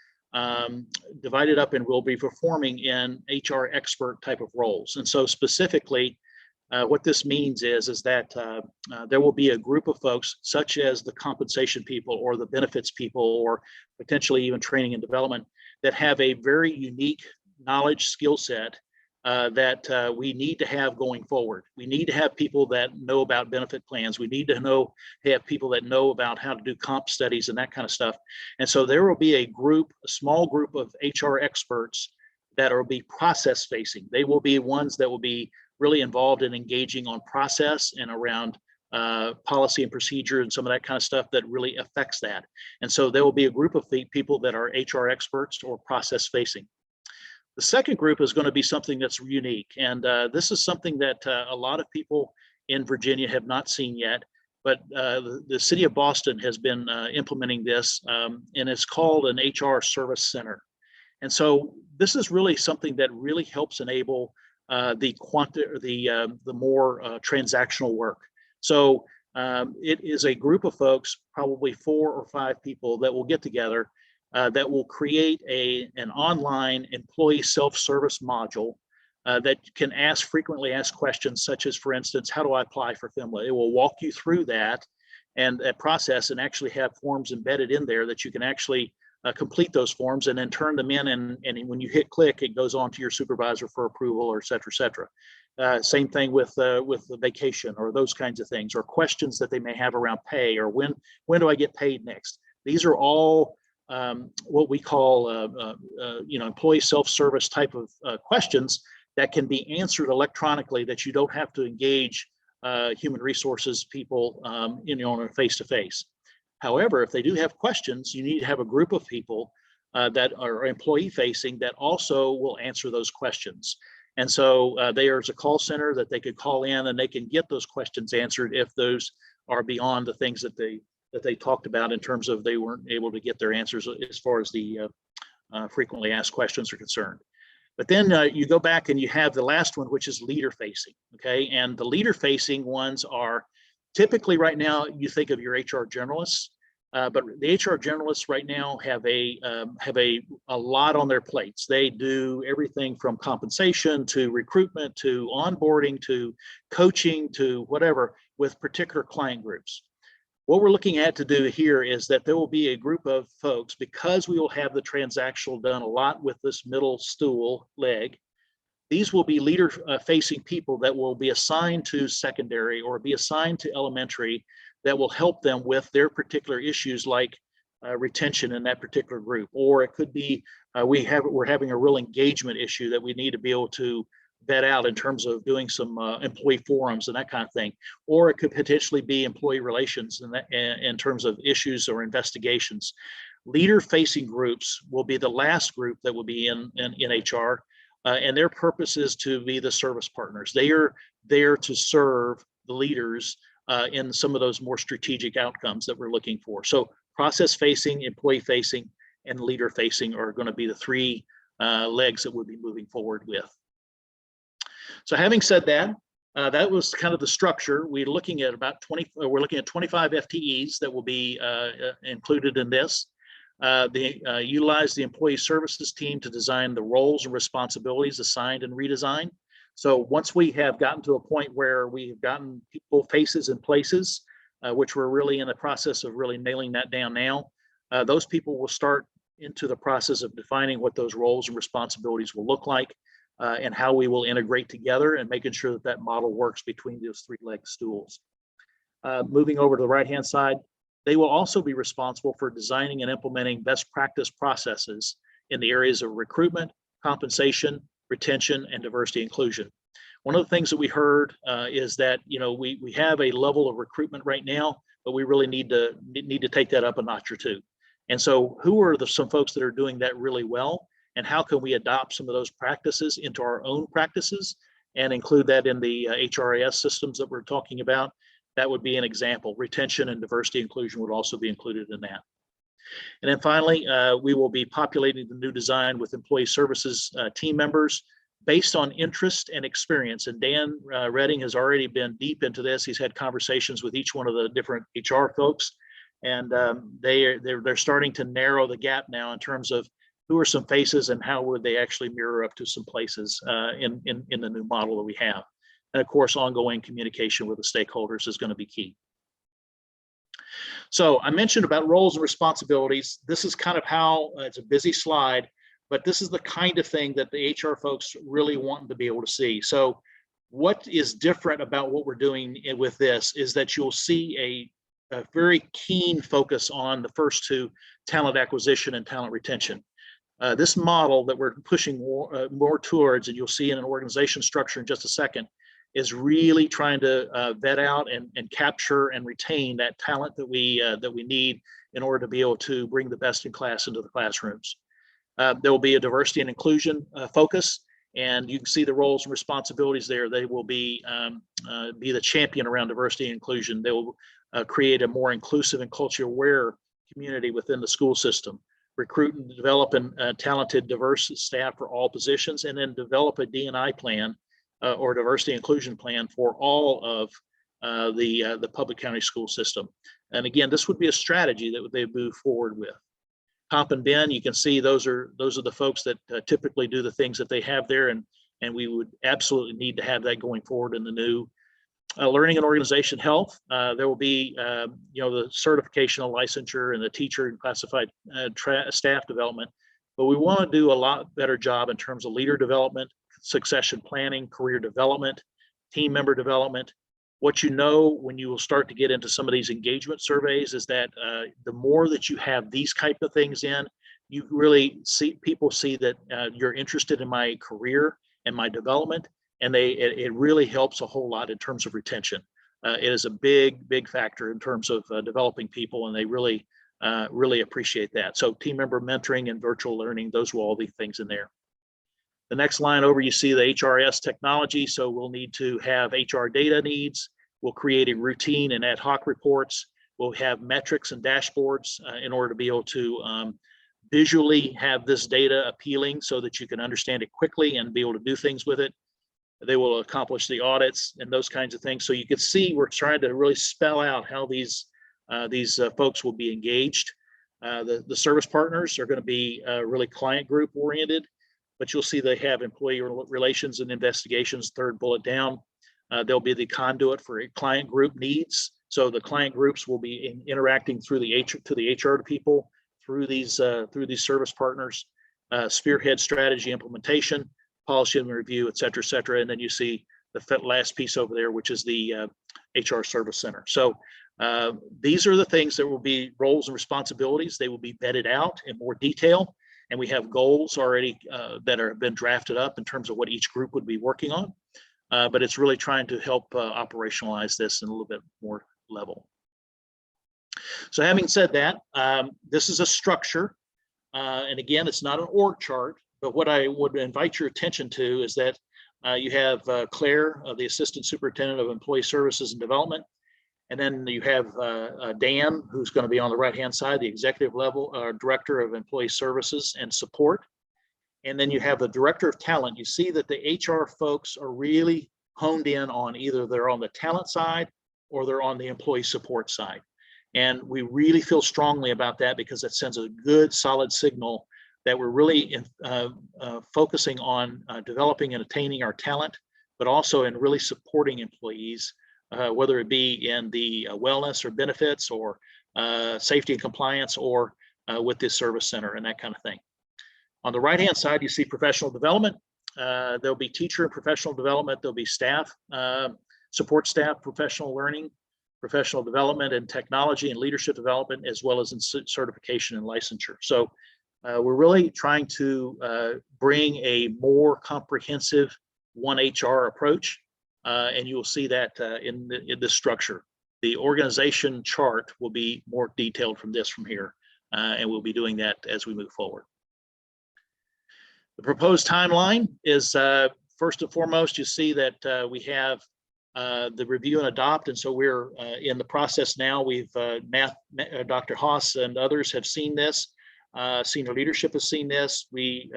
divided up and will be performing in HR expert type of roles. And so specifically, what this means is that there will be a group of folks, such as the compensation people or the benefits people, or potentially even training and development, that have a very unique knowledge skill set that we need to have going forward. We need to have people that know about benefit plans. We need to have people that know about how to do comp studies and that kind of stuff. And so there will be a small group of HR experts that will be process facing. They will be ones that will be really involved in engaging on process and around policy and procedure and some of that kind of stuff that really affects that. And so there will be a group of people that are HR experts or process facing. The second group is going to be something that's unique. And this is something that a lot of people in Virginia have not seen yet, but the city of Boston has been implementing this, and it's called an HR service center. And so this is really something that really helps enable the more transactional work. So it is a group of folks, probably 4 or 5 people, that will get together that will create an online employee self-service module that can frequently ask questions, such as, for instance, how do I apply for FMLA? It will walk you through that and that process, and actually have forms embedded in there that you can actually complete those forms and then turn them in, and when you hit click, it goes on to your supervisor for approval, or et cetera, et cetera. Same thing with the vacation or those kinds of things, or questions that they may have around pay, or when do I get paid next? These are all what we call employee self-service type of questions that can be answered electronically, that you don't have to engage human resources people on a face-to-face. However, if they do have questions, you need to have a group of people that are employee facing that also will answer those questions. And so there's a call center that they could call in and they can get those questions answered if those are beyond the things that they talked about in terms of they weren't able to get their answers as far as the frequently asked questions are concerned. But then you go back and you have the last one, which is leader facing. Okay, and the leader facing ones are typically right now you think of your HR generalists, but the HR generalists right now have a lot on their plates. They do everything from compensation to recruitment to onboarding to coaching to whatever with particular client groups. What we're looking at to do here is that there will be a group of folks, because we will have the transactional done a lot with this middle stool leg. These will be leader facing people that will be assigned to secondary or be assigned to elementary that will help them with their particular issues like retention in that particular group. Or it could be we're having a real engagement issue that we need to be able to vet out in terms of doing some employee forums and that kind of thing. Or it could potentially be employee relations in terms of issues or investigations. Leader facing groups will be the last group that will be in HR, and their purpose is to be the service partners. They are there to serve the leaders in some of those more strategic outcomes that we're looking for. So process facing, employee facing, and leader facing are going to be the three legs that we'll be moving forward with. So having said that, that was kind of the structure. We're looking at about 25 FTEs that will be included in this. They utilize the employee services team to design the roles and responsibilities assigned in redesign. So once we have gotten to a point where we've gotten people, faces, and places, which we're really in the process of really nailing that down now, those people will start into the process of defining what those roles and responsibilities will look like. And how we will integrate together and making sure that that model works between those three-legged stools. Moving over to the right-hand side, they will also be responsible for designing and implementing best practice processes in the areas of recruitment, compensation, retention, and diversity inclusion. One of the things that we heard is that we have a level of recruitment right now, but we really need to take that up a notch or two. And so who are some folks that are doing that really well? And how can we adopt some of those practices into our own practices and include that in the HRIS systems that we're talking about? That would be an example. Retention and diversity inclusion would also be included in that. And then finally, we will be populating the new design with employee services team members based on interest and experience. And Dan Redding has already been deep into this. He's had conversations with each one of the different HR folks, and they're starting to narrow the gap now in terms of who are some faces and how would they actually mirror up to some places in the new model that we have. And of course, ongoing communication with the stakeholders is going to be key. So I mentioned about roles and responsibilities. This is kind of how, it's a busy slide, but this is the kind of thing that the HR folks really want to be able to see. So what is different about what we're doing with this is that you'll see a very keen focus on the first two, talent acquisition and talent retention. This model that we're pushing more towards, and you'll see in an organization structure in just a second, is really trying to vet out and capture and retain that talent that we need in order to be able to bring the best in class into the classrooms. There will be a diversity and inclusion focus, and you can see the roles and responsibilities there. They will be the champion around diversity and inclusion. They will create a more inclusive and culturally aware community within the school system. Recruit and develop talented, diverse staff for all positions, and then develop a D&I plan or diversity inclusion plan for all of the public county school system. And again, this would be a strategy that they move forward with. Comp and Ben, you can see those are the folks that typically do the things that they have there, and we would absolutely need to have that going forward in the new learning and organization health. There will be, the certification of licensure and the teacher and classified staff development, but we want to do a lot better job in terms of leader development, succession planning, career development, team member development. What you know when you will start to get into some of these engagement surveys is that the more that you have these type of things in, you really see people see that you're interested in my career and my development, and it really helps a whole lot in terms of retention. It is a big factor in terms of developing people, and they really appreciate that. So team member mentoring and virtual learning, those will all be things in there. The next line over, you see the HRS technology. So we'll need to have HR data needs. We'll create a routine and ad hoc reports. We'll have metrics and dashboards in order to be able to visually have this data appealing so that you can understand it quickly and be able to do things with it. They will accomplish the audits and those kinds of things. So you can see we're trying to really spell out how these folks will be engaged. The service partners are going to be really client group oriented, but you'll see they have employee relations and investigations, third bullet down. They'll be the conduit for client group needs. So the client groups will be interacting through the HR people, through these service partners, spearhead strategy implementation, policy and review, et cetera, and then you see the last piece over there, which is the HR service center. So these are the things that will be roles and responsibilities. They will be vetted out in more detail, and we have goals already that have been drafted up in terms of what each group would be working on. But it's really trying to help operationalize this in a little bit more level. So having said that, this is a structure, and again, it's not an org chart, but what I would invite your attention to is that you have Claire, the Assistant Superintendent of Employee Services and Development, and then you have Dan, who's going to be on the right-hand side, the Executive level Director of Employee Services and Support. And then you have the Director of Talent. You see that the HR folks are really honed in on either they're on the talent side or they're on the employee support side. And we really feel strongly about that because it sends a good, solid signal that we're really focusing on developing and attaining our talent, but also in really supporting employees, whether it be in the wellness or benefits or safety and compliance or with this service center and that kind of thing. On the right-hand side, you see professional development. There'll be teacher and professional development. There'll be staff, support staff, professional learning, professional development and technology and leadership development, as well as in certification and licensure. So we're really trying to bring a more comprehensive one HR approach, and you will see that in this structure. The organization chart will be more detailed from here, and we'll be doing that as we move forward. The proposed timeline is first and foremost, you see that we have the review and adopt, and so we're in the process now. We've Dr. Haas and others have seen this. Senior leadership has seen this. We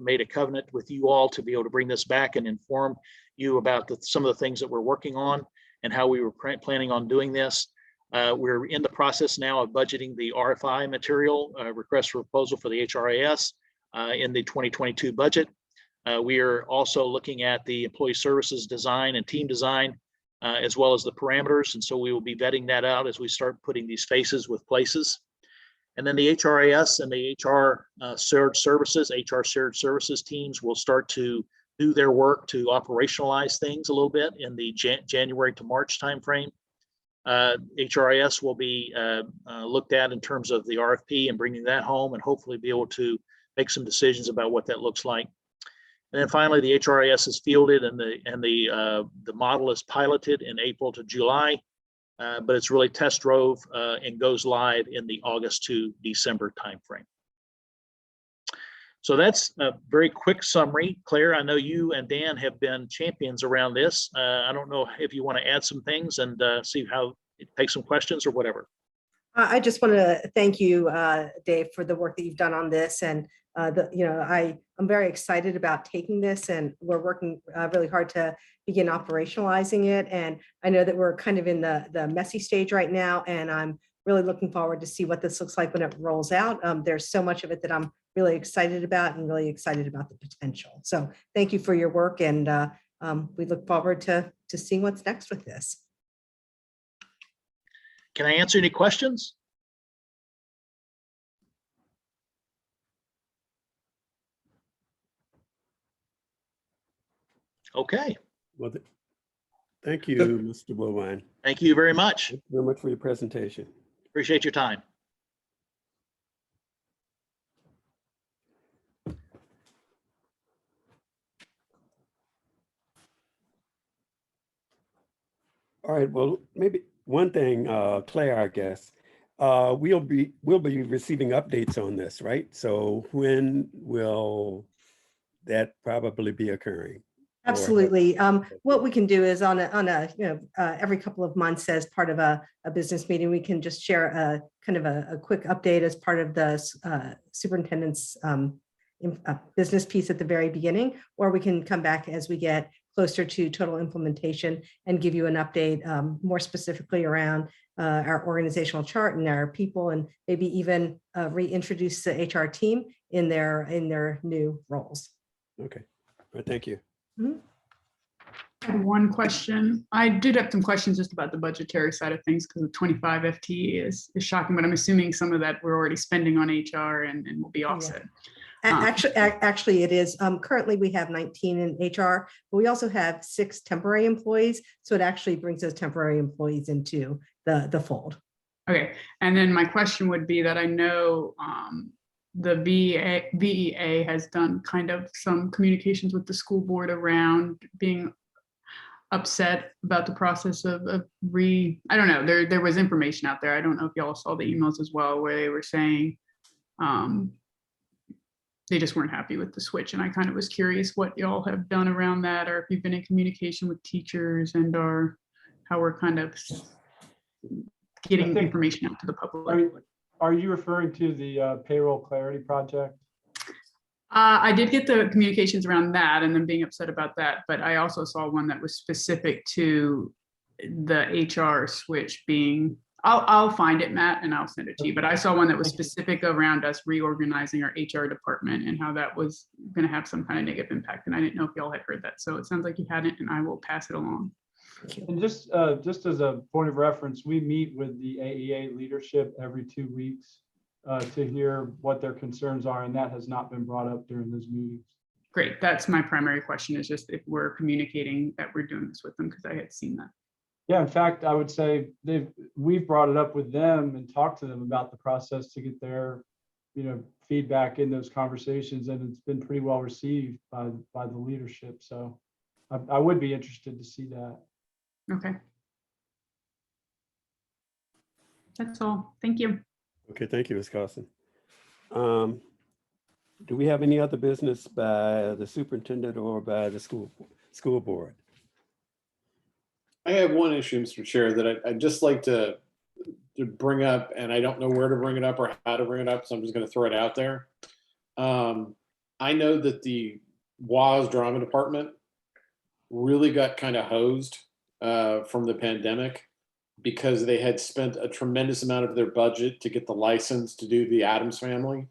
made a covenant with you all to be able to bring this back and inform you about some of the things that we're working on and how we were planning on doing this. We're in the process now of budgeting the RFI material, request for proposal for the HRIS in the 2022 budget. We are also looking at the employee services design and team design, as well as the parameters. And so we will be vetting that out as we start putting these faces with places. And then the HRIS and the HR shared services teams will start to do their work to operationalize things a little bit in the January to March timeframe. HRIS will be looked at in terms of the RFP and bringing that home and hopefully be able to make some decisions about what that looks like. And then finally, the HRIS is fielded and the model is piloted in April to July, but it's really test drove and goes live in the August to December timeframe. So that's a very quick summary. Claire, I know you and Dan have been champions around this. I don't know if you want to add some things and see how take some questions or whatever. I just want to thank you, Dave, for the work that you've done on this. And I'm very excited about taking this, and we're working really hard to begin operationalizing it. And I know that we're kind of in the messy stage right now, and I'm really looking forward to see what this looks like when it rolls out. There's so much of it that I'm really excited about and really excited about the potential. So thank you for your work, and we look forward to seeing what's next with this. Can I answer any questions? Okay. Well, thank you, Mr. Bowine. Thank you very much. Thank you very much for your presentation. Appreciate your time. All right, well, maybe one thing, Claire, I guess, we'll be receiving updates on this, right? So when will that probably be occurring? Or- Absolutely. What we can do is on a every couple of months as part of a business meeting, we can just share a kind of a quick update as part of the superintendent's business piece at the very beginning, or we can come back as we get closer to total implementation and give you an update more specifically around our organizational chart and our people, and maybe even reintroduce the HR team in their new roles. Okay, all right, thank you. I had one question. I did have some questions just about the budgetary side of things because the 25 FTE is shocking, but I'm assuming some of that we're already spending on HR and will be offset. Actually, it is. Currently, we have 19 in HR, but we also have 6 temporary employees. So it actually brings those temporary employees into the fold. Okay, and then my question would be that I know the VEA has done kind of some communications with the school board around being upset about the process of I don't know, there was information out there. I don't know if y'all saw the emails as well, where they were saying they just weren't happy with the switch. And I kind of was curious what y'all have done around that, or if you've been in communication with teachers and how we're kind of getting information out to the public. Are you referring to the payroll clarity project? I did get the communications around that and then being upset about that, but I also saw one that was specific to the HR switch being, I'll find it, Matt, and I'll send it to you, but I saw one that was specific around us reorganizing our HR department and how that was going to have some kind of negative impact. And I didn't know if y'all had heard that. So it sounds like you hadn't, and I will pass it along. And just as a point of reference, we meet with the AEA leadership every 2 weeks to hear what their concerns are, and that has not been brought up during those meetings. Great. That's my primary question, is just if we're communicating that we're doing this with them, because I had seen that. Yeah, in fact, I would say we've brought it up with them and talked to them about the process to get their feedback in those conversations, and it's been pretty well received by the leadership. So I would be interested to see that. Okay. That's all. Thank you. Okay, thank you, Ms. Carson. Do we have any other business by the superintendent or by the school board? I have one issue, Mr. Chair, that I'd just like to bring up, and I don't know where to bring it up or how to bring it up, so I'm just going to throw it out there. I know that the WAS drama department really got kind of hosed from the pandemic because they had spent a tremendous amount of their budget to get the license to do the Addams Family.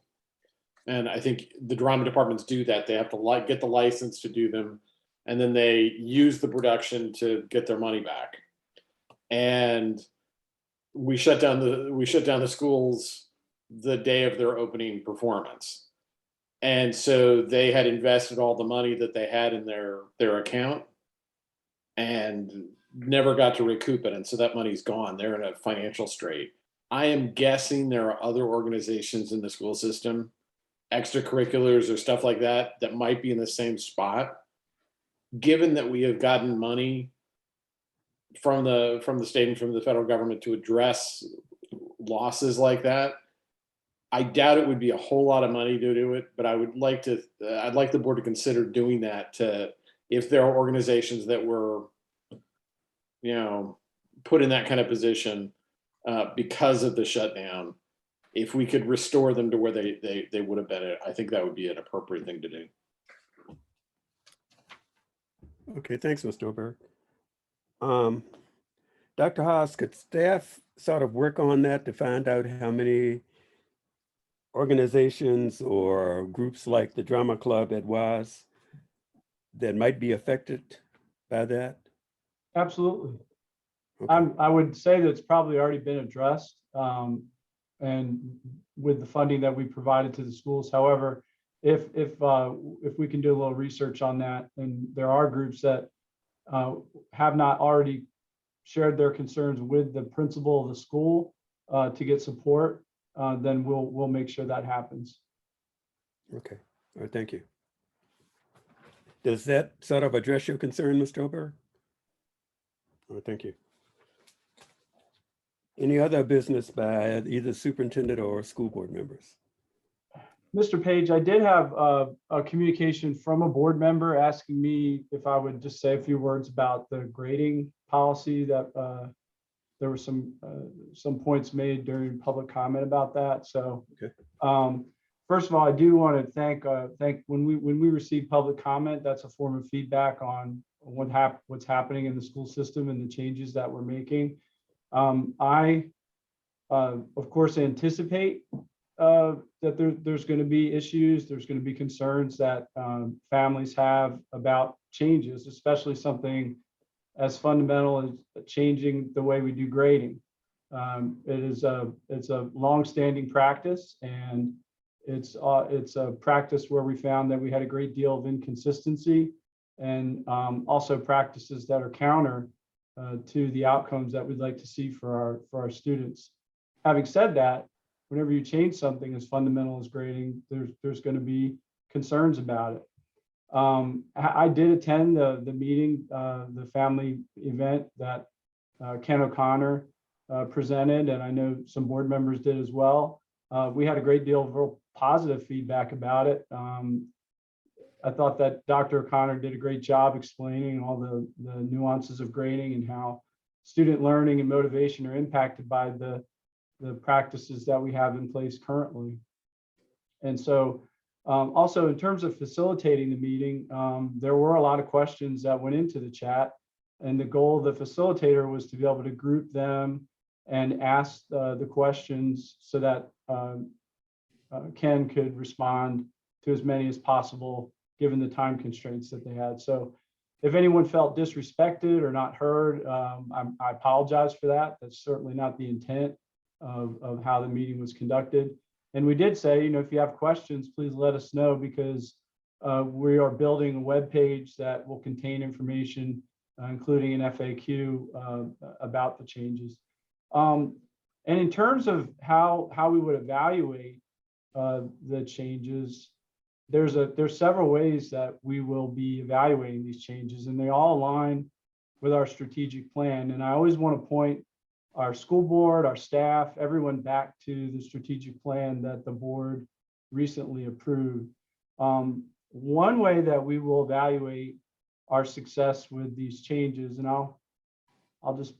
And I think the drama departments do that. They have to get the license to do them, and then they use the production to get their money back. And we shut down the schools the day of their opening performance. And so they had invested all the money that they had in their account and never got to recoup it. And so that money's gone. They're in a financial strait. I am guessing there are other organizations in the school system, extracurriculars or stuff like that, that might be in the same spot. Given that we have gotten money from the state and from the federal government to address losses like that, I doubt it would be a whole lot of money to do it, but I'd like the board to consider doing that if there are organizations that were, put in that kind of position because of the shutdown. If we could restore them to where they would have been, I think that would be an appropriate thing to do. Okay, thanks, Mr. Oberg. Dr. Haas, could staff sort of work on that to find out how many organizations or groups like the Drama Club at WAS that might be affected by that? Absolutely. Okay. I would say that it's probably already been addressed and with the funding that we provided to the schools. However, if we can do a little research on that, and there are groups that have not already shared their concerns with the principal of the school to get support, then we'll make sure that happens. Okay, all right, thank you. Does that sort of address your concern, Mr. Oberg? All right, thank you. Any other business by either superintendent or school board members? Mr. Page, I did have a communication from a board member asking me if I would just say a few words about the grading policy that there were some points made during public comment about that. So, first of all, I do want to thank when we receive public comment, that's a form of feedback on what's happening in the school system and the changes that we're making. I, of course, anticipate that there's going to be issues, there's going to be concerns that families have about changes, especially something as fundamental as changing the way we do grading. It's a long-standing practice, and it's a practice where we found that we had a great deal of inconsistency, and also practices that are counter to the outcomes that we'd like to see for our students. Having said that, whenever you change something as fundamental as grading, there's going to be concerns about it. I did attend the meeting, the family event that Ken O'Connor presented, and I know some board members did as well. We had a great deal of real positive feedback about it. I thought that Dr. O'Connor did a great job explaining all the nuances of grading and how student learning and motivation are impacted by the practices that we have in place currently. And so also in terms of facilitating the meeting, there were a lot of questions that went into the chat, and the goal of the facilitator was to be able to group them and ask the questions so that Ken could respond to as many as possible given the time constraints that they had. So if anyone felt disrespected or not heard, I apologize for that. That's certainly not the intent of how the meeting was conducted. And we did say, if you have questions, please let us know, because we are building a web page that will contain information, including an FAQ about the changes. And in terms of how we would evaluate the changes, there's several ways that we will be evaluating these changes, and they all align with our strategic plan. And I always want to point our school board, our staff, everyone back to the strategic plan that the board recently approved. One way that we will evaluate our success with these changes, and I'll just,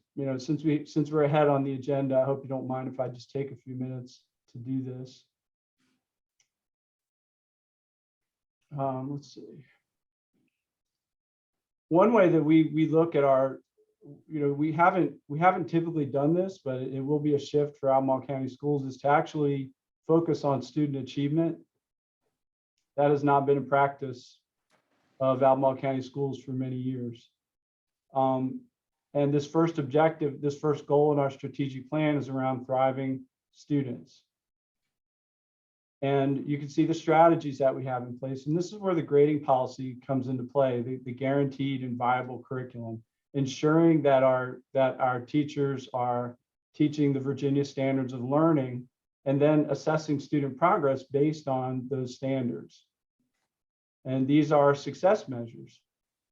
since we're ahead on the agenda, I hope you don't mind if I just take a few minutes to do this. Let's see. One way that we look at our, we haven't typically done this, but it will be a shift for Albemarle County Schools, is to actually focus on student achievement. That has not been a practice of Albemarle County Schools for many years. And this first objective, this first goal in our strategic plan is around thriving students. And you can see the strategies that we have in place. And this is where the grading policy comes into play, the guaranteed and viable curriculum, ensuring that our teachers are teaching the Virginia standards of learning, and then assessing student progress based on those standards. And these are success measures.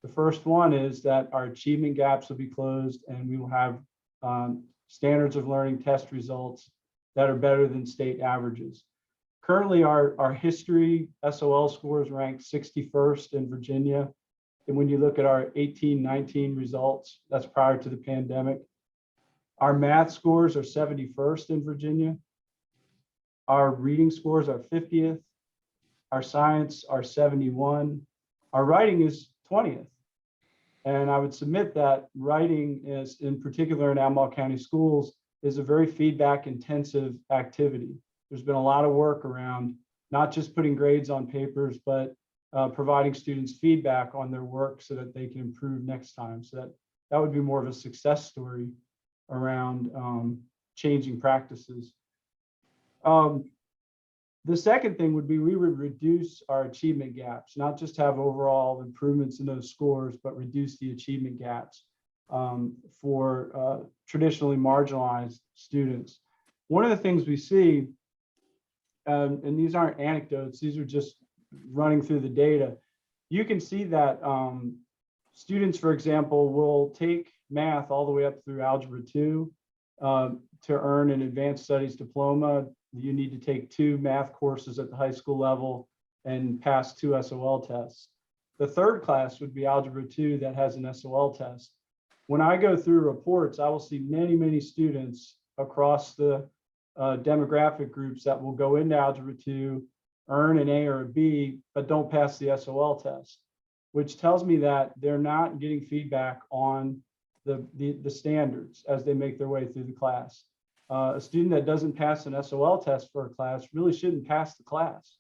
The first one is that our achievement gaps will be closed, and we will have standards of learning test results that are better than state averages. Currently, our history SOL scores rank 61st in Virginia. And when you look at our 18-19 results, that's prior to the pandemic. Our math scores are 71st in Virginia. Our reading scores are 50th. Our science are 71. Our writing is 20th. And I would submit that writing is, in particular in Albemarle County Schools, is a very feedback intensive activity. There's been a lot of work around not just putting grades on papers, but providing students feedback on their work so that they can improve next time. So that would be more of a success story around changing practices. The second thing would be we would reduce our achievement gaps, not just have overall improvements in those scores, but reduce the achievement gaps for traditionally marginalized students. One of the things we see, and these aren't anecdotes, these are just running through the data, you can see that students, for example, will take math all the way up through Algebra 2 to earn an advanced studies diploma. you need to take 2 math courses at the high school level and pass 2 SOL tests. The third class would be Algebra 2 that has an SOL test. When I go through reports, I will see many, many students across the demographic groups that will go into Algebra 2, earn an A or a B, but don't pass the SOL test, which tells me that they're not getting feedback on the standards as they make their way through the class. A student that doesn't pass an SOL test for a class really shouldn't pass the class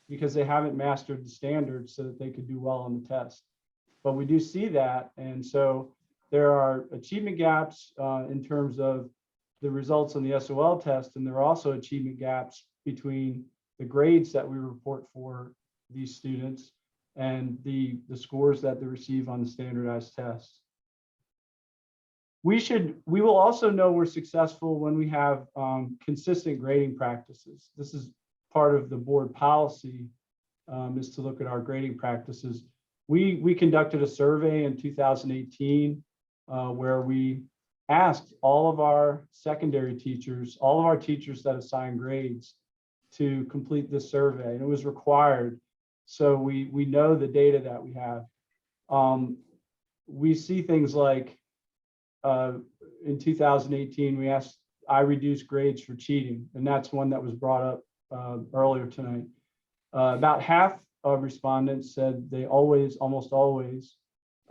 because they haven't mastered the standards so that they could do well on the test. But we do see that, and so there are achievement gaps in terms of the results on the SOL test, and there are also achievement gaps between the grades that we report for these students and the scores that they receive on the standardized tests. We will also know we're successful when we have consistent grading practices. This is part of the board policy, is to look at our grading practices. We conducted a survey in 2018 where we asked all of our secondary teachers, all of our teachers that assign grades, to complete this survey, and it was required. So we know the data that we have. We see things like in 2018, I reduced grades for cheating, and that's one that was brought up earlier tonight. About half of respondents said they almost always,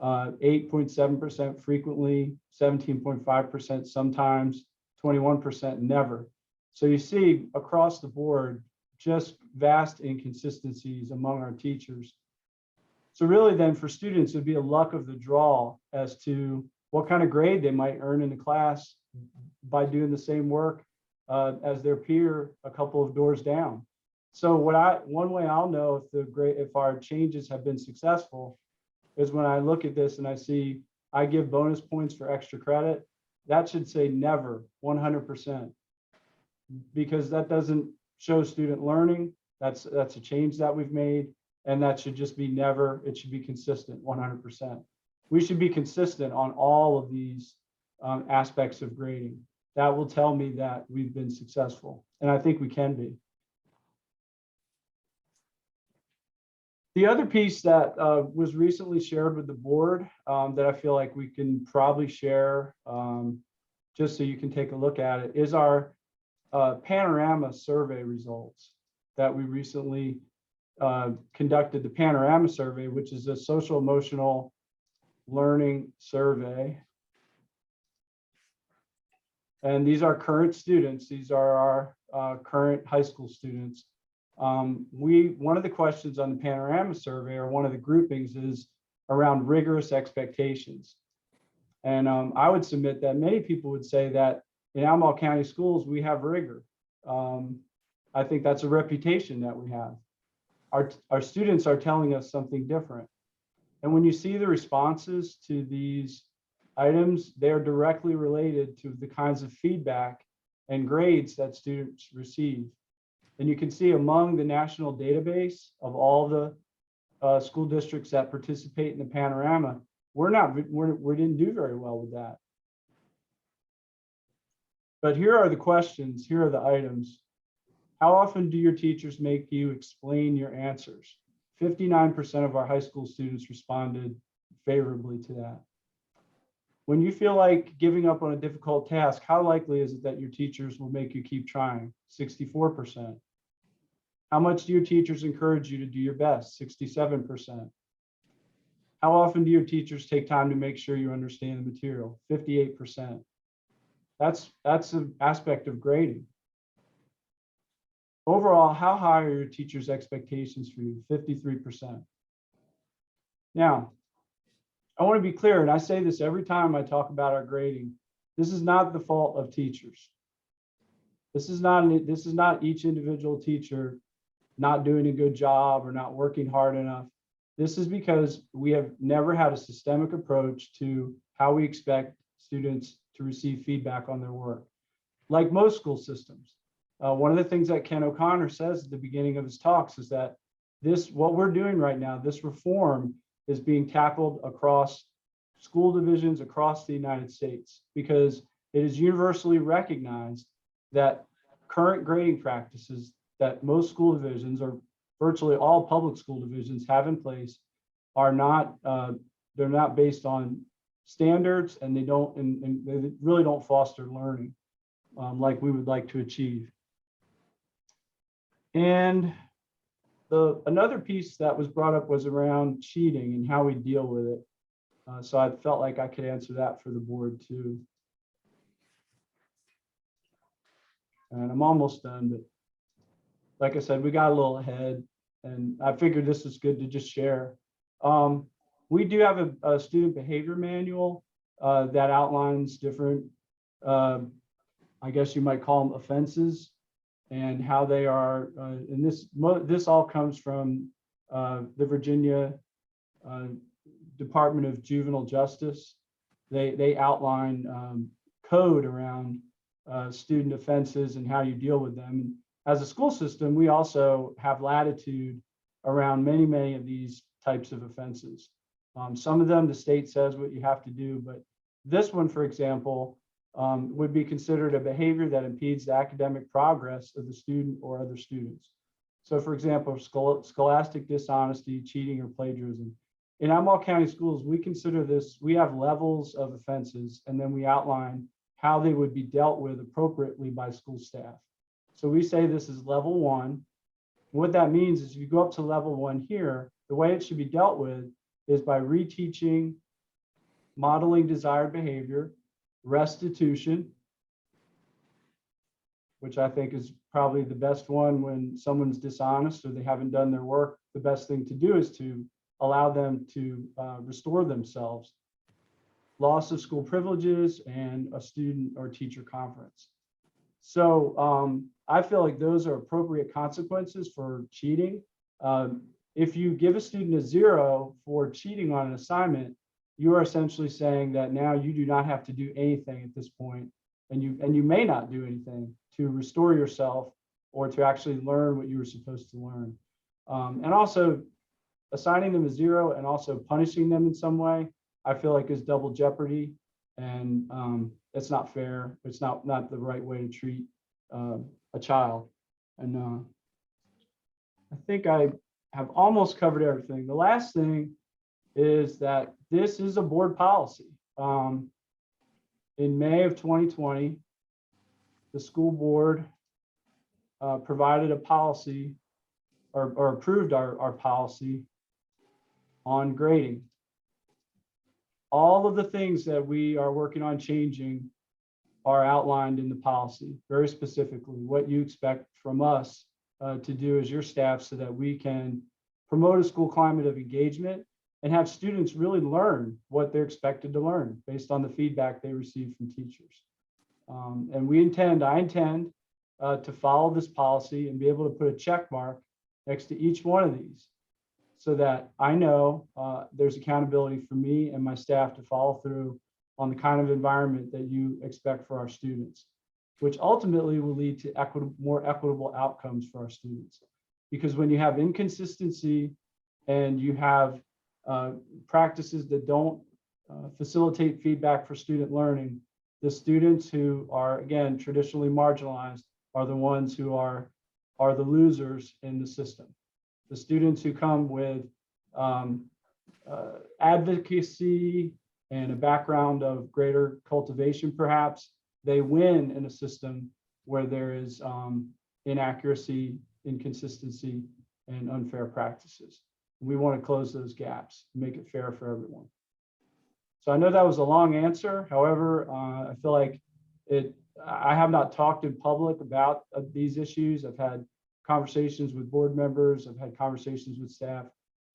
8.7% frequently, 17.5% sometimes, 21% never. So you see across the board, just vast inconsistencies among our teachers. So really then for students, it'd be a luck of the draw as to what kind of grade they might earn in the class by doing the same work as their peer a couple of doors down. So one way I'll know if our changes have been successful is when I look at this and I see I give bonus points for extra credit. That should say never, 100%, because that doesn't show student learning. That's a change that we've made, and that should just be never. It should be consistent, 100%. We should be consistent on all of these aspects of grading. That will tell me that we've been successful, and I think we can be. The other piece that was recently shared with the board that I feel like we can probably share just so you can take a look at it is our Panorama survey results that we recently conducted. The Panorama survey, which is a social emotional learning survey. And these are current students. These are our current high school students. One of the questions on the Panorama survey, or one of the groupings, is around rigorous expectations. And I would submit that many people would say that in Albemarle County schools, we have rigor. I think that's a reputation that we have. Our students are telling us something different. And when you see the responses to these items, they're directly related to the kinds of feedback and grades that students receive. And you can see among the national database of all the school districts that participate in the Panorama, we didn't do very well with that. But here are the questions, here are the items. How often do your teachers make you explain your answers? 59% of our high school students responded favorably to that. When you feel like giving up on a difficult task, how likely is it that your teachers will make you keep trying? 64%. How much do your teachers encourage you to do your best? 67%. How often do your teachers take time to make sure you understand the material? 58%. That's an aspect of grading. Overall, how high are your teachers' expectations for you? 53%. Now, I want to be clear, and I say this every time I talk about our grading. This is not the fault of teachers. This is not each individual teacher not doing a good job or not working hard enough. This is because we have never had a systemic approach to how we expect students to receive feedback on their work. Like most school systems, one of the things that Ken O'Connor says at the beginning of his talks is that what we're doing right now, this reform, is being tackled across school divisions across the United States, because it is universally recognized that current grading practices that most school divisions or virtually all public school divisions have in place are not, they're not based on standards, and they don't, and they really don't foster learning like we would like to achieve. And another piece that was brought up was around cheating and how we deal with it. So I felt like I could answer that for the board too. And I'm almost done, but like I said, we got a little ahead, and I figured this was good to just share. We do have a student behavior manual that outlines different, I guess you might call them offenses, and how they are, and this all comes from the Virginia Department of Juvenile Justice. They outline code around student offenses and how you deal with them. And as a school system, we also have latitude around many of these types of offenses. Some of them, the state says what you have to do, but this one, for example, would be considered a behavior that impedes the academic progress of the student or other students. So for example, scholastic dishonesty, cheating, or plagiarism. In Albemarle County Schools, we consider this, we have levels of offenses, and then we outline how they would be dealt with appropriately by school staff. So we say this is level 1. What that means is if you go up to level 1 here, the way it should be dealt with is by reteaching, modeling desired behavior, restitution, which I think is probably the best one when someone's dishonest or they haven't done their work. The best thing to do is to allow them to restore themselves. Loss of school privileges and a student or teacher conference. So I feel like those are appropriate consequences for cheating. If you give a student a 0 for cheating on an assignment, you are essentially saying that now you do not have to do anything at this point, and you may not do anything to restore yourself or to actually learn what you were supposed to learn. And also assigning them a 0 and also punishing them in some way, I feel like is double jeopardy, and it's not fair. It's not the right way to treat a child. And I think I have almost covered everything. The last thing is that this is a board policy. In May of 2020, the school board provided a policy or approved our policy on grading. All of the things that we are working on changing are outlined in the policy, very specifically what you expect from us to do as your staff so that we can promote a school climate of engagement and have students really learn what they're expected to learn based on the feedback they receive from teachers. And I intend to follow this policy and be able to put a check mark next to each one of these so that I know there's accountability for me and my staff to follow through on the kind of environment that you expect for our students, which ultimately will lead to more equitable outcomes for our students. Because when you have inconsistency and you have practices that don't facilitate feedback for student learning, the students who are, again, traditionally marginalized are the ones who are the losers in the system. The students who come with advocacy and a background of greater cultivation, perhaps, they win in a system where there is inaccuracy, inconsistency, and unfair practices. We want to close those gaps, make it fair for everyone. So I know that was a long answer. However, I feel like I have not talked in public about these issues. I've had conversations with board members. I've had conversations with staff,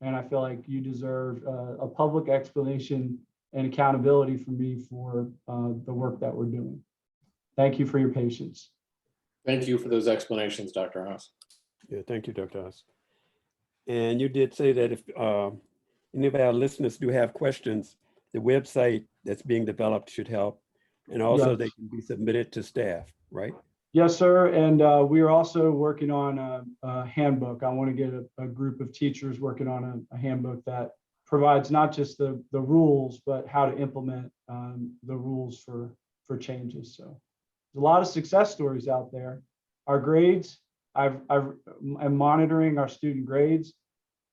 and I feel like you deserve a public explanation and accountability from me for the work that we're doing. Thank you for your patience. Thank you for those explanations, Dr. Haas. Yeah, thank you, Dr. Haas. And you did say that if any of our listeners do have questions, the website that's being developed should help. And also Yes. they can be submitted to staff, right? Yes, sir. And we are also working on a handbook. I want to get a group of teachers working on a handbook that provides not just the rules, but how to implement the rules for changes. So there's a lot of success stories out there. Our grades, I'm monitoring our student grades.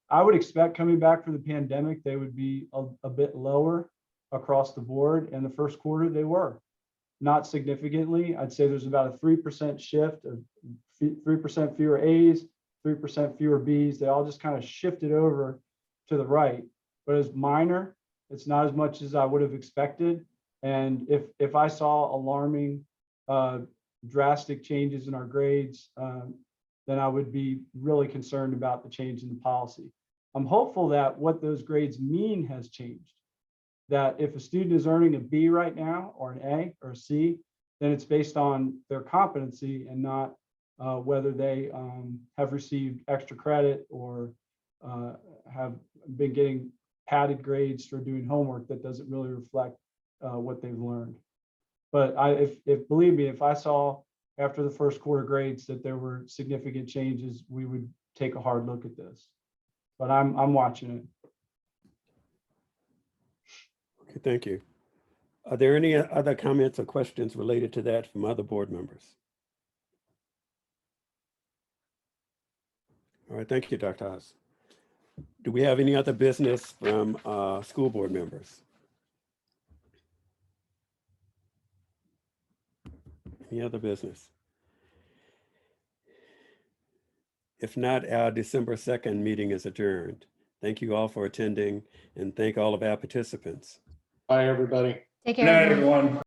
I would expect coming back from the pandemic, they would be a bit lower across the board. And the first quarter, they were not significantly. I'd say there's about a 3% shift of 3% fewer A's, 3% fewer B's. They all just kind of shifted over to the right, but it's minor. It's not as much as I would have expected. And if I saw alarming, drastic changes in our grades, then I would be really concerned about the change in the policy. I'm hopeful that what those grades mean has changed. That if a student is earning a B right now, or an A or a C, then it's based on their competency and not whether they have received extra credit or have been getting padded grades for doing homework that doesn't really reflect what they've learned. But if believe me, if I saw after the first quarter grades that there were significant changes, we would take a hard look at this. But I'm watching it. Okay, thank you. Are there any other comments or questions related to that from other board members? All right, thank you, Dr. Haas. Do we have any other business from school board members? Any other business? If not, our December 2nd meeting is adjourned. Thank you all for attending and thank all of our participants. Bye, everybody. Take care, everyone.